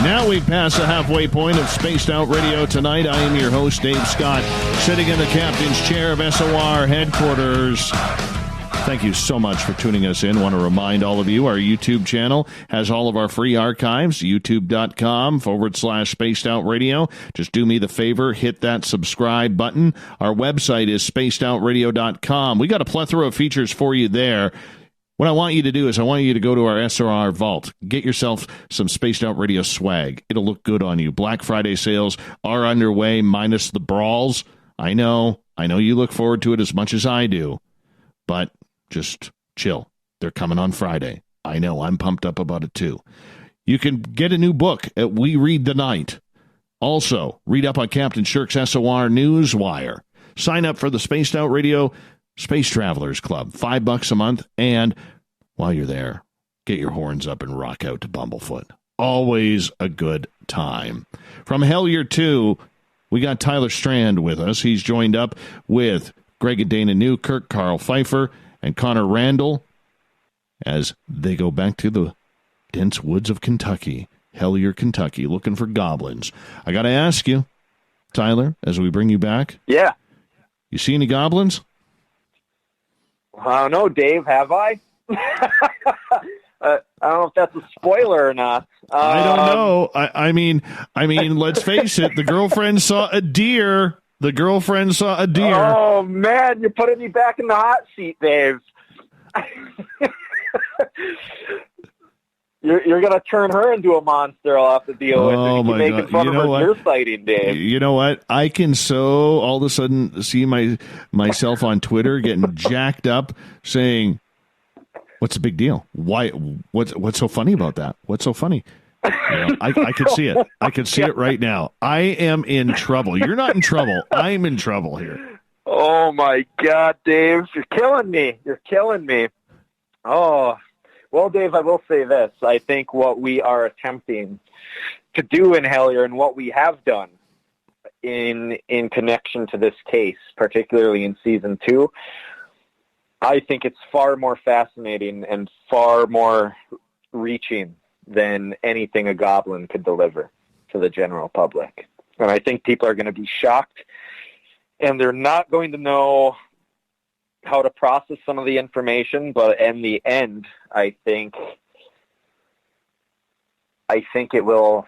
Now we've passed the halfway point of Spaced Out Radio tonight. I am your host, Dave Scott, sitting in the captain's chair of SOR headquarters. Thank you so much for tuning us in. I want to remind all of you, our YouTube channel has all of our free archives, youtube.com/Spaced Out Radio. Just do me the favor, hit that subscribe button. Our website is spacedoutradio.com. We got a plethora of features for you there. What I want you to do is I want you to go to our SRR vault. Get yourself some Spaced Out Radio swag. It'll look good on you. Black Friday sales are underway, minus the brawls. I know you look forward to it as much as I do. But just chill. They're coming on Friday. I know, I'm pumped up about it too. You can get a new book at We Read the Night. Also, read up on Captain Shirk's SOR Newswire. Sign up for the Spaced Out Radio Space Travelers Club, $5 a month, and while you're there, get your horns up and rock out to Bumblefoot. Always a good time. From Hellier 2, we got Tyler Strand with us. He's joined up with Greg and Dana Newkirk, Karl Pfeiffer, and Connor Randall as they go back to the dense woods of Kentucky, Hellier, Kentucky, looking for goblins. I got to ask you, Tyler, as we bring you back. Yeah. You see any goblins? I don't know, Dave. Have I? I don't know if that's a spoiler or not. I don't know. I mean, let's face it. The girlfriend saw a deer. Oh, man. You're putting me back in the hot seat, Dave. You're going to turn her into a monster. I'll have to deal with it. Oh, my making God. fun of her deer sighting, Dave. You know what? I can so all of a sudden see myself on Twitter getting jacked up saying, what's the big deal? Why? What's so funny about that? What's so funny? I can see it. I can see it right now. I am in trouble. You're not in trouble. I'm in trouble here. Oh, my God, Dave. You're killing me. Oh, well, Dave, I will say this. I think what we are attempting to do in Hellier and what we have done in connection to this case, particularly in Season 2, I think it's far more fascinating and far more reaching than anything a goblin could deliver to the general public. And I think people are going to be shocked, and they're not going to know how to process some of the information, but in the end, I think it will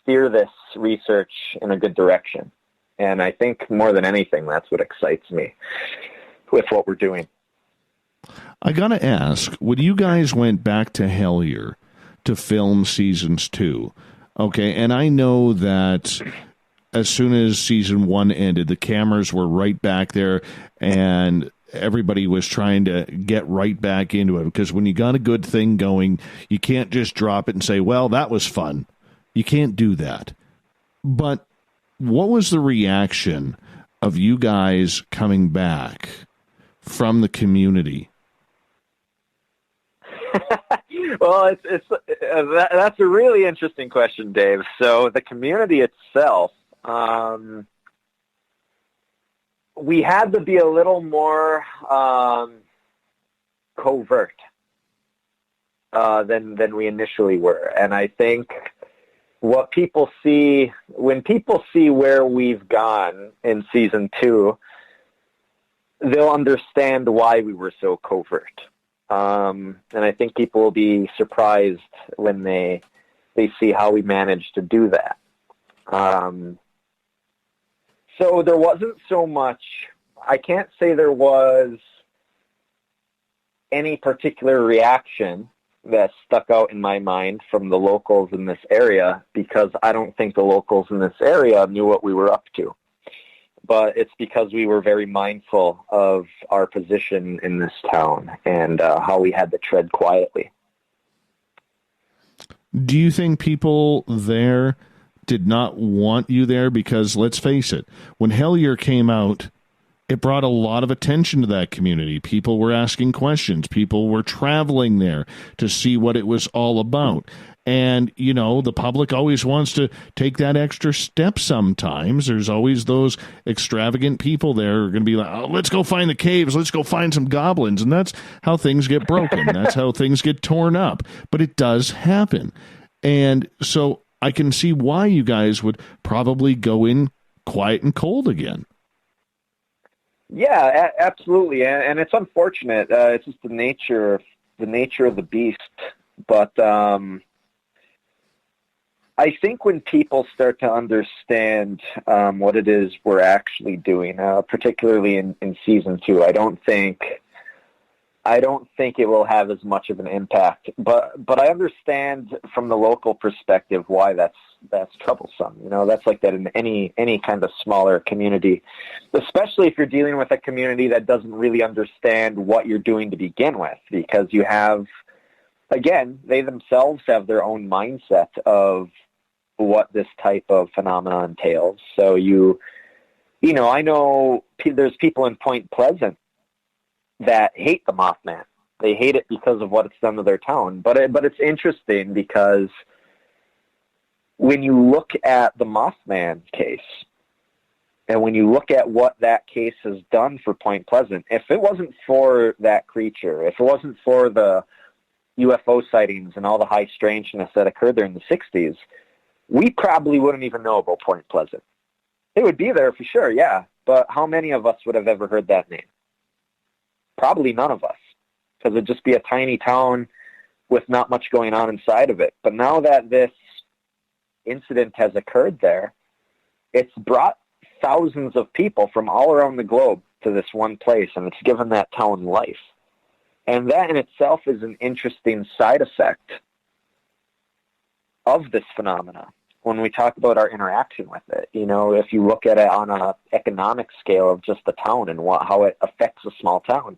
steer this research in a good direction. And I think more than anything, that's what excites me with what we're doing. I got to ask, when you guys went back to Hellier to film Seasons 2, okay, and I know that as soon as Season 1 ended, the cameras were right back there, and everybody was trying to get right back into it, because when you got a good thing going, you can't just drop it and say, well, that was fun. You can't do that. But what was the reaction of you guys coming back from the community? Well, that's a really interesting question, Dave. So the community itself, we had to be a little more covert than we initially were. And I think what people see, when people see where we've gone in Season 2, they'll understand why we were so covert. And I think people will be surprised when they see how we managed to do that. So there wasn't so much, I can't say there was any particular reaction that stuck out in my mind from the locals in this area, because I don't think the locals in this area knew what we were up to. But it's because we were very mindful of our position in this town and how we had to tread quietly. Do you think people there did not want you there? Because let's face it, when Hellier came out, it brought a lot of attention to that community. People were asking questions. People were traveling there to see what it was all about. And, you know, the public always wants to take that extra step sometimes. There's always those extravagant people there who are going to be like, oh, let's go find the caves. Let's go find some goblins. And that's how things get broken. That's how things get torn up. But it does happen. And so I can see why you guys would probably go in quiet and cold again. Yeah, absolutely. And it's unfortunate. It's just the nature of the beast. But I think when people start to understand what it is we're actually doing, particularly in season 2, I don't think it will have as much of an impact. But I understand from the local perspective why that's troublesome. You know, that's like that in any kind of smaller community, especially if you're dealing with a community that doesn't really understand what you're doing to begin with, because you have, again, they themselves have their own mindset of what this type of phenomenon entails. So you know, I know there's people in Point Pleasant that hate the Mothman. They hate it because of what it's done to their town. But it's interesting because when you look at the Mothman case, and when you look at what that case has done for Point Pleasant, if it wasn't for that creature, if it wasn't for the UFO sightings and all the high strangeness that occurred there in the 60s, we probably wouldn't even know about Point Pleasant. It would be there for sure, yeah, but how many of us would have ever heard that name? Probably none of us, because it'd just be a tiny town with not much going on inside of it. But now that this incident has occurred there, it's brought thousands of people from all around the globe to this one place, and it's given that town life. And that in itself is an interesting side effect of this phenomena when we talk about our interaction with it. You know, if you look at it on an economic scale of just the town and how it affects a small town.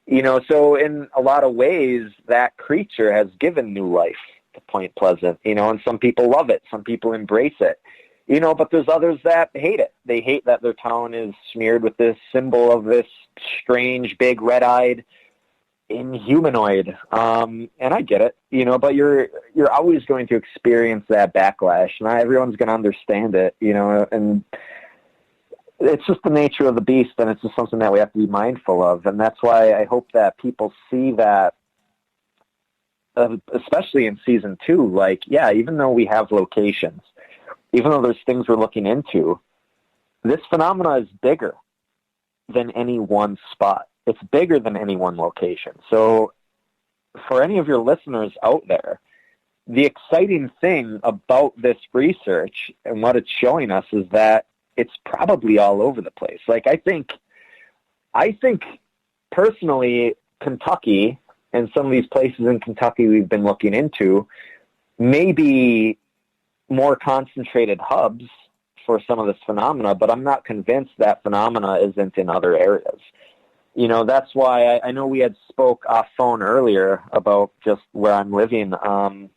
You know, so in a lot of ways, that creature has given new life to Point Pleasant, you know, and some people love it. Some people embrace it, you know, but there's others that hate it. They hate that their town is smeared with this symbol of this strange, big, red-eyed inhumanoid. And I get it, you know, but you're always going to experience that backlash. Not everyone's going to understand it, you know, and it's just the nature of the beast, and it's just something that we have to be mindful of. And that's why I hope that people see that, especially in season 2, like, yeah, even though we have locations, even though there's things we're looking into, this phenomena is bigger than any one spot. It's bigger than any one location. So for any of your listeners out there, the exciting thing about this research and what it's showing us is that it's probably all over the place. Like, I think personally, Kentucky and some of these places in Kentucky we've been looking into may be more concentrated hubs for some of this phenomena, but I'm not convinced that phenomena isn't in other areas. You know, that's why I know we had spoke off phone earlier about just where I'm living. I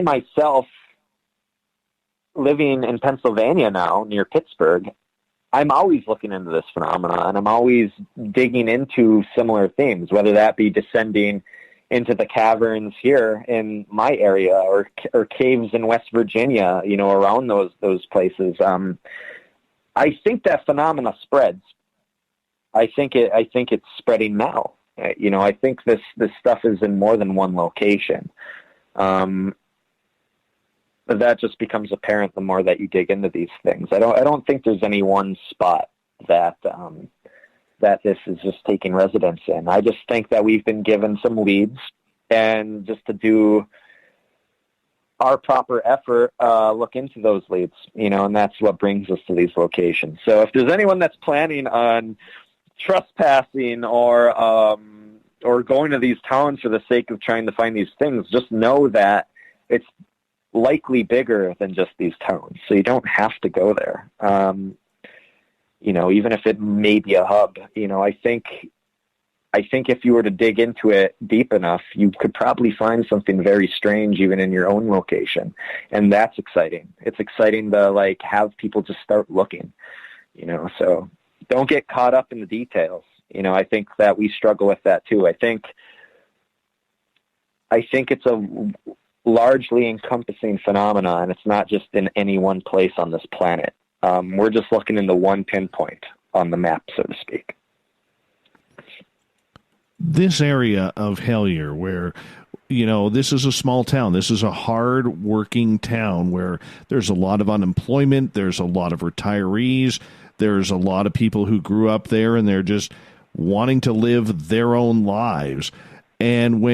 myself, living in Pennsylvania now, near Pittsburgh, I'm always looking into this phenomena, and I'm always digging into similar themes, whether that be descending into the caverns here in my area or caves in West Virginia, you know, around those places. I think that phenomena spreads. I think it's spreading now. You know, I think this stuff is in more than one location. But that just becomes apparent the more that you dig into these things. I don't think there's any one spot that this is just taking residence in. I just think that we've been given some leads, and just to do our proper effort, look into those leads, you know, and that's what brings us to these locations. So if there's anyone that's planning on trespassing or or going to these towns for the sake of trying to find these things, just know that it's likely bigger than just these towns. So you don't have to go there. Even if it may be a hub, I think if you were to dig into it deep enough, you could probably find something very strange even in your own location. And that's exciting. It's exciting to have people just start looking, so don't get caught up in the details. I think that we struggle with that too. I think it's a largely encompassing phenomenon, and it's not just in any one place on this planet. We're just looking into one pinpoint on the map, so to speak. This area of Hellier, where, this is a small town. This is a hard-working town where there's a lot of unemployment. There's a lot of retirees. There's a lot of people who grew up there, and they're just wanting to live their own lives. And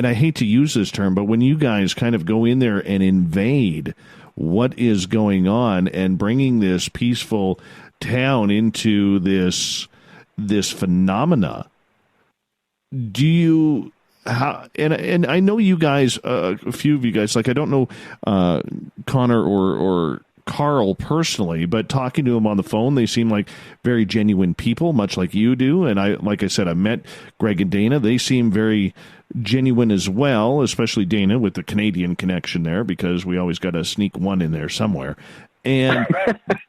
I hate to use this term, but when you guys kind of go in there and invade what is going on and bringing this peaceful town into this phenomena, and I know you guys, a few of you guys, I don't know Connor or Karl personally, but talking to them on the phone, they seem like very genuine people, much like you do. And like I said, I met Greg and Dana. They seem very genuine as well, especially Dana with the Canadian connection there, because we always got to sneak one in there somewhere. And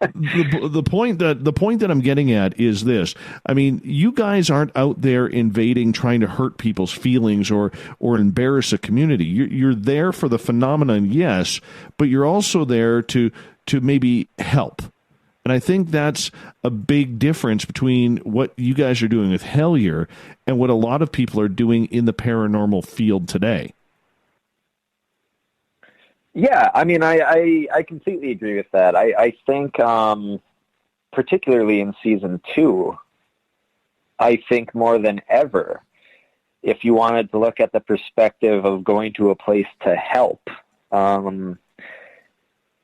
the point that I'm getting at is this. I mean, you guys aren't out there invading, trying to hurt people's feelings or embarrass a community. You're there for the phenomenon, yes, but you're also there to maybe help. And I think that's a big difference between what you guys are doing with Hellier and what a lot of people are doing in the paranormal field today. Yeah, I mean, I completely agree with that. I think, particularly in season 2, I think more than ever, if you wanted to look at the perspective of going to a place to help,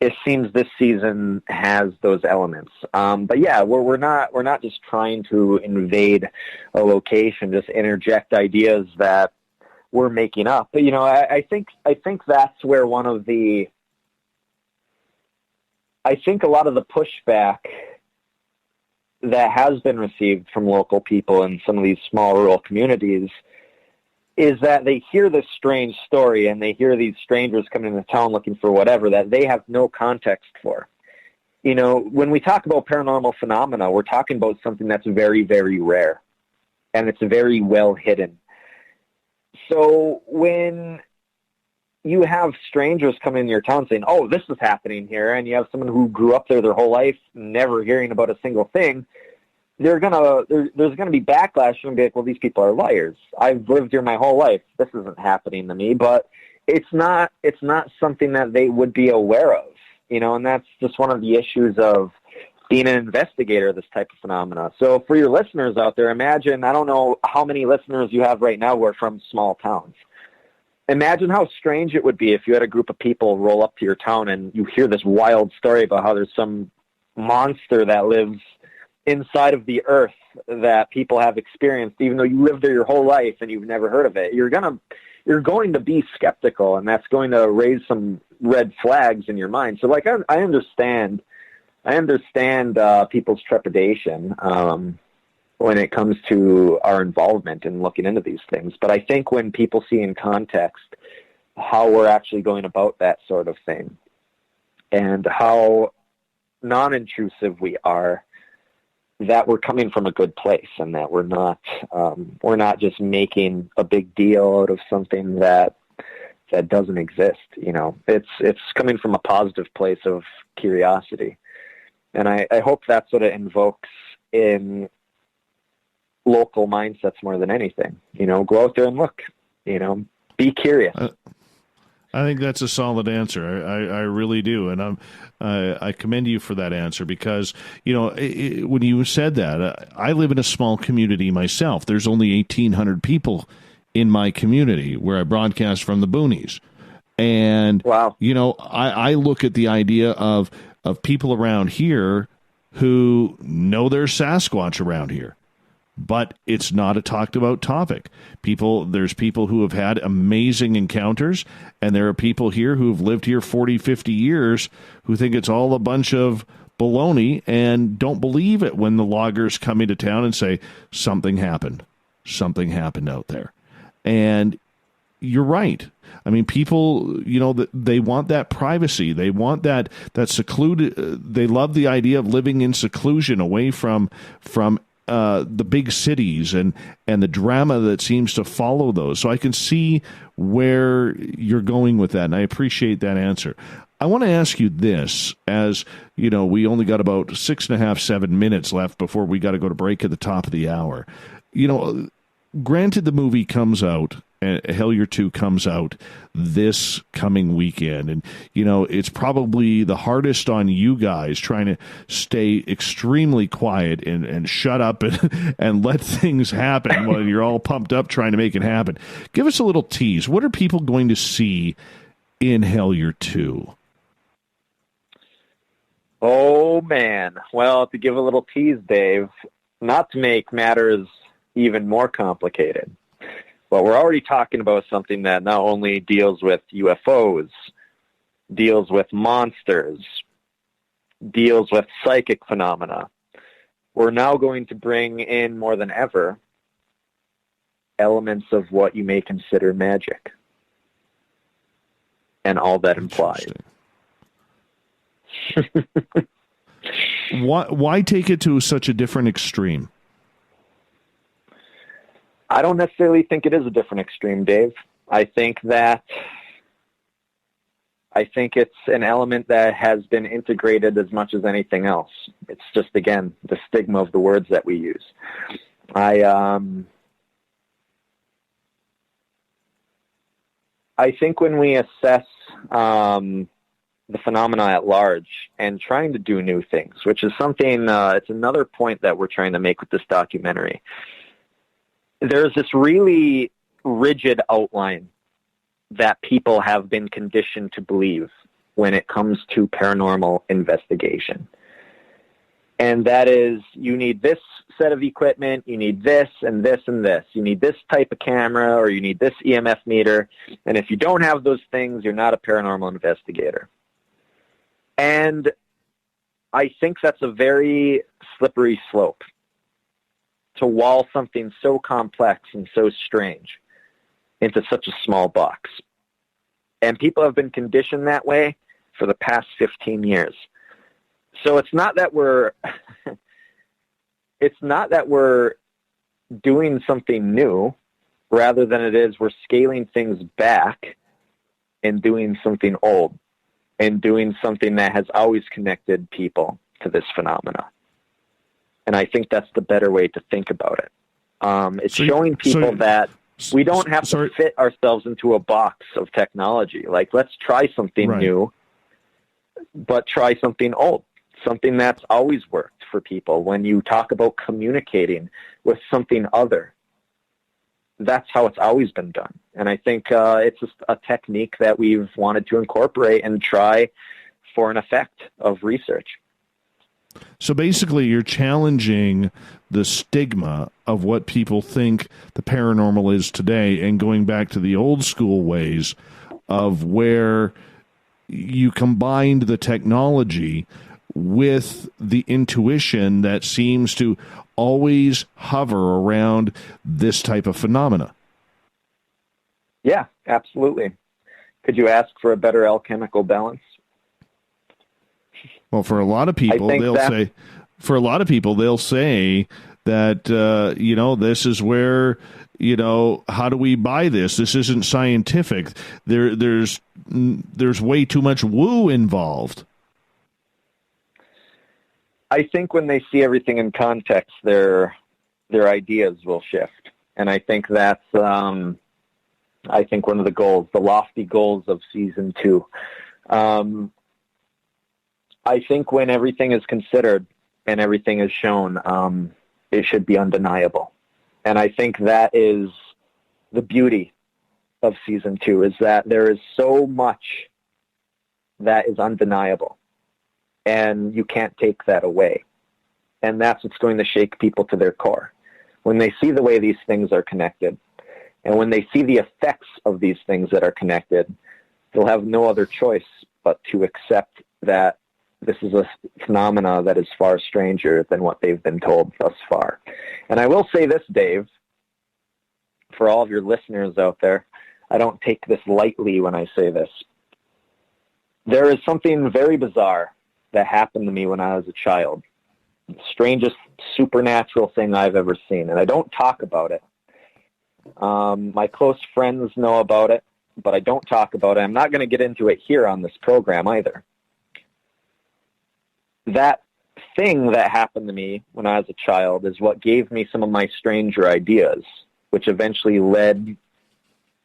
it seems this season has those elements. But yeah, we're not just trying to invade a location, just interject ideas that we're making up. But, I think that's where I think a lot of the pushback that has been received from local people in some of these small rural communities is that they hear this strange story and they hear these strangers coming into town looking for whatever that they have no context for. When we talk about paranormal phenomena, we're talking about something that's very, very rare, and it's very well hidden. So when you have strangers coming in your town saying, oh, this is happening here, and you have someone who grew up there their whole life, never hearing about a single thing, there's gonna be backlash and be like, well, these people are liars. I've lived here my whole life. This isn't happening to me. But it's not something that they would be aware of, and that's just one of the issues of being an investigator of this type of phenomena. So for your listeners out there, imagine, I don't know how many listeners you have right now who are from small towns. Imagine how strange it would be if you had a group of people roll up to your town and you hear this wild story about how there's some monster that lives inside of the earth that people have experienced, even though you lived there your whole life and you've never heard of it. You're going to be skeptical, and that's going to raise some red flags in your mind. So I understand people's trepidation when it comes to our involvement in looking into these things. But I think when people see in context how we're actually going about that sort of thing and how non-intrusive we are, that we're coming from a good place, and that we're not just making a big deal out of something that doesn't exist. It's coming from a positive place of curiosity. And I hope that's what it invokes in local mindsets more than anything. Go out there and look, be curious. I think that's a solid answer. I really do. And I commend you for that answer because, when you said that, I live in a small community myself. There's only 1,800 people in my community where I broadcast from the boonies. And, wow. I look at the idea of people around here who know there's Sasquatch around here. but it's not a talked about topic. There's people who have had amazing encounters, and there are people here who have lived here 40, 50 years who think it's all a bunch of baloney and don't believe it when the loggers come into town and say, something happened out there. And you're right. I mean, people, they want that privacy. They want that secluded. They love the idea of living in seclusion away from the big cities and the drama that seems to follow those. So I can see where you're going with that, and I appreciate that answer. I want to ask you this, as we only got about 6.5, 7 minutes left before we got to go to break at the top of the hour. Granted, the movie comes out, Hellier 2 comes out this coming weekend, and it's probably the hardest on you guys trying to stay extremely quiet and shut up and let things happen while you're all pumped up trying to make it happen. Give us a little tease. What are people going to see in Hellier 2? Oh, man. Well, to give a little tease, Dave, not to make matters even more complicated, but we're already talking about something that not only deals with UFOs, deals with monsters, deals with psychic phenomena. We're now going to bring in, more than ever, elements of what you may consider magic and all that implies. Why take it to such a different extreme? I don't necessarily think it is a different extreme, Dave. I think it's an element that has been integrated as much as anything else. It's just, again, the stigma of the words that we use. I think when we assess the phenomena at large and trying to do new things, which is something, it's another point that we're trying to make with this documentary. There's this really rigid outline that people have been conditioned to believe when it comes to paranormal investigation. And that is, you need this set of equipment, you need this and this and this. You need this type of camera, or you need this EMF meter. And if you don't have those things, you're not a paranormal investigator. And I think that's a very slippery slope to wall something so complex and so strange into such a small box. And people have been conditioned that way for the past 15 years. So it's not that we're doing something new, rather than it is we're scaling things back and doing something old and doing something that has always connected people to this phenomena. And I think that's the better way to think about it. It's showing people that we don't have to fit ourselves into a box of technology. Like, let's try something new, but try something old, something that's always worked for people. When you talk about communicating with something other, that's how it's always been done. And I think it's just a technique that we've wanted to incorporate and try for an effect of research. So basically, you're challenging the stigma of what people think the paranormal is today and going back to the old school ways of where you combined the technology with the intuition that seems to always hover around this type of phenomena. Yeah, absolutely. Could you ask for a better alchemical balance? Well, for a lot of people, they'll say that, this is where, how do we buy this? This isn't scientific. There's way too much woo involved. I think when they see everything in context, their ideas will shift. And I think that's, one of the goals, the lofty goals of season 2. I think when everything is considered and everything is shown, it should be undeniable. And I think that is the beauty of season 2, is that there is so much that is undeniable, and you can't take that away. And that's what's going to shake people to their core. when they see the way these things are connected, and when they see the effects of these things that are connected, they'll have no other choice but to accept that this is a phenomena that is far stranger than what they've been told thus far. And I will say this, Dave, for all of your listeners out there, I don't take this lightly when I say this. There is something very bizarre that happened to me when I was a child. The strangest supernatural thing I've ever seen, and I don't talk about it. My close friends know about it, but I don't talk about it. I'm not going to get into it here on this program either. That thing that happened to me when I was a child is what gave me some of my stranger ideas, which eventually led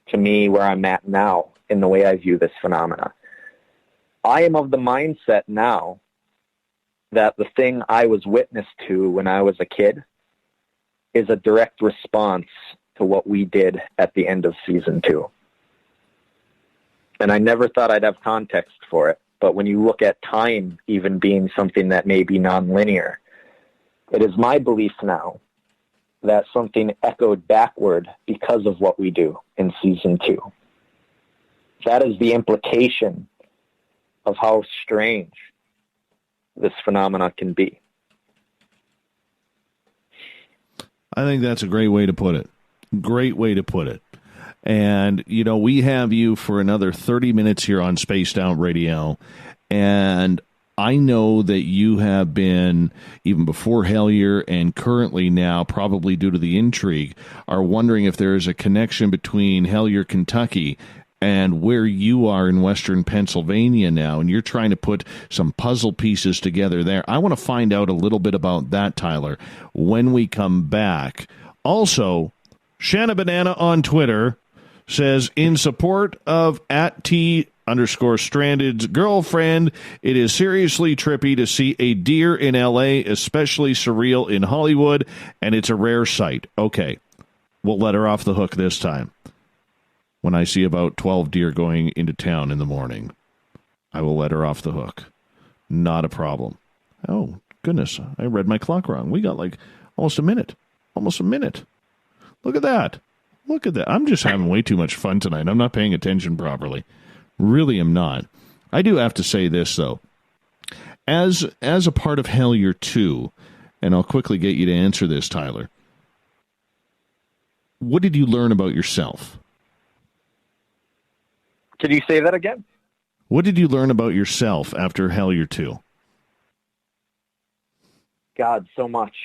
to me where I'm at now in the way I view this phenomena. I am of the mindset now that the thing I was witness to when I was a kid is a direct response to what we did at the end of season 2. And I never thought I'd have context for it. But when you look at time even being something that may be nonlinear, it is my belief now that something echoed backward because of what we do in season 2. That is the implication of how strange this phenomena can be. I think that's a great way to put it. Great way to put it. And, you know, we have you for another 30 minutes here on Spaced Out Radio. And I know that you have been, even before Hellier and currently now, probably due to the intrigue, are wondering if there is a connection between Hellier, Kentucky, and where you are in western Pennsylvania now. And you're trying to put some puzzle pieces together there. I want to find out a little bit about that, Tyler, when we come back. Also, Shanna Banana on Twitter says, in support of @T_Stranded's girlfriend, it is seriously trippy to see a deer in L.A., especially surreal in Hollywood, and it's a rare sight. Okay, we'll let her off the hook this time. When I see about 12 deer going into town in the morning, I will let her off the hook. Not a problem. Oh, goodness, I read my clock wrong. We got like almost a minute. Almost a minute. Look at that. Look at that. I'm just having way too much fun tonight. I'm not paying attention properly. Really am not. I do have to say this, though. As a part of Hellier 2, and I'll quickly get you to answer this, Tyler, what did you learn about yourself? Can you say that again? What did you learn about yourself after Hellier 2? God, so much.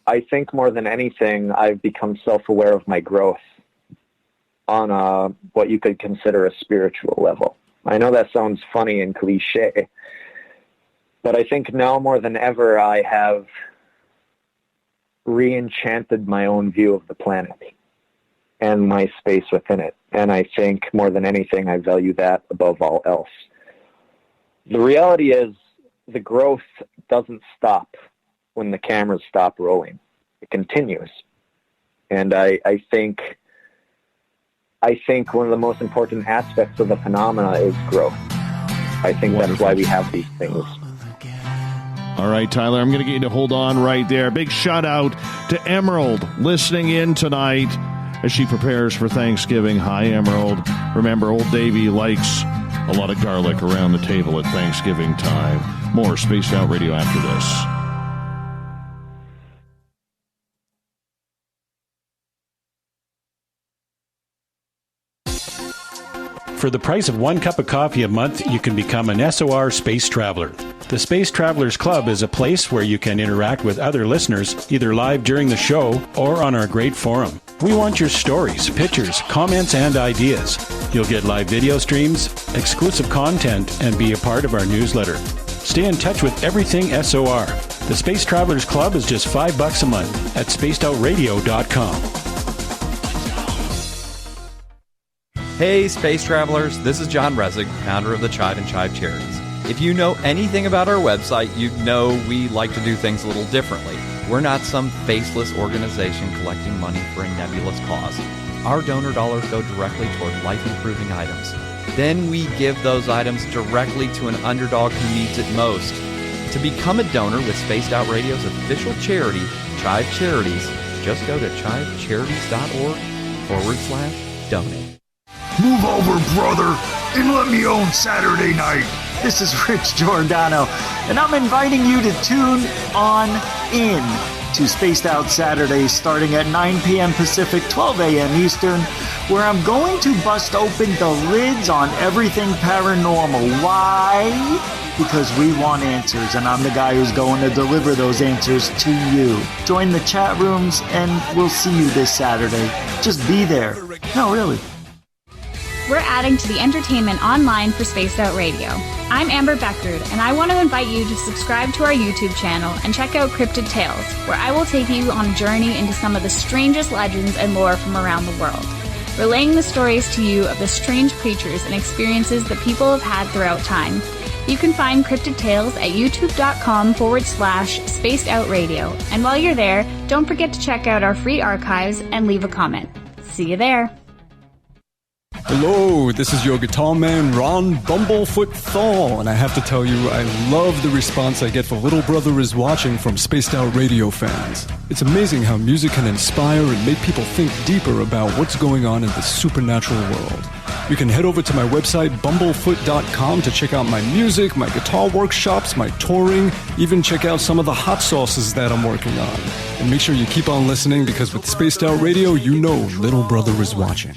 I think more than anything, I've become self-aware of my growth on what you could consider a spiritual level. I know that sounds funny and cliche, but I think now more than ever I have re-enchanted my own view of the planet and my space within it. And I think more than anything, I value that above all else. The reality is the growth doesn't stop when the cameras stop rolling. It continues. And I think one of the most important aspects of the phenomena is growth. I think Wonderful. That's why we have these things. All right, Tyler, I'm going to get you to hold on right there. Big shout out to Emerald listening in tonight as she prepares for Thanksgiving. Hi, Emerald. Remember, old Davey likes a lot of garlic around the table at Thanksgiving time. More Spaced Out Radio after this. For the price of 1 cup of coffee a month, you can become an SOR Space Traveler. The Space Travelers Club is a place where you can interact with other listeners, either live during the show or on our great forum. We want your stories, pictures, comments, and ideas. You'll get live video streams, exclusive content, and be a part of our newsletter. Stay in touch with everything SOR. The Space Travelers Club is just $5 a month at spacedoutradio.com. Hey, Space Travelers, this is John Resig, founder of the CHIVE and CHIVE Charities. If you know anything about our website, you know we like to do things a little differently. We're not some faceless organization collecting money for a nebulous cause. Our donor dollars go directly toward life-improving items. Then we give those items directly to an underdog who needs it most. To become a donor with Spaced Out Radio's official charity, CHIVE Charities, Just go to chivecharities.org/donate. Move over, brother, and let me own Saturday night. This is Rich Giordano, and I'm inviting you to tune on in to Spaced Out Saturdays starting at 9 p.m. Pacific, 12 a.m. Eastern, where I'm going to bust open the lids on everything paranormal. Why? Because we want answers, and I'm the guy who's going to deliver those answers to you. Join the chat rooms, and we'll see you this Saturday. Just be there. No, really. We're adding to the entertainment online for Spaced Out Radio. I'm Amber Beckard, and I want to invite you to subscribe to our YouTube channel and check out Cryptid Tales, where I will take you on a journey into some of the strangest legends and lore from around the world, relaying the stories to you of the strange creatures and experiences that people have had throughout time. You can find Cryptid Tales at youtube.com/Spaced Out Radio. And while you're there, don't forget to check out our free archives and leave a comment. See you there. Hello, this is your guitar man, Ron Bumblefoot Thal, and I have to tell you, I love the response I get for Little Brother is Watching from Spaced Out Radio fans. It's amazing how music can inspire and make people think deeper about what's going on in the supernatural world. You can head over to my website, bumblefoot.com, to check out my music, my guitar workshops, my touring, even check out some of the hot sauces that I'm working on. And make sure you keep on listening, because with Spaced Out Radio, you know Little Brother is watching.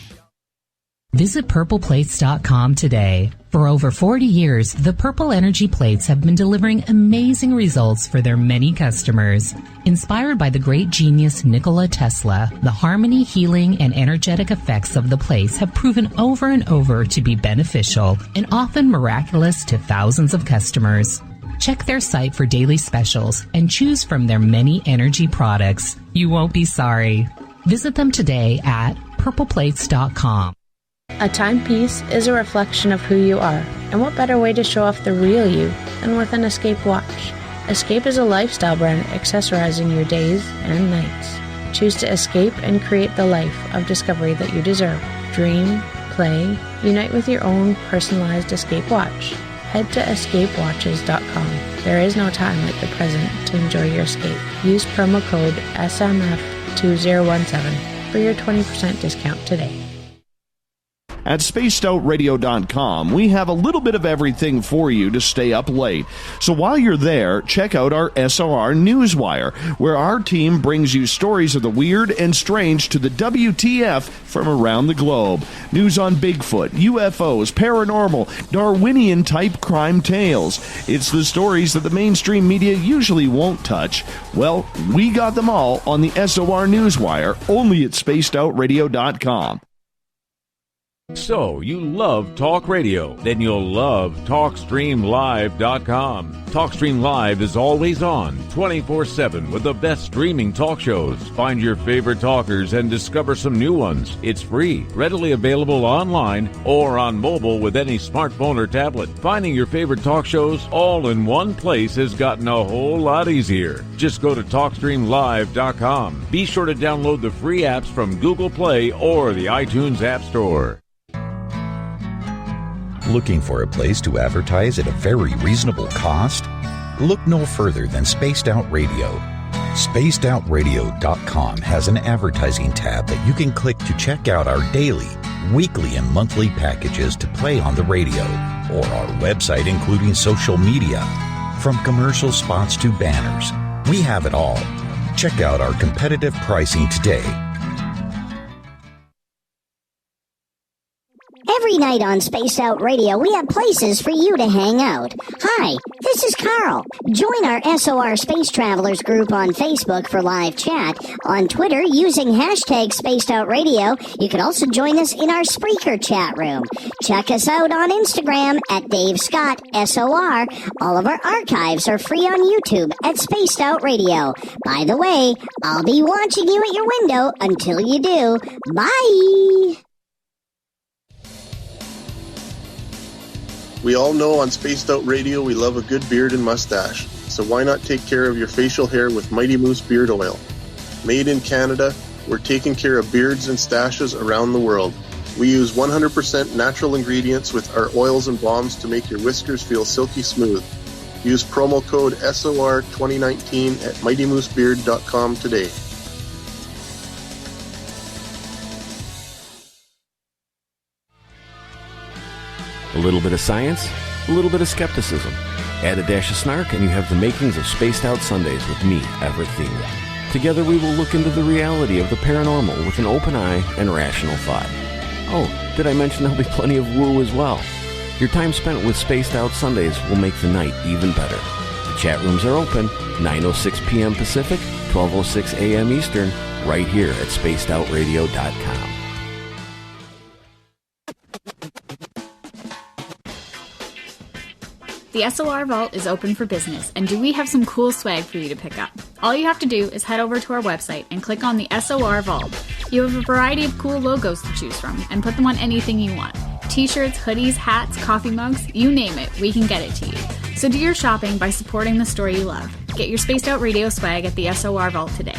Visit purpleplates.com today. For over 40 years, the Purple Energy Plates have been delivering amazing results for their many customers. Inspired by the great genius Nikola Tesla, the harmony, healing, and energetic effects of the plates have proven over and over to be beneficial and often miraculous to thousands of customers. Check their site for daily specials and choose from their many energy products. You won't be sorry. Visit them today at purpleplates.com. A timepiece is a reflection of who you are, and what better way to show off the real you than with an Escape watch. Escape is a lifestyle brand accessorizing your days and nights. Choose to escape and create the life of discovery that you deserve. Dream, play, unite with your own personalized Escape watch. Head to escapewatches.com. There is no time like the present to enjoy your escape. Use promo code SMF2017 for your 20% discount today. At spacedoutradio.com, we have a little bit of everything for you to stay up late. So while you're there, check out our SOR Newswire, where our team brings you stories of the weird and strange to the WTF from around the globe. News on Bigfoot, UFOs, paranormal, Darwinian-type crime tales. It's the stories that the mainstream media usually won't touch. Well, we got them all on the SOR Newswire, only at spacedoutradio.com. So, you love talk radio? Then you'll love TalkStreamLive.com. TalkStream Live is always on, 24/7, with the best streaming talk shows. Find your favorite talkers and discover some new ones. It's free, readily available online or on mobile with any smartphone or tablet. Finding your favorite talk shows all in one place has gotten a whole lot easier. Just go to TalkStreamLive.com. Be sure to download the free apps from Google Play or the iTunes App Store. Looking for a place to advertise at a very reasonable cost? Look no further than Spaced Out Radio. SpacedOutRadio.com has an advertising tab that you can click to check out our daily, weekly, and monthly packages to play on the radio, or our website including social media. From commercial spots to banners, we have it all. Check out our competitive pricing today. Every night on Spaced Out Radio, we have places for you to hang out. Hi, this is Carl. Join our SOR Space Travelers group on Facebook for live chat. On Twitter, using hashtag Spaced Out Radio. You can also join us in our Spreaker chat room. Check us out on Instagram at Dave Scott SOR. All of our archives are free on YouTube at Spaced Out Radio. By the way, I'll be watching you at your window until you do. Bye! We all know on Spaced Out Radio we love a good beard and mustache, so why not take care of your facial hair with Mighty Moose Beard Oil? Made in Canada, we're taking care of beards and stashes around the world. We use 100% natural ingredients with our oils and balms to make your whiskers feel silky smooth. Use promo code SOR2019 at MightyMooseBeard.com today. A little bit of science, a little bit of skepticism. Add a dash of snark and you have the makings of Spaced Out Sundays with me, Everett Thieme. Together we will look into the reality of the paranormal with an open eye and rational thought. Oh, did I mention there'll be plenty of woo as well? Your time spent with Spaced Out Sundays will make the night even better. The chat rooms are open, 9:06 p.m. Pacific, 12:06 a.m. Eastern, right here at spacedoutradio.com. The SOR Vault is open for business, and do we have some cool swag for you to pick up? All you have to do is head over to our website and click on the SOR Vault. You have a variety of cool logos to choose from, and put them on anything you want. T-shirts, hoodies, hats, coffee mugs, you name it, we can get it to you. So do your shopping by supporting the store you love. Get your Spaced Out Radio swag at the SOR Vault today.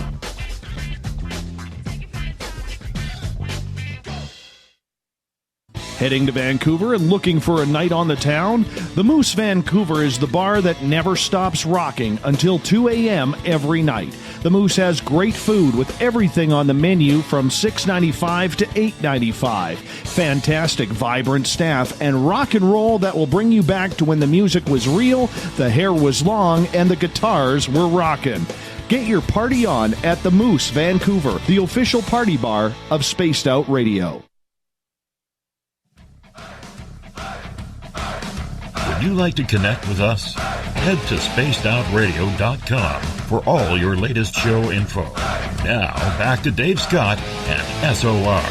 Heading to Vancouver and looking for a night on the town? The Moose Vancouver is the bar that never stops rocking until 2 a.m. every night. The Moose has great food with everything on the menu from $6.95 to $8.95. Fantastic, vibrant staff and rock and roll that will bring you back to when the music was real, the hair was long, and the guitars were rocking. Get your party on at the Moose Vancouver, the official party bar of Spaced Out Radio. Would you like to connect with us? Head to spacedoutradio.com for all your latest show info. Now, back to Dave Scott and SOR.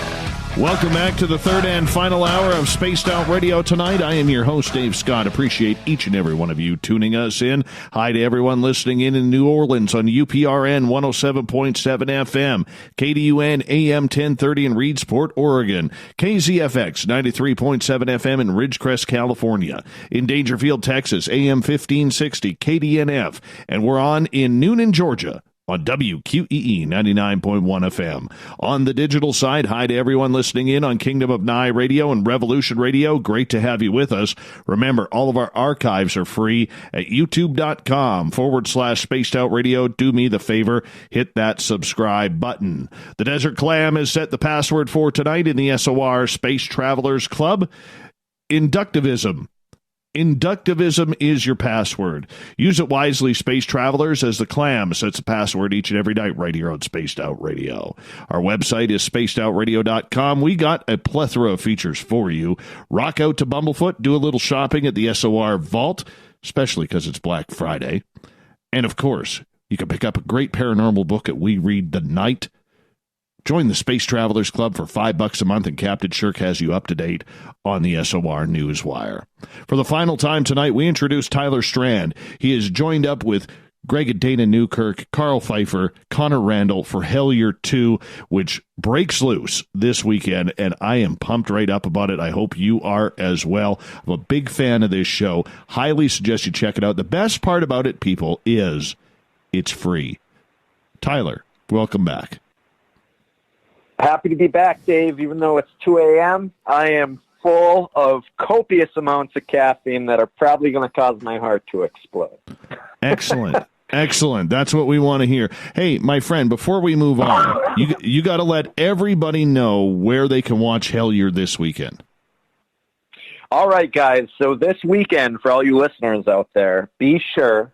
Welcome back to the third and final hour of Spaced Out Radio tonight. I am your host, Dave Scott. Appreciate each and every one of you tuning us in. Hi to everyone listening in New Orleans on UPRN 107.7 FM, KDUN AM 1030 in Reedsport, Oregon, KZFX 93.7 FM in Ridgecrest, California, in Dangerfield, Texas, AM 1560, KDNF, and we're on in Noonan, Georgia, on WQEE 99.1 FM. On the digital side, hi to everyone listening in on Kingdom of Nye Radio and Revolution Radio. Great to have you with us. Remember, all of our archives are free at youtube.com/Spaced Out Radio. Do me the favor, hit that subscribe button. The Desert Clam has set the password for tonight in the SOR Space Travelers Club. Inductivism. Inductivism is your password. Use it wisely, space travelers, as the Clam sets a password each and every night right here on Spaced Out Radio. Our website is spacedoutradio.com. We got a plethora of features for you. Rock out to Bumblefoot, do a little shopping at the SOR Vault, especially because it's Black Friday. And, of course, you can pick up a great paranormal book at We Read the Night. Join the Space Travelers Club for $5 a month, and Captain Shirk has you up to date on the SOR Newswire. For the final time tonight, we introduce Tyler Strand. He is joined up with Greg and Dana Newkirk, Karl Pfeiffer, Connor Randall for Hellier 2, which breaks loose this weekend, and I am pumped right up about it. I hope you are as well. I'm a big fan of this show. Highly suggest you check it out. The best part about it, people, is it's free. Tyler, welcome back. Happy to be back, Dave. Even though it's 2 a.m., I am full of copious amounts of caffeine that are probably going to cause my heart to explode. Excellent. Excellent. That's what we want to hear. Hey, my friend, before we move on, you got to let everybody know where they can watch Hellier this weekend. All right, guys. So this weekend, for all you listeners out there, be sure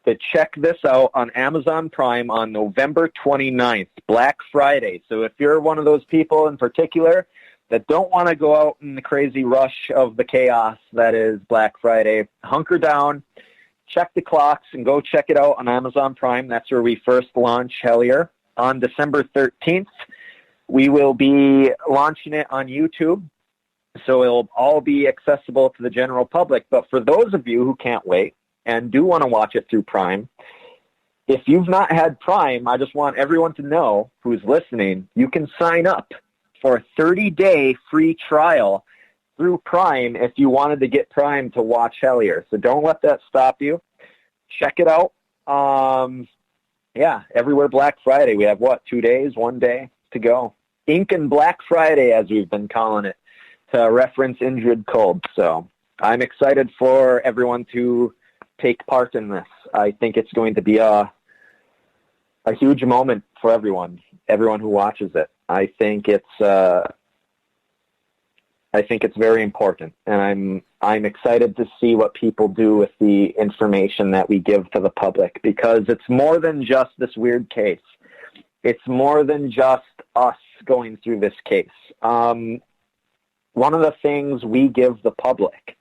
to check this out on Amazon Prime on November 29th, Black Friday. So if you're one of those people in particular that don't want to go out in the crazy rush of the chaos that is Black Friday, hunker down, check the clocks, and go check it out on Amazon Prime. That's where we first launch Hellier. On December 13th, we will be launching it on YouTube, so it'll all be accessible to the general public. But for those of you who can't wait and do want to watch it through Prime, if you've not had Prime, I just want everyone to know who's listening, you can sign up for a 30-day free trial through Prime if you wanted to get Prime to watch Hellier. So don't let that stop you. Check it out. Everywhere Black Friday. We have, 2 days, 1 day to go. Ink and Black Friday, as we've been calling it, to reference Indrid Cold. So I'm excited for everyone to take part in this. I think it's going to be a huge moment for everyone who watches it. I think it's very important, and I'm excited to see what people do with the information that we give to the public, because it's more than just this weird case. It's more than just us going through this case. One of the things we give the public,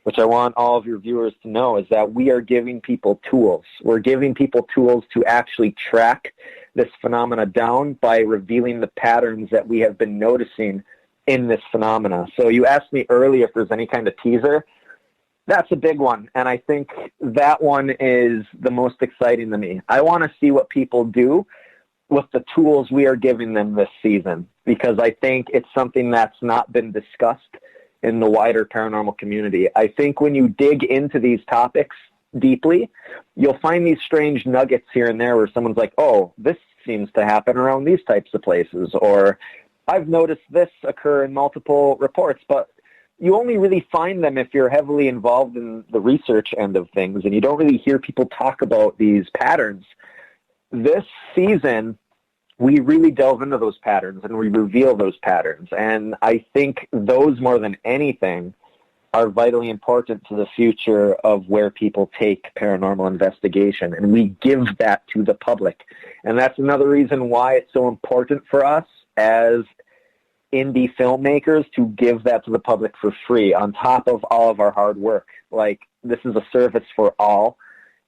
which I want all of your viewers to know, is that we are giving people tools. We're giving people tools to actually track this phenomena down by revealing the patterns that we have been noticing in this phenomena. So you asked me earlier if there's any kind of teaser. That's a big one, and I think that one is the most exciting to me. I want to see what people do with the tools we are giving them this season, because I think it's something that's not been discussed in the wider paranormal community. I think when you dig into these topics deeply, you'll find these strange nuggets here and there where someone's like, oh, this seems to happen around these types of places, or I've noticed this occur in multiple reports. But you only really find them if you're heavily involved in the research end of things, and you don't really hear people talk about these patterns. This season, we really delve into those patterns and we reveal those patterns. And I think those, more than anything, are vitally important to the future of where people take paranormal investigation. And we give that to the public. And that's another reason why it's so important for us as indie filmmakers to give that to the public for free, on top of all of our hard work. Like, this is a service for all.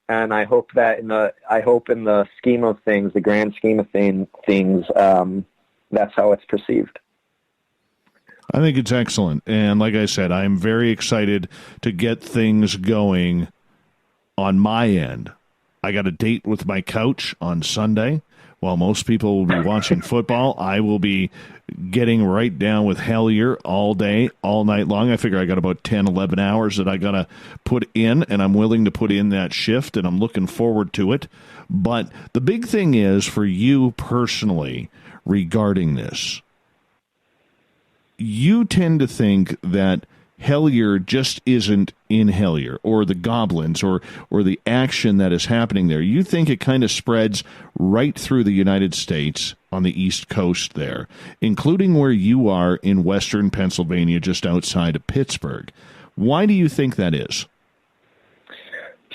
And I hope that in the scheme of things, the grand scheme of things, that's how it's perceived. I think it's excellent. And like I said, I'm very excited to get things going on my end. I got a date with my couch on Sunday. While most people will be watching football, I will be getting right down with Hellier all day, all night long. I figure I got about 10, 11 hours that I got to put in, and I'm willing to put in that shift, and I'm looking forward to it. But the big thing is, for you personally, regarding this, you tend to think that Hellier just isn't in Hellier, or the Goblins, or the action that is happening there. You think it kind of spreads right through the United States on the East Coast there, including where you are in western Pennsylvania, just outside of Pittsburgh. Why do you think that is?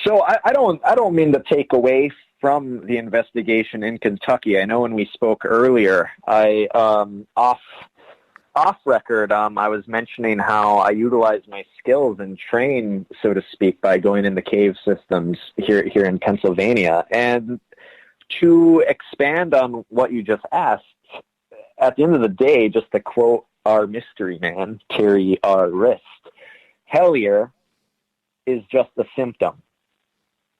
So I don't mean to take away from the investigation in Kentucky. I know when we spoke earlier, off record, I was mentioning how I utilize my skills and train, so to speak, by going into cave systems here in Pennsylvania. And to expand on what you just asked, at the end of the day, just to quote our mystery man, Terry R. Wrist, Hellier is just a symptom.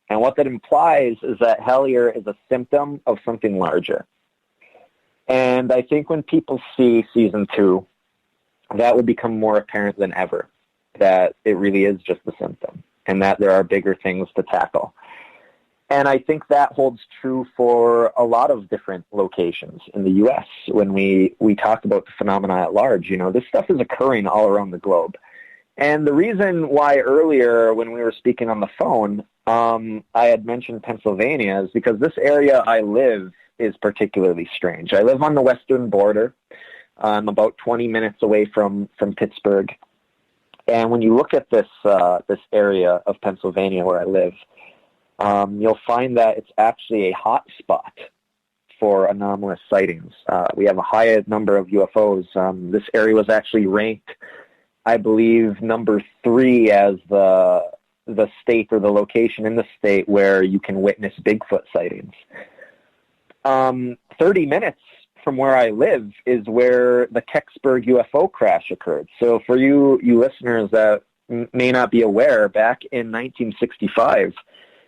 And what that implies is that Hellier is a symptom of something larger. And I think when people see season 2, that will become more apparent than ever, that it really is just a symptom and that there are bigger things to tackle. And I think that holds true for a lot of different locations in the U.S. when we talk about the phenomena at large. You know, this stuff is occurring all around the globe. And the reason why earlier when we were speaking on the phone, I had mentioned Pennsylvania is because this area I live is particularly strange. I live on the western border. I'm about 20 minutes away from Pittsburgh. And when you look at this area of Pennsylvania where I live, you'll find that it's actually a hot spot for anomalous sightings. We have a high number of UFOs. This area was actually ranked, I believe, number 3 as the state or the location in the state where you can witness Bigfoot sightings. 30 minutes from where I live is where the Kecksburg UFO crash occurred. So for you listeners that may not be aware, back in 1965,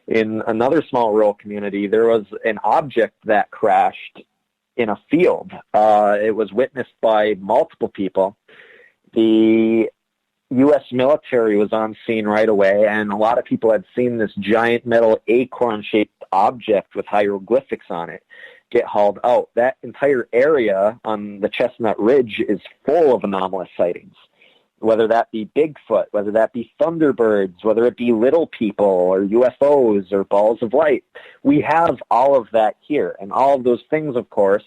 in another small rural community, there was an object that crashed in a field. It was witnessed by multiple people. The U.S. military was on scene right away, and a lot of people had seen this giant metal acorn-shaped object with hieroglyphics on it get hauled out. That entire area on the Chestnut Ridge is full of anomalous sightings, whether that be Bigfoot, whether that be Thunderbirds, whether it be little people or UFOs or balls of light. We have all of that here, and all of those things, of course,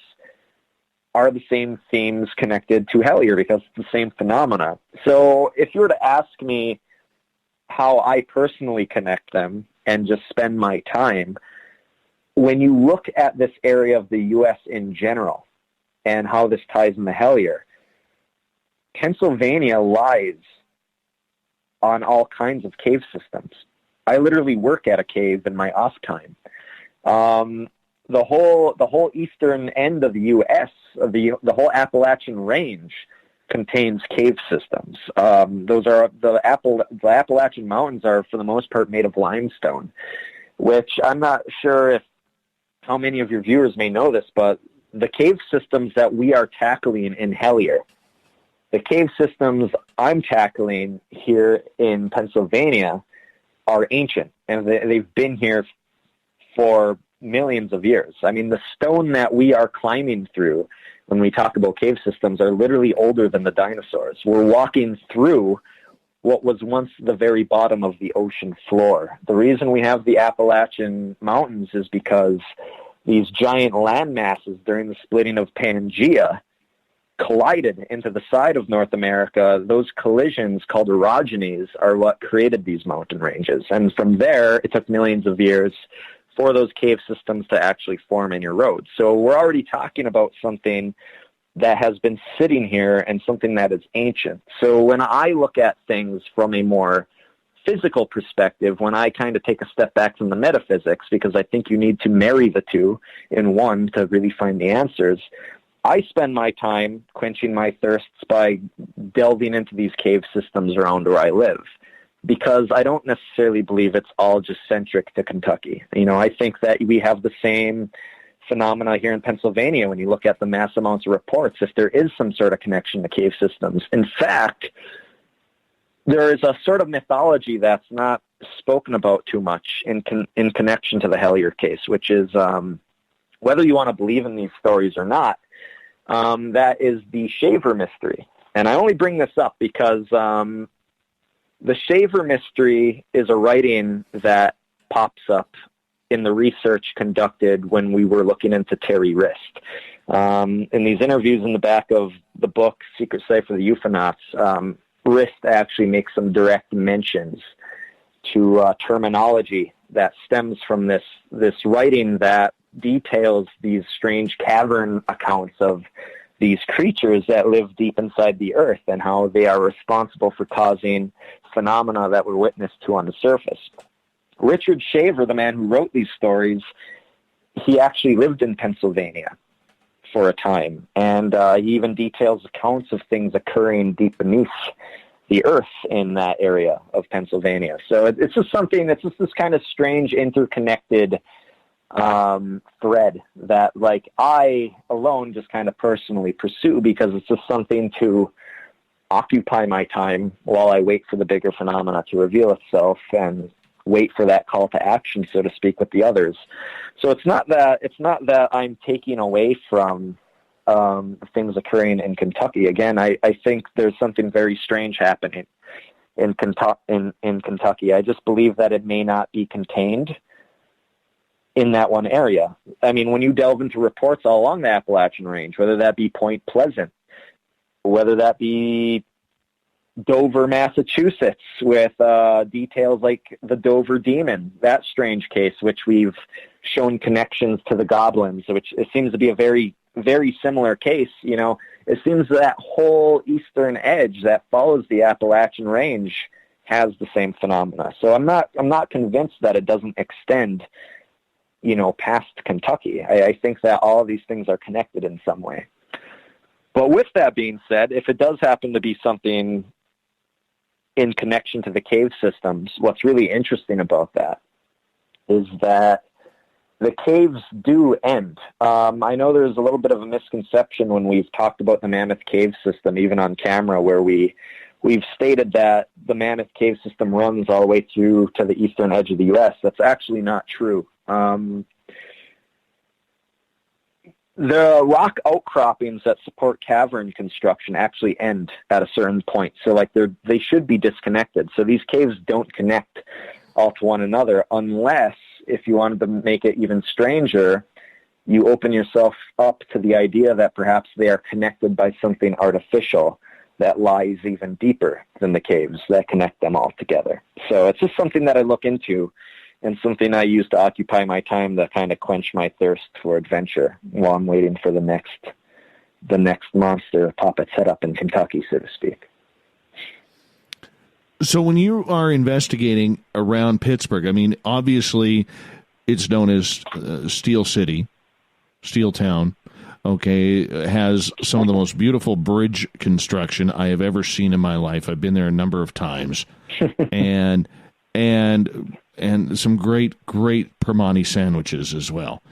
are the same themes connected to Hellier because it's the same phenomena. So if you were to ask me how I personally connect them and just spend my time, when you look at this area of the U.S. in general and how this ties in the Hellier, Pennsylvania lies on all kinds of cave systems. I literally work at a cave in my off time. The whole eastern end of the U.S., the whole Appalachian Range, contains cave systems. Those are the Appalachian Mountains are for the most part made of limestone, which I'm not sure how many of your viewers may know this, but the cave systems that we are tackling in Hellier, the cave systems I'm tackling here in Pennsylvania are ancient, and they've been here for millions of years. I mean, the stone that we are climbing through when we talk about cave systems are literally older than the dinosaurs. We're walking through what was once the very bottom of the ocean floor. The reason we have the Appalachian Mountains is because these giant land masses during the splitting of Pangea collided into the side of North America. Those collisions, called orogenies, are what created these mountain ranges. And from there, it took millions of years for those cave systems to actually form in your road. So we're already talking about something that has been sitting here and something that is ancient. So when I look at things from a more physical perspective, when I kind of take a step back from the metaphysics, because I think you need to marry the two in one to really find the answers, I spend my time quenching my thirsts by delving into these cave systems around where I live, because I don't necessarily believe it's all just centric to Kentucky. You know, I think that we have the same phenomena here in Pennsylvania when you look at the mass amounts of reports, if there is some sort of connection to cave systems. In fact, there is a sort of mythology that's not spoken about too much in connection to the Hellier case, which is whether you want to believe in these stories or not, that is the Shaver mystery. And I only bring this up because the Shaver mystery is a writing that pops up in the research conducted when we were looking into Terry Wrist. In these interviews in the back of the book, Secret Cipher of the Euphonauts, Wrist actually makes some direct mentions to terminology that stems from this writing that details these strange cavern accounts of these creatures that live deep inside the earth and how they are responsible for causing phenomena that were witnessed to on the surface. Richard Shaver, the man who wrote these stories, he actually lived in Pennsylvania for a time, and he even details accounts of things occurring deep beneath the earth in that area of Pennsylvania. So it's just this kind of strange interconnected thread that, like, I alone just kind of personally pursue because it's just something to occupy my time while I wait for the bigger phenomena to reveal itself and wait for that call to action, so to speak, with the others. So it's not that I'm taking away from things occurring in Kentucky. Again, I think there's something very strange happening in Kentucky. I just believe that it may not be contained in that one area. I mean, when you delve into reports all along the Appalachian Range, whether that be Point Pleasant, whether that be Dover, Massachusetts, with details like the Dover Demon, that strange case, which we've shown connections to the Goblins, which it seems to be a very, very similar case. You know, it seems that whole eastern edge that follows the Appalachian Range has the same phenomena. So I'm not convinced that it doesn't extend, you know, past Kentucky. I think that all of these things are connected in some way. But with that being said, if it does happen to be something in connection to the cave systems, what's really interesting about that is that the caves do end. I know there's a little bit of a misconception when we've talked about the Mammoth Cave system, even on camera, where we've stated that the Mammoth Cave system runs all the way through to the eastern edge of the U.S. That's actually not true. The rock outcroppings that support cavern construction actually end at a certain point. So, like, they should be disconnected. So these caves don't connect all to one another unless, if you wanted to make it even stranger, you open yourself up to the idea that perhaps they are connected by something artificial that lies even deeper than the caves that connect them all together. So it's just something that I look into, and something I use to occupy my time to kind of quench my thirst for adventure while I'm waiting for the next monster to pop its head up in Kentucky, so to speak. So when you are investigating around Pittsburgh, I mean, obviously it's known as Steel City, Steel Town, okay, has some of the most beautiful bridge construction I have ever seen in my life. I've been there a number of times. and some great Permani sandwiches as well.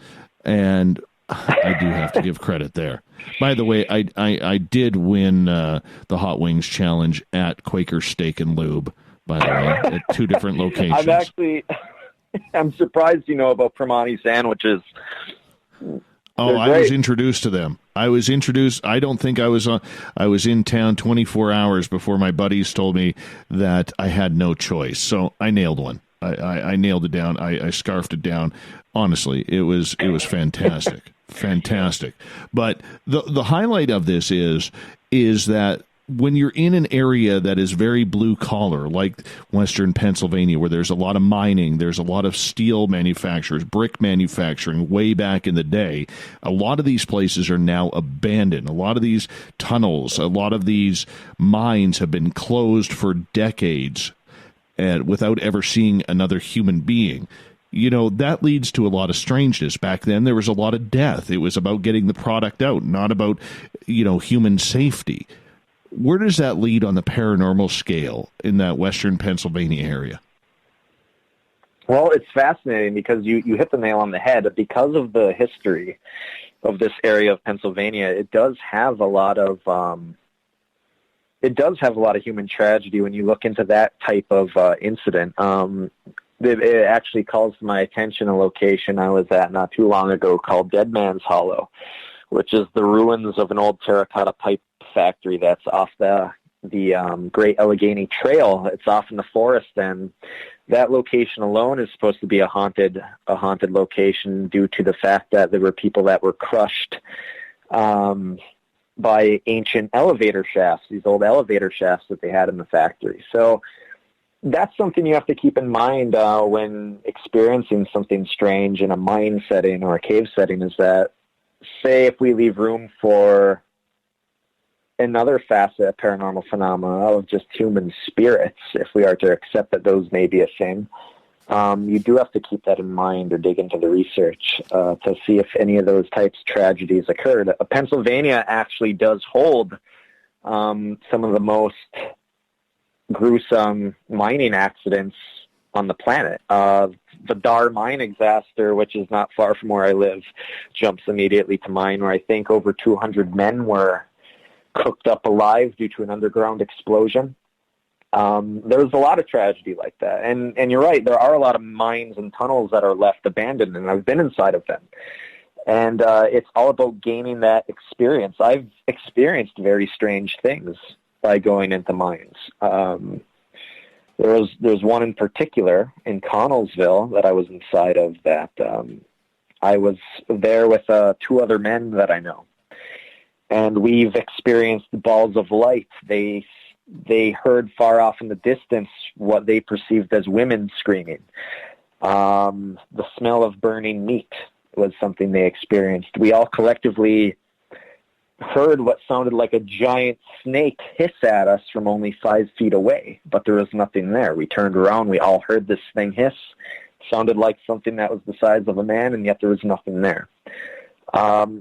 And I do have to give credit there. By the way, I did win the Hot Wings Challenge at Quaker Steak and Lube, by the way, at 2 different locations. I'm surprised you know about Permani sandwiches. Oh, I was introduced to them. I don't think I was in town 24 hours before my buddies told me that I had no choice. So I nailed one. I nailed it down. I scarfed it down. Honestly, it was fantastic. Fantastic. But the highlight of this is that when you're in an area that is very blue collar, like Western Pennsylvania, where there's a lot of mining, there's a lot of steel manufacturers, brick manufacturing way back in the day, a lot of these places are now abandoned. A lot of these tunnels, a lot of these mines have been closed for decades without ever seeing another human being. You know, that leads to a lot of strangeness. Back then, there was a lot of death. It was about getting the product out, not about, human safety. Where does that lead on the paranormal scale in that Western Pennsylvania area? Well, it's fascinating because you hit the nail on the head. Because of the history of this area of Pennsylvania, it does have a lot of human tragedy when you look into that type of incident. It actually calls to my attention a location I was at not too long ago called Dead Man's Hollow, which is the ruins of an old terracotta pipe factory that's off the Great Allegheny Trail. It's off in the forest, and that location alone is supposed to be a haunted location due to the fact that there were people that were crushed by ancient elevator shafts, these old elevator shafts that they had in the factory. So that's something you have to keep in mind when experiencing something strange in a mine setting or a cave setting, is that, say, if we leave room for another facet of paranormal phenomena of just human spirits, if we are to accept that those may be a thing, you do have to keep that in mind or dig into the research to see if any of those types of tragedies occurred. Pennsylvania actually does hold some of the most gruesome mining accidents on the planet. The Dar mine disaster, which is not far from where I live, jumps immediately to mind, where I think over 200 men were cooked up alive due to an underground explosion. There's a lot of tragedy like that. And you're right, there are a lot of mines and tunnels that are left abandoned, and I've been inside of them. And it's all about gaining that experience. I've experienced very strange things by going into mines. There's one in particular in Connellsville that I was inside of that I was there with 2 other men that I know. And we've experienced balls of light. They heard far off in the distance what they perceived as women screaming. The smell of burning meat was something they experienced. We all collectively heard what sounded like a giant snake hiss at us from only 5 feet away, but there was nothing there. We turned around, we all heard this thing hiss. Sounded like something that was the size of a man, and yet there was nothing there.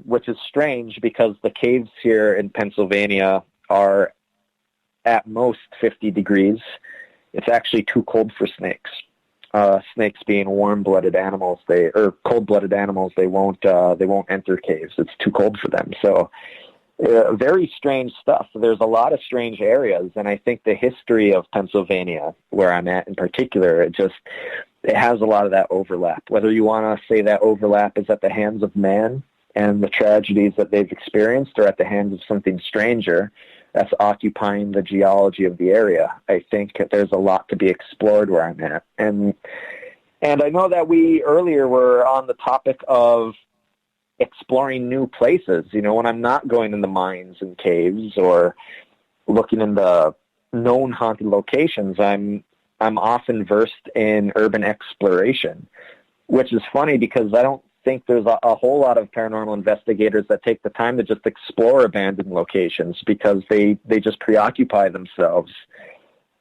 Which is strange because the caves here in Pennsylvania are at most 50 degrees. It's actually too cold for snakes. Snakes being warm-blooded animals, cold-blooded animals, they won't enter caves. It's too cold for them. So very strange stuff. There's a lot of strange areas, and I think the history of Pennsylvania, where I'm at in particular, it has a lot of that overlap. Whether you want to say that overlap is at the hands of man and the tragedies that they've experienced, or at the hands of something stranger that's occupying the geology of the area, I think there's a lot to be explored where I'm at. And I know that we earlier were on the topic of exploring new places. You know, when I'm not going in the mines and caves or looking into known haunted locations, I'm often versed in urban exploration, which is funny because I don't think there's a whole lot of paranormal investigators that take the time to just explore abandoned locations, because they just preoccupy themselves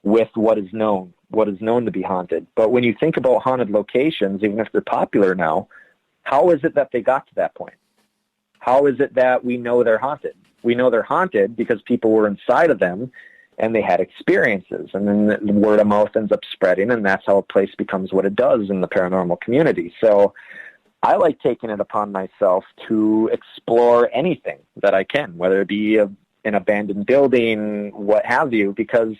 with what is known to be haunted. But when you think about haunted locations, even if they're popular now, how is it that they got to that point? How is it that we know they're haunted? We know they're haunted because people were inside of them and they had experiences, and then the word of mouth ends up spreading, and that's how a place becomes what it does in the paranormal community. So I like taking it upon myself to explore anything that I can, whether it be an abandoned building, what have you, because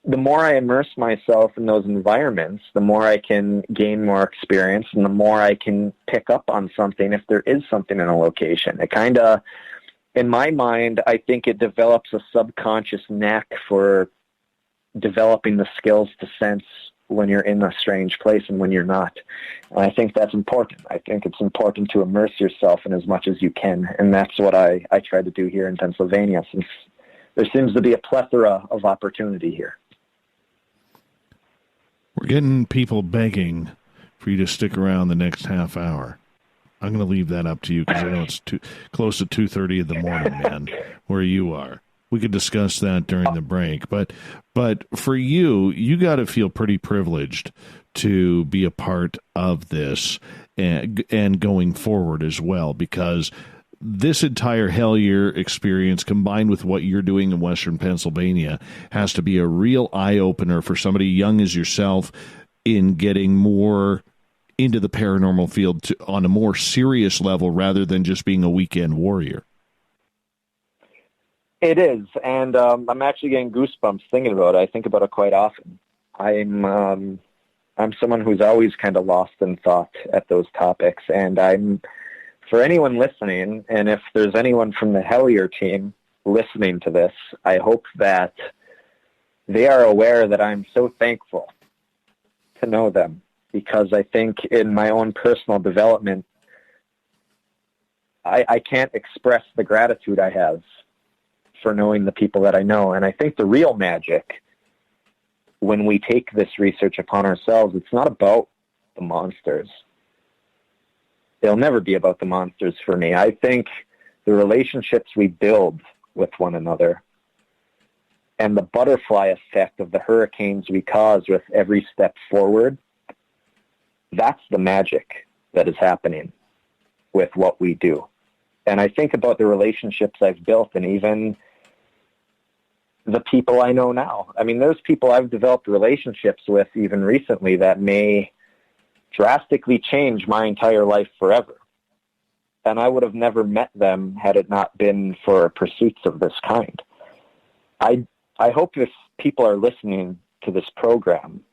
the more I immerse myself in those environments, the more I can gain more experience, and the more I can pick up on something if there is something in a location. It kind of, in my mind, I think it develops a subconscious knack for developing the skills to sense when you're in a strange place and when you're not. And I think that's important. I think it's important to immerse yourself in as much as you can, and that's what I try to do here in Pennsylvania, since there seems to be a plethora of opportunity here. We're getting people begging for you to stick around the next half hour. I'm going to leave that up to you because I know it's close to 2:30 in the morning, man, where you are. We could discuss that during the break. But for you got to feel pretty privileged to be a part of this and going forward as well, because this entire Hellier experience, combined with what you're doing in Western Pennsylvania, has to be a real eye-opener for somebody young as yourself in getting more into the paranormal field on a more serious level rather than just being a weekend warrior. It is, and I'm actually getting goosebumps thinking about it. I think about it quite often. I'm someone who's always kind of lost in thought at those topics, and for anyone listening, and if there's anyone from the Hellier team listening to this, I hope that they are aware that I'm so thankful to know them, because I think in my own personal development, I can't express the gratitude I have for knowing the people that I know. And I think the real magic, when we take this research upon ourselves, it's not about the monsters. It'll never be about the monsters for me. I think the relationships we build with one another and the butterfly effect of the hurricanes we cause with every step forward, that's the magic that is happening with what we do. And I think about the relationships I've built, and even the people I know now. I mean, there's people I've developed relationships with even recently that may drastically change my entire life forever. And I would have never met them had it not been for pursuits of this kind. I hope if people are listening to this program,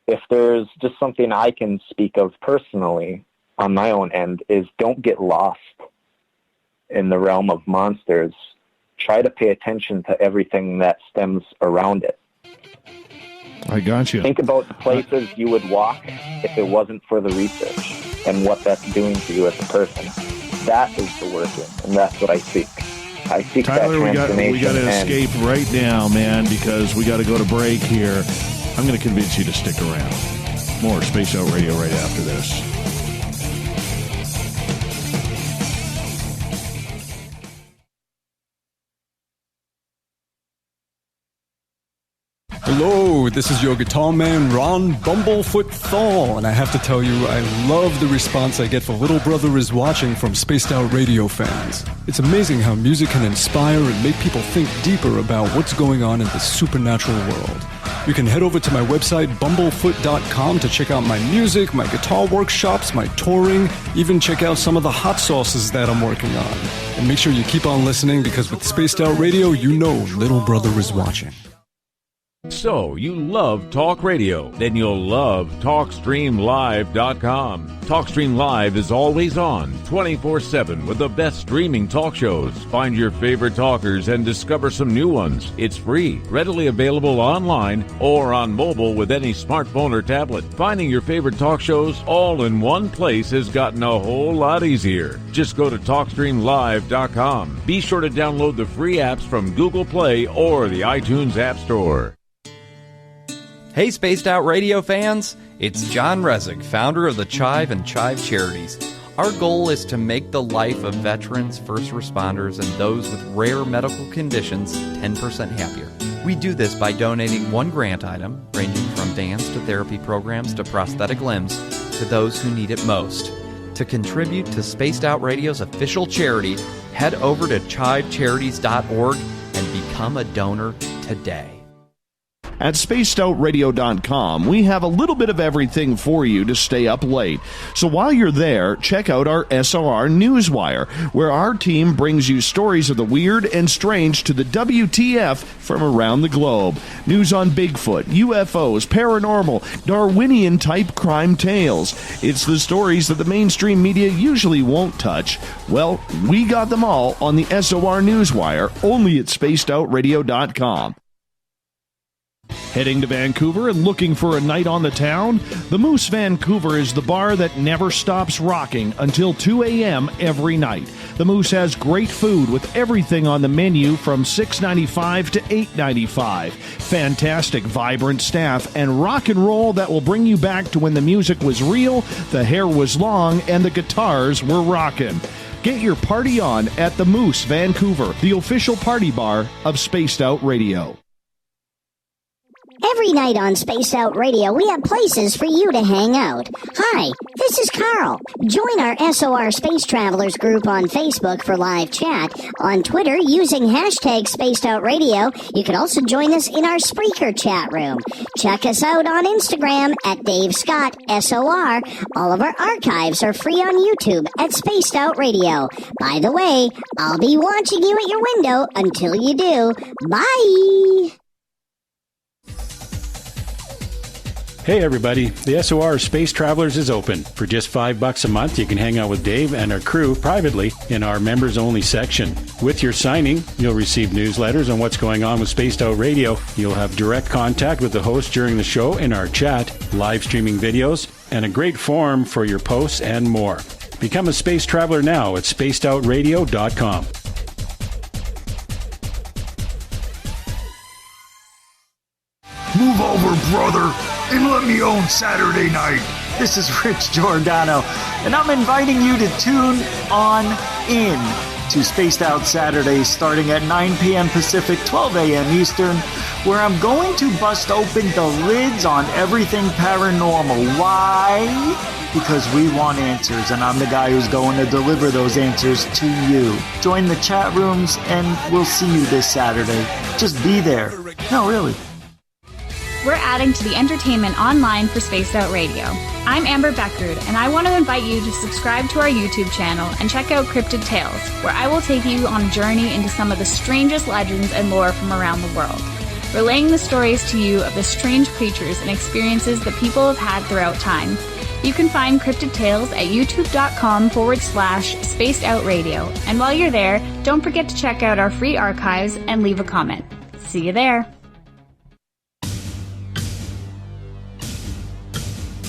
if there's just something I can speak of personally on my own end, is don't get lost in the realm of monsters. Try to pay attention to everything that stems around it. I got you. Think about the places you would walk if it wasn't for the research and what that's doing to you as a person. That is the working, and that's what I seek. I seek Tyler, that transformation. we got to escape right now, man, because we got to go to break here. I'm going to convince you to stick around. More Space Out Radio right after this. Hello, this is your guitar man, Ron Bumblefoot Thal, and I have to tell you, I love the response I get for Little Brother Is Watching from Spaced Out Radio fans. It's amazing how music can inspire and make people think deeper about what's going on in the supernatural world. You can head over to my website, bumblefoot.com, to check out my music, my guitar workshops, my touring, even check out some of the hot sauces that I'm working on. And make sure you keep on listening, because with Spaced Out Radio, you know Little Brother is watching. So, you love talk radio? Then you'll love TalkStreamLive.com. TalkStream Live is always on, 24/7 with the best streaming talk shows. Find your favorite talkers and discover some new ones. It's free, readily available online or on mobile with any smartphone or tablet. Finding your favorite talk shows all in one place has gotten a whole lot easier. Just go to TalkStreamLive.com. Be sure to download the free apps from Google Play or the iTunes App Store. Hey, Spaced Out Radio fans! It's John Resig, founder of the CHIVE and CHIVE Charities. Our goal is to make the life of veterans, first responders, and those with rare medical conditions 10% happier. We do this by donating one grant item, ranging from dance to therapy programs to prosthetic limbs, to those who need it most. To contribute to Spaced Out Radio's official charity, head over to chivecharities.org and become a donor today. At spacedoutradio.com, we have a little bit of everything for you to stay up late. So while you're there, check out our SOR Newswire, where our team brings you stories of the weird and strange to the WTF from around the globe. News on Bigfoot, UFOs, paranormal, Darwinian-type crime tales. It's the stories that the mainstream media usually won't touch. Well, we got them all on the SOR Newswire, only at spacedoutradio.com. Heading to Vancouver and looking for a night on the town? The Moose Vancouver is the bar that never stops rocking until 2 a.m. every night. The Moose has great food with everything on the menu from $6.95 to $8.95. Fantastic, vibrant staff and rock and roll that will bring you back to when the music was real, the hair was long, and the guitars were rocking. Get your party on at the Moose Vancouver, the official party bar of Spaced Out Radio. Every night on Spaced Out Radio, we have places for you to hang out. Hi, this is Carl. Join our SOR Space Travelers group on Facebook for live chat. On Twitter, using hashtag Spaced Out Radio, you can also join us in our Spreaker chat room. Check us out on Instagram at Dave Scott SOR. All of our archives are free on YouTube at Spaced Out Radio. By the way, I'll be watching you at your window until you do. Bye! Hey everybody, the SOR Space Travelers is open. For just $5 a month, you can hang out with Dave and our crew privately in our members-only section. With your signing, you'll receive newsletters on what's going on with Spaced Out Radio. You'll have direct contact with the host during the show in our chat, live streaming videos, and a great forum for your posts and more. Become a Space Traveler now at spacedoutradio.com. Move over, brother, and let me own Saturday night. This is Rich Giordano, and I'm inviting you to tune on in to Spaced Out Saturdays starting at 9 p.m. Pacific, 12 a.m. Eastern, where I'm going to bust open the lids on everything paranormal. Why? Because we want answers, and I'm the guy who's going to deliver those answers to you. Join the chat rooms, and we'll see you this Saturday. Just be there. No, really. We're adding to the entertainment online for Spaced Out Radio. I'm Amber Beckrud, and I want to invite you to subscribe to our YouTube channel and check out Cryptid Tales, where I will take you on a journey into some of the strangest legends and lore from around the world, relaying the stories to you of the strange creatures and experiences that people have had throughout time. You can find Cryptid Tales at youtube.com/Spaced Out Radio. And while you're there, don't forget to check out our free archives and leave a comment. See you there.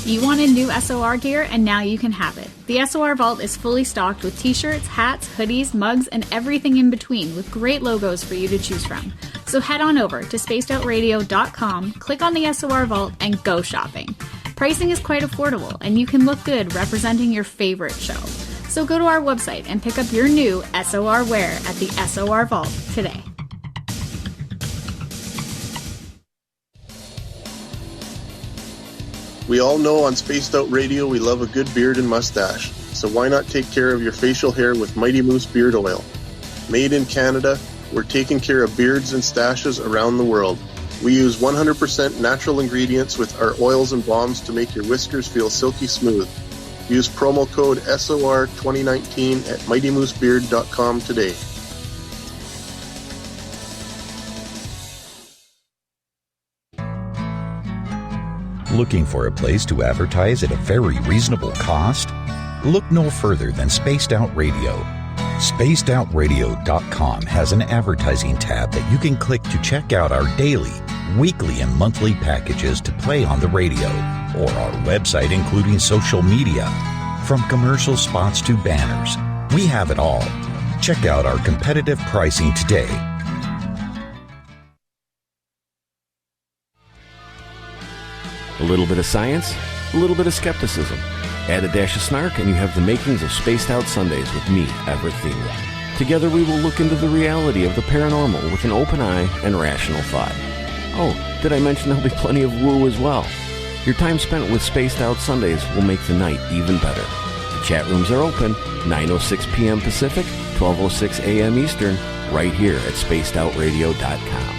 You wanted new SOR gear, and now you can have it. The SOR Vault is fully stocked with t-shirts, hats, hoodies, mugs, and everything in between, with great logos for you to choose from. So head on over to spacedoutradio.com, click on the SOR Vault, and go shopping. Pricing is quite affordable, and you can look good representing your favorite show. So go to our website and pick up your new SOR wear at the SOR Vault today. We all know on Spaced Out Radio we love a good beard and mustache, so why not take care of your facial hair with Mighty Moose Beard Oil? Made in Canada, we're taking care of beards and stashes around the world. We use 100% natural ingredients with our oils and balms to make your whiskers feel silky smooth. Use promo code SOR2019 at MightyMooseBeard.com today. Looking for a place to advertise at a very reasonable cost? Look no further than Spaced Out Radio. SpacedOutRadio.com has an advertising tab that you can click to check out our daily, weekly, and monthly packages to play on the radio, or our website including social media. From commercial spots to banners, we have it all. Check out our competitive pricing today. A little bit of science, a little bit of skepticism. Add a dash of snark and you have the makings of Spaced Out Sundays with me, Everett Thielenn. Together we will look into the reality of the paranormal with an open eye and rational thought. Oh, did I mention there'll be plenty of woo as well? Your time spent with Spaced Out Sundays will make the night even better. The chat rooms are open, 9:06 p.m. Pacific, 12:06 a.m. Eastern, right here at spacedoutradio.com.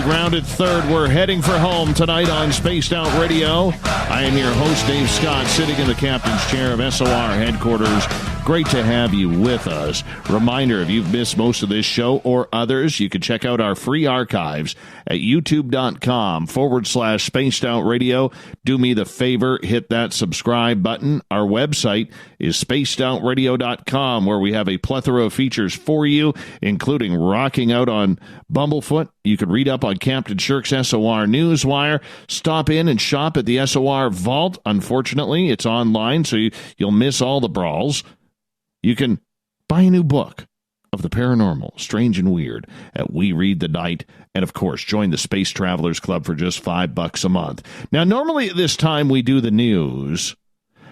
Rounded third. We're heading for home tonight on Spaced Out Radio. I am your host, Dave Scott, sitting in the captain's chair of SOR headquarters. Great to have you with us. Reminder, if you've missed most of this show or others, you can check out our free archives at youtube.com/Spaced Out Radio. Do me the favor, hit that subscribe button. Our website is spacedoutradio.com, where we have a plethora of features for you, including rocking out on Bumblefoot. You can read up on Captain Shirk's SOR Newswire. Stop in and shop at the SOR Vault. Unfortunately, it's online, so you'll miss all the brawls. You can buy a new book of the paranormal, strange and weird, at We Read the Night. And, of course, join the Space Travelers Club for just $5 a month. Now, normally at this time we do the news.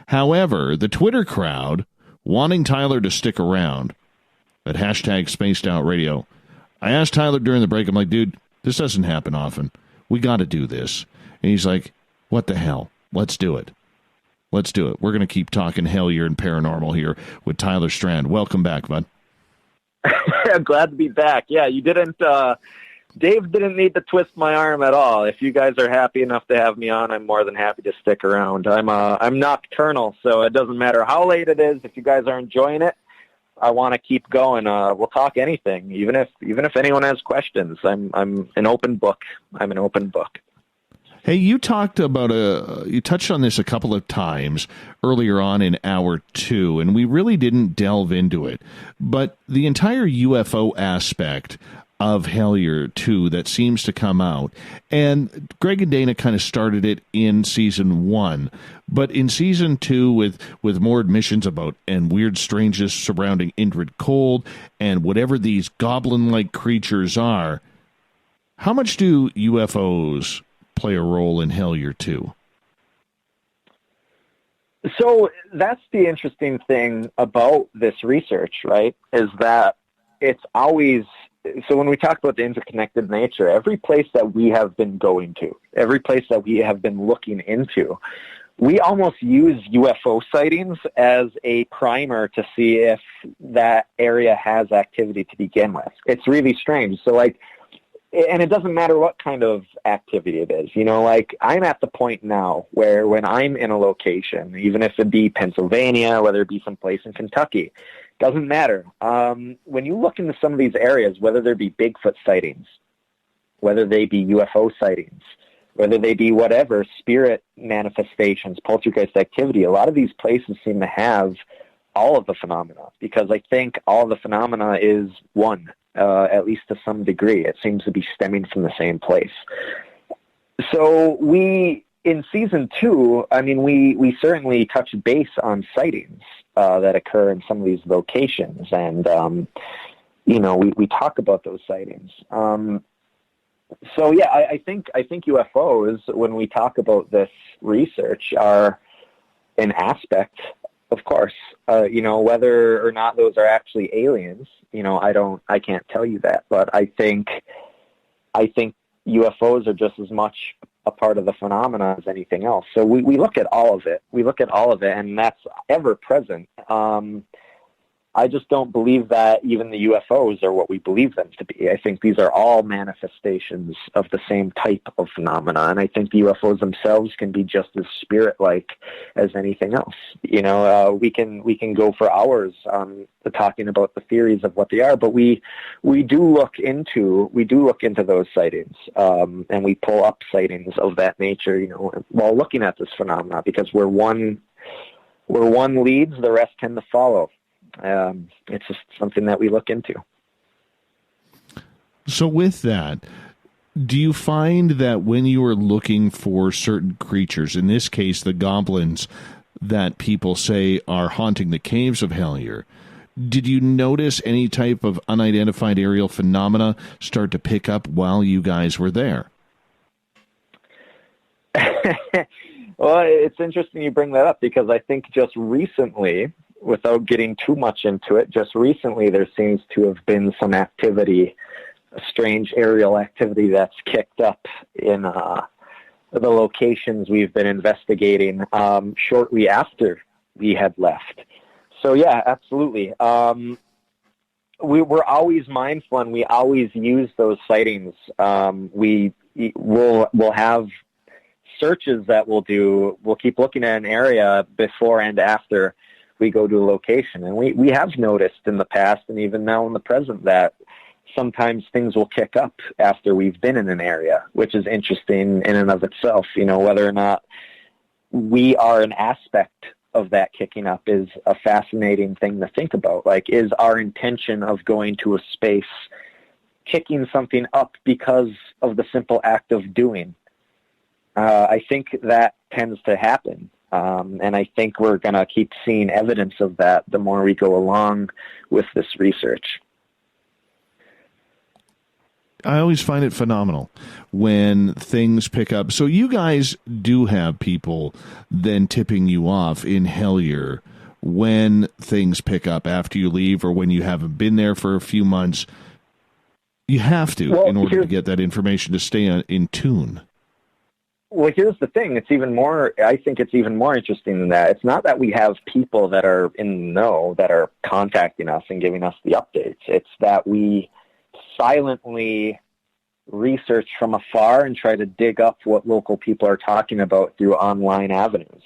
However, the Twitter crowd, wanting Tyler to stick around at hashtag Spaced Out Radio, I asked Tyler during the break, I'm like, dude, this doesn't happen often. We got to do this. And he's like, what the hell? Let's do it. Let's do it. We're going to keep talking Hellier and paranormal here with Tyler Strand. Welcome back, bud. I'm glad to be back. Yeah, you didn't, Dave didn't need to twist my arm at all. If you guys are happy enough to have me on, I'm more than happy to stick around. I'm nocturnal, so it doesn't matter how late it is. If you guys are enjoying it, I want to keep going. We'll talk anything, even if anyone has questions. I'm an open book. I'm an open book. Hey, you touched on this a couple of times earlier on in hour 2, and we really didn't delve into it. But the entire UFO aspect of Hellier 2 that seems to come out, and Greg and Dana kind of started it in season 1, but in season 2 with more admissions about and weird strangeness surrounding Indrid Cold and whatever these goblin-like creatures are, how much do UFOs play a role in Hellier 2? So that's the interesting thing about this research, right, is that it's always, so when we talk about the interconnected nature, every place that we have been going to, every place that we have been looking into, we almost use UFO sightings as a primer to see if that area has activity to begin with. It's really strange. So, like, and it doesn't matter what kind of activity it is. You know, like, I'm at the point now where when I'm in a location, even if it be Pennsylvania, whether it be someplace in Kentucky, doesn't matter. When you look into some of these areas, whether there be Bigfoot sightings, whether they be UFO sightings, whether they be whatever, spirit manifestations, poltergeist activity, a lot of these places seem to have all of the phenomena, because I think all of the phenomena is one. At least to some degree. It seems to be stemming from the same place. So in season 2, I mean, we certainly touch base on sightings that occur in some of these locations, and we talk about those sightings. So yeah, I think UFOs, when we talk about this research, are an aspect. Of course, whether or not those are actually aliens, I can't tell you that, but I think UFOs are just as much a part of the phenomena as anything else. So we look at all of it. We look at all of it, and that's ever present. I just don't believe that even the UFOs are what we believe them to be. I think these are all manifestations of the same type of phenomena, and I think the UFOs themselves can be just as spirit-like as anything else. You know, we can go for hours talking about the theories of what they are, but we do look into those sightings, and we pull up sightings of that nature, you know, while looking at this phenomena, because where one leads, the rest tend to follow. It's just something that we look into. So with that, do you find that when you are looking for certain creatures, in this case the goblins that people say are haunting the caves of Hellier, did you notice any type of unidentified aerial phenomena start to pick up while you guys were there? Well, it's interesting you bring that up, because I think just recently, without getting too much into it, just recently there seems to have been some activity, a strange aerial activity that's kicked up in the locations we've been investigating shortly after we had left. So yeah, absolutely. We're always mindful, and we always use those sightings. We'll have searches that we'll do. We'll keep looking at an area before and after we go to a location. And we have noticed in the past, and even now in the present, that sometimes things will kick up after we've been in an area, which is interesting in and of itself. You know, whether or not we are an aspect of that kicking up is a fascinating thing to think about. Like, is our intention of going to a space kicking something up because of the simple act of doing? I think that tends to happen. And I think we're going to keep seeing evidence of that the more we go along with this research. I always find it phenomenal when things pick up. So you guys do have people then tipping you off in Hellier when things pick up after you leave, or when you haven't been there for a few months. You have to, in order to get that information to stay in tune. Well, here's the thing. I think it's even more interesting than that. It's not that we have people that are in the know that are contacting us and giving us the updates. It's that we silently research from afar and try to dig up what local people are talking about through online avenues.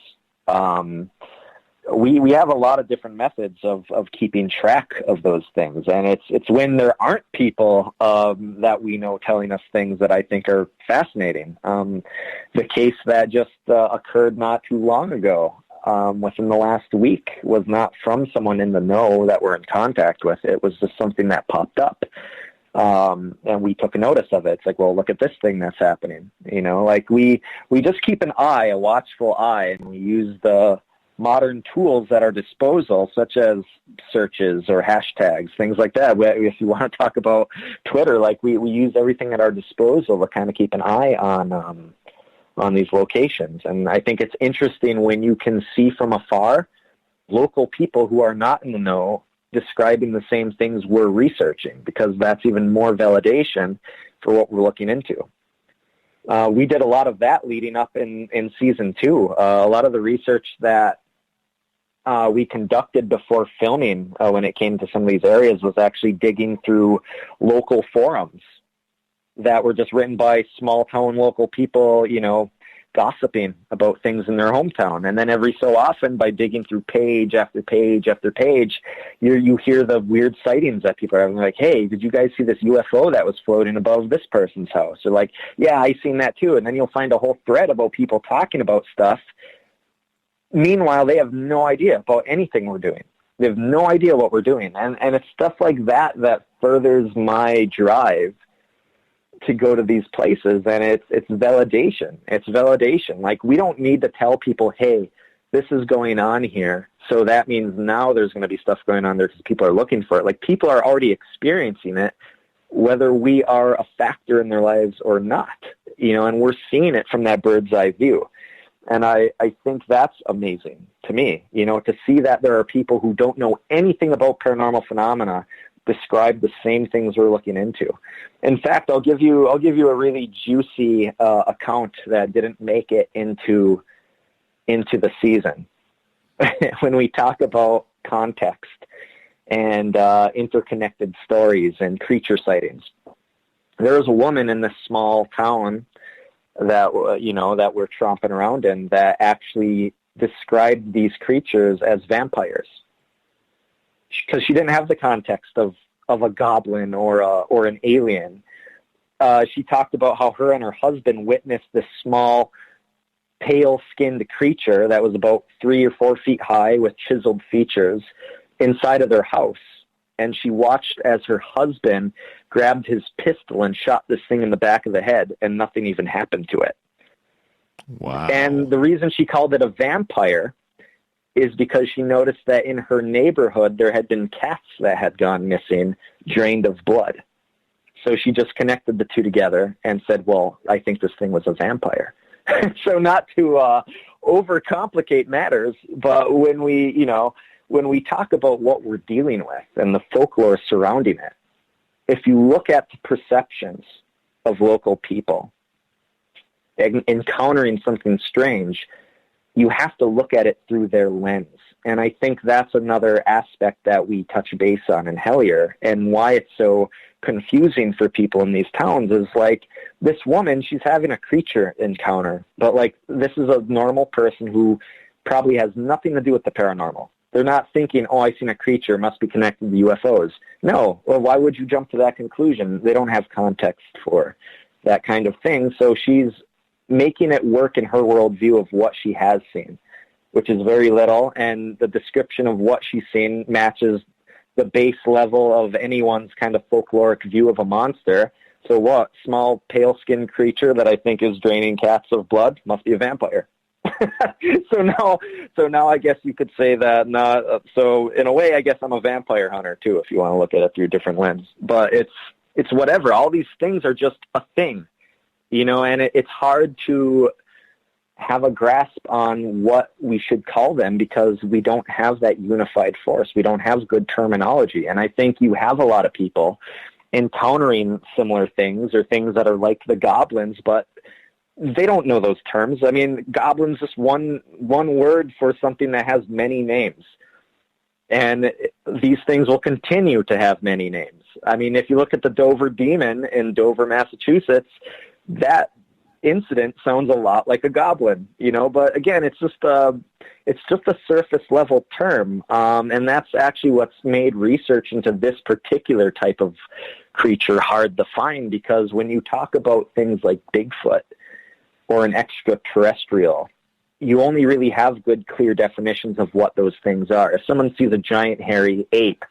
We have a lot of different methods of keeping track of those things, and it's when there aren't people that we know telling us things that I think are fascinating. The case that just occurred not too long ago, within the last week, was not from someone in the know that we're in contact with. It was just something that popped up, and we took notice of it. It's like, well, look at this thing that's happening. You know, like we just keep an eye, a watchful eye, and we use the modern tools at our disposal, such as searches or hashtags, things like that. If you want to talk about Twitter, like we use everything at our disposal to kind of keep an eye on these locations. And I think it's interesting when you can see from afar local people who are not in the know describing the same things we're researching, because that's even more validation for what we're looking into. We did a lot of that leading up in season 2. A lot of the research that we conducted before filming when it came to some of these areas was actually digging through local forums that were just written by small town local people, you know, gossiping about things in their hometown. And then every so often, by digging through page after page after page, you hear the weird sightings that people are having. Like, hey, did you guys see this UFO that was floating above this person's house? Or like, yeah, I seen that too. And then you'll find a whole thread about people talking about stuff. Meanwhile, they have no idea about anything we're doing. They have no idea what we're doing. And it's stuff like that that furthers my drive to go to these places. And it's validation. It's validation. Like, we don't need to tell people, hey, this is going on here, so that means now there's going to be stuff going on there because people are looking for it. Like, people are already experiencing it, whether we are a factor in their lives or not, you know, and we're seeing it from that bird's eye view. And I think that's amazing to me, you know, to see that there are people who don't know anything about paranormal phenomena describe the same things we're looking into. In fact, I'll give you a really juicy account that didn't make it into the season. When we talk about context, and interconnected stories and creature sightings. There was a woman in this small town that we're tromping around in that actually described these creatures as vampires, because she didn't have the context of a goblin or an alien. She talked about how her and her husband witnessed this small, pale-skinned creature that was about 3 or 4 feet high with chiseled features inside of their house. And she watched as her husband grabbed his pistol and shot this thing in the back of the head, and nothing even happened to it. Wow. And the reason she called it a vampire is because she noticed that in her neighborhood there had been cats that had gone missing, drained of blood. So she just connected the two together and said, well, I think this thing was a vampire. So not to overcomplicate matters, but when we talk about what we're dealing with and the folklore surrounding it, if you look at the perceptions of local people encountering something strange, you have to look at it through their lens. And I think that's another aspect that we touch base on in Hellier, and why it's so confusing for people in these towns is, like, this woman, she's having a creature encounter, but, like, this is a normal person who probably has nothing to do with the paranormal. They're not thinking, oh, I seen a creature, must be connected to UFOs. No. Well, why would you jump to that conclusion? They don't have context for that kind of thing. So she's making it work in her worldview of what she has seen, which is very little. And the description of what she's seen matches the base level of anyone's kind of folkloric view of a monster. So what? Small, pale-skinned creature that I think is draining cats of blood must be a vampire. So now I guess you could say that. So in a way, I guess I'm a vampire hunter too, if you want to look at it through a different lens. But it's whatever. All these things are just a thing, and it's hard to have a grasp on what we should call them because we don't have that unified force. We don't have good terminology. And I think you have a lot of people encountering similar things or things that are like the goblins, but they don't know those terms. I mean, goblin's just one word for something that has many names. And these things will continue to have many names. I mean, if you look at the Dover Demon in Dover, Massachusetts, that incident sounds a lot like a goblin, but again, it's just a surface level term. And that's actually what's made research into this particular type of creature hard to find, because when you talk about things like Bigfoot or an extraterrestrial, you only really have good, clear definitions of what those things are. If someone sees a giant, hairy ape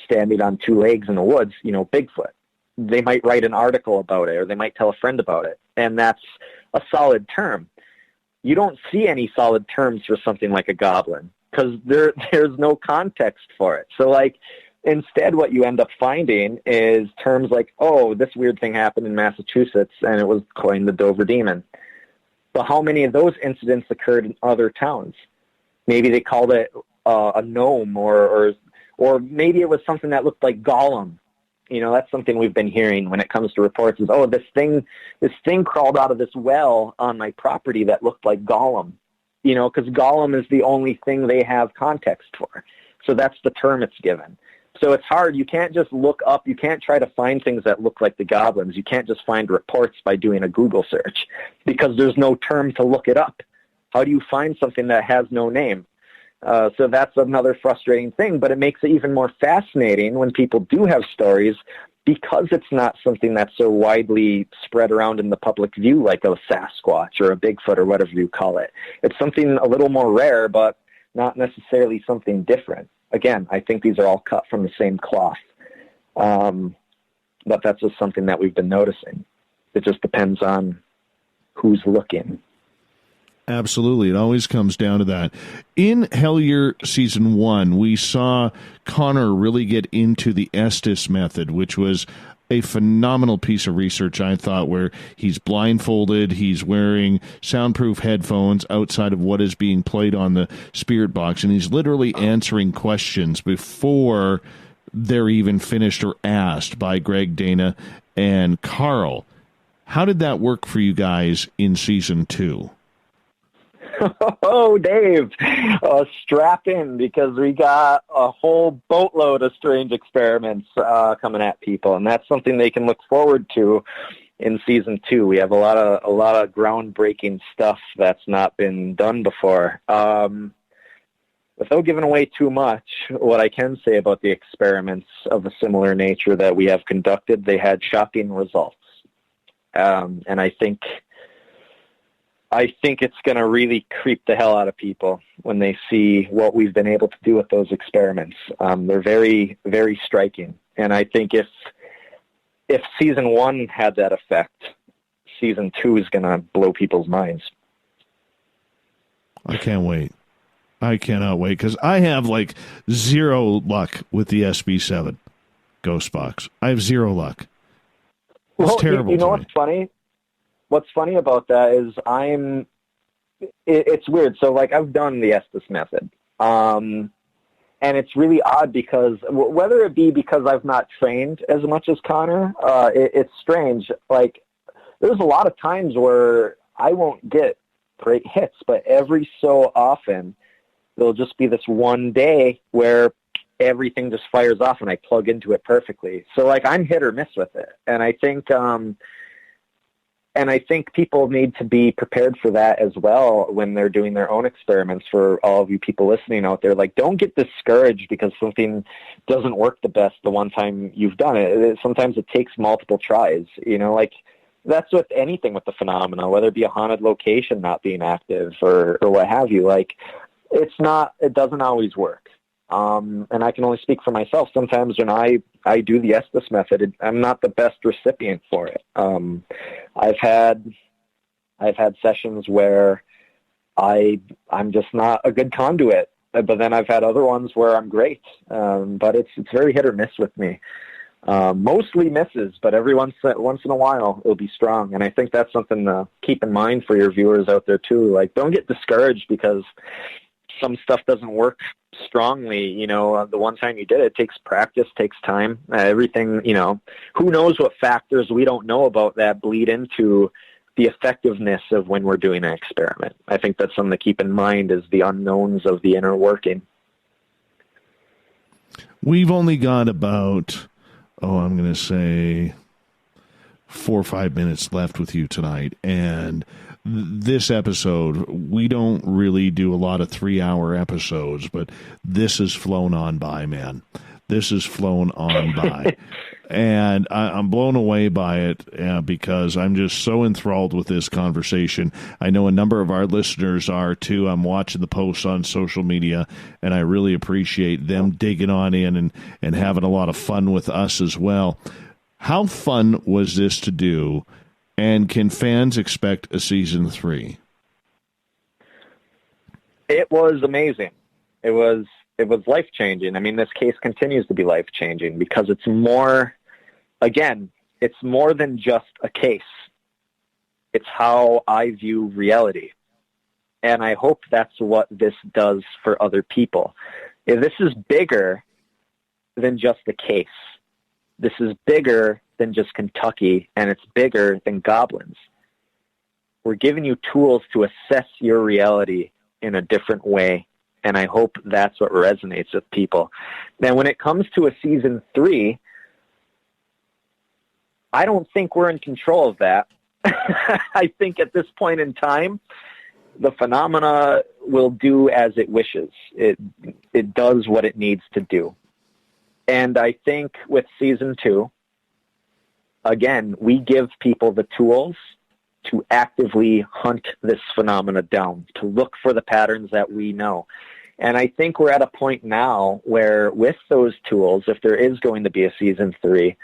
standing on 2 legs in the woods, Bigfoot, they might write an article about it, or they might tell a friend about it, and that's a solid term. You don't see any solid terms for something like a goblin, because there's no context for it. So, instead what you end up finding is terms like, oh, this weird thing happened in Massachusetts, and it was coined the Dover Demon. But how many of those incidents occurred in other towns? Maybe they called it a gnome, or maybe it was something that looked like Gollum. That's something we've been hearing when it comes to reports is, oh, this thing crawled out of this well on my property that looked like Gollum. Because Gollum is the only thing they have context for. So that's the term it's given. So it's hard. You can't just look up. You can't try to find things that look like the goblins. You can't just find reports by doing a Google search because there's no term to look it up. How do you find something that has no name? So that's another frustrating thing, but it makes it even more fascinating when people do have stories because it's not something that's so widely spread around in the public view like a Sasquatch or a Bigfoot or whatever you call it. It's something a little more rare, but not necessarily something different. Again, I think these are all cut from the same cloth. But that's just something that we've been noticing. It just depends on who's looking. Absolutely. It always comes down to that. In Hellier Season 1, we saw Connor really get into the Estes method, which was a phenomenal piece of research, I thought, where he's blindfolded, he's wearing soundproof headphones outside of what is being played on the spirit box, and he's literally answering questions before they're even finished or asked by Greg, Dana, and Karl. How did that work for you guys in Season 2? Oh, Dave, strap in, because we got a whole boatload of strange experiments coming at people, and that's something they can look forward to in season 2. We have a lot of groundbreaking stuff that's not been done before. Without giving away too much, what I can say about the experiments of a similar nature that we have conducted, they had shocking results. And I think it's going to really creep the hell out of people when they see what we've been able to do with those experiments. They're very, very striking. And I think if season 1 had that effect, season 2 is going to blow people's minds. I can't wait. I cannot wait, because I have like zero luck with the SB7 Ghost Box. I have zero luck. It's terrible. You know what's funny? What's funny about that is it's weird. So, like, I've done the Estes method. And it's really odd because whether it be because I've not trained as much as Connor, it's strange. Like, there's a lot of times where I won't get great hits, but every so often there'll just be this one day where everything just fires off and I plug into it perfectly. So, like, I'm hit or miss with it. And I think people need to be prepared for that as well when they're doing their own experiments. For all of you people listening out there, like, don't get discouraged because something doesn't work the best the one time you've done it. Sometimes it takes multiple tries, like that's with anything with the phenomena, whether it be a haunted location not being active or what have you. Like, it doesn't always work. And I can only speak for myself. Sometimes when I do the Estes method, I'm not the best recipient for it. I've had sessions where I'm just not a good conduit, but then I've had other ones where I'm great. But it's very hit or miss with me. Mostly misses, but every once in a while it'll be strong. And I think that's something to keep in mind for your viewers out there too. Like, don't get discouraged because some stuff doesn't work strongly. The one time you did it takes practice, takes time, everything, who knows what factors we don't know about that bleed into the effectiveness of when we're doing an experiment. I think that's something to keep in mind, is the unknowns of the inner working. We've only got about, I'm going to say 4 or 5 minutes left with you tonight. And this episode, we don't really do a lot of 3-hour episodes, but this has flown on by, man. This has flown on by. And I'm blown away by it because I'm just so enthralled with this conversation. I know a number of our listeners are too. I'm watching the posts on social media, and I really appreciate them digging on in and having a lot of fun with us as well. How fun was this to do? And can fans expect a season 3? It was amazing. It was life-changing. I mean, this case continues to be life-changing because it's more than just a case. It's how I view reality. And I hope that's what this does for other people. This is bigger than just a case. This is bigger than just Ketntucky, and it's bigger than Goblins. We're giving you tools to assess your reality in a different way, and I hope that's what resonates with people. Now, when it comes to a season 3, I don't think we're in control of that. I think at this point in time, the phenomena will do as it wishes. It does what it needs to do. And I think with season 2, again, we give people the tools to actively hunt this phenomena down, to look for the patterns that we know. And I think we're at a point now where with those tools, if there is going to be a season 3,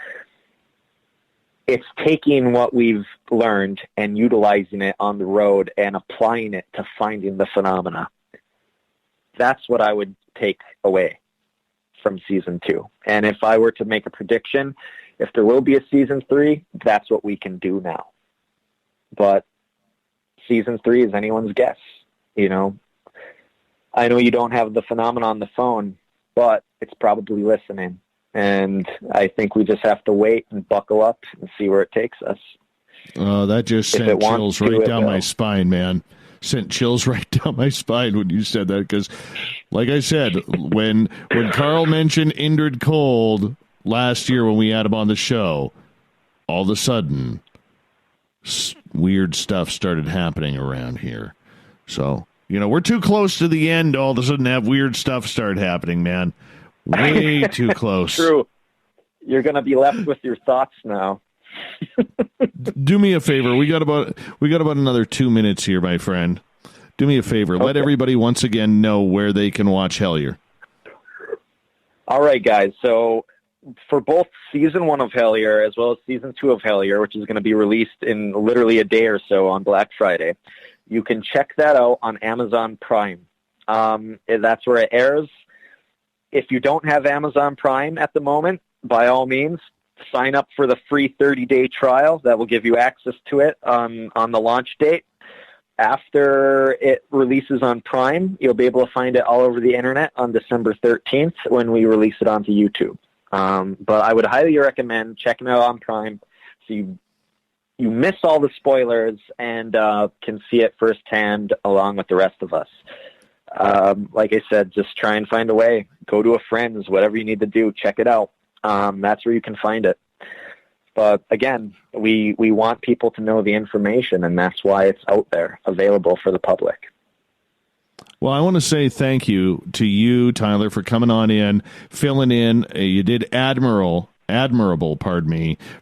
it's taking what we've learned and utilizing it on the road and applying it to finding the phenomena. That's what I would take away from season 2. And if I were to make a prediction, if there will be a season 3, that's what we can do now. But season 3 is anyone's guess. I know you don't have the phenomena on the phone, but it's probably listening. And I think we just have to wait and buckle up and see where it takes us. That just sent chills right down my spine, man. sent chills right down my spine when you said that, because, like I said, when Karl mentioned Indrid Cold last year when we had him on the show, all of a sudden, weird stuff started happening around here. So, we're too close to the end. All of a sudden, have weird stuff start happening, man. Way too close. True. You're going to be left with your thoughts now. Do me a favor. We got about another 2 minutes here, my friend. Do me a favor. Okay. Let everybody once again know where they can watch Hellier. All right, guys. So for both season 1 of Hellier as well as season 2 of Hellier, which is going to be released in literally a day or so on Black Friday, you can check that out on Amazon Prime. That's where it airs. If you don't have Amazon Prime at the moment, by all means, sign up for the free 30-day trial. That will give you access to it on the launch date. After it releases on Prime, you'll be able to find it all over the internet on December 13th when we release it onto YouTube. But I would highly recommend checking it out on Prime so you miss all the spoilers and can see it firsthand along with the rest of us. Like I said, just try and find a way. Go to a friend's, whatever you need to do, check it out. That's where you can find it. But again, we want people to know the information, and that's why it's out there, available for the public. Well, I want to say thank you to you, Tyler, for coming on in, filling in. You did admirable,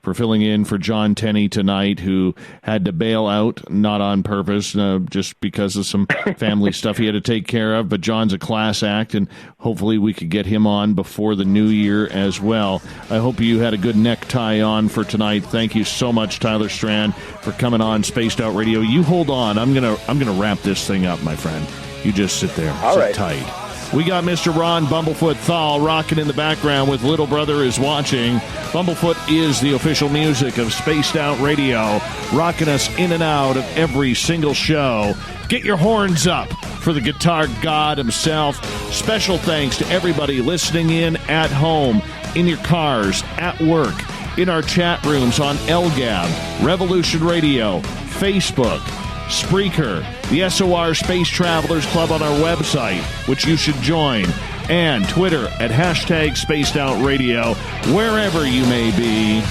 for filling in for John Tenney tonight, who had to bail out, not on purpose, just because of some family stuff he had to take care of. But John's a class act, and hopefully we could get him on before the new year as well. I hope you had a good necktie on for tonight. Thank you so much, Tyler Strand, for coming on Spaced Out Radio. You hold on. I'm gonna wrap this thing up, my friend. You just sit there. All right. Tight. We got Mr. Ron Bumblefoot THAL rocking in the background with Little Brother is Watching. Bumblefoot is the official music of Spaced Out Radio, rocking us in and out of every single show. Get your horns up for the guitar god himself. Special thanks to everybody listening in at home, in your cars, at work, in our chat rooms on LGAB, Revolution Radio, Facebook, Spreaker, the SOR Space Travelers Club on our website, which you should join, and Twitter at hashtag Spaced Out Radio, wherever you may be.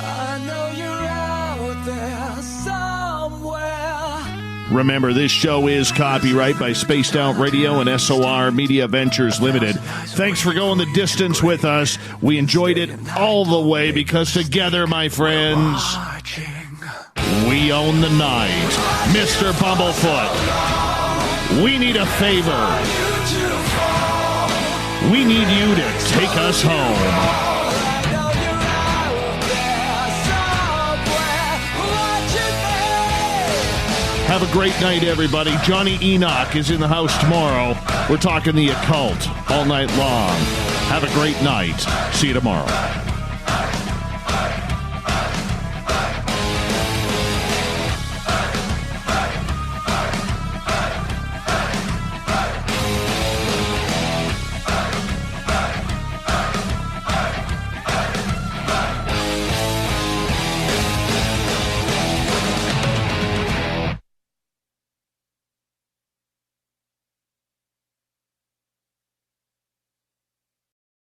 I know you're out there somewhere. Remember, this show is copyright by Spaced Out Radio and SOR Media Ventures Limited. Thanks for going the distance with us. We enjoyed it all the way because together, my friends, we own the night. Mr. Bumblefoot, we need a favor. We need you to take us home. Have a great night, everybody. Johnny Enoch is in the house tomorrow. We're talking the occult all night long. Have a great night. See you tomorrow.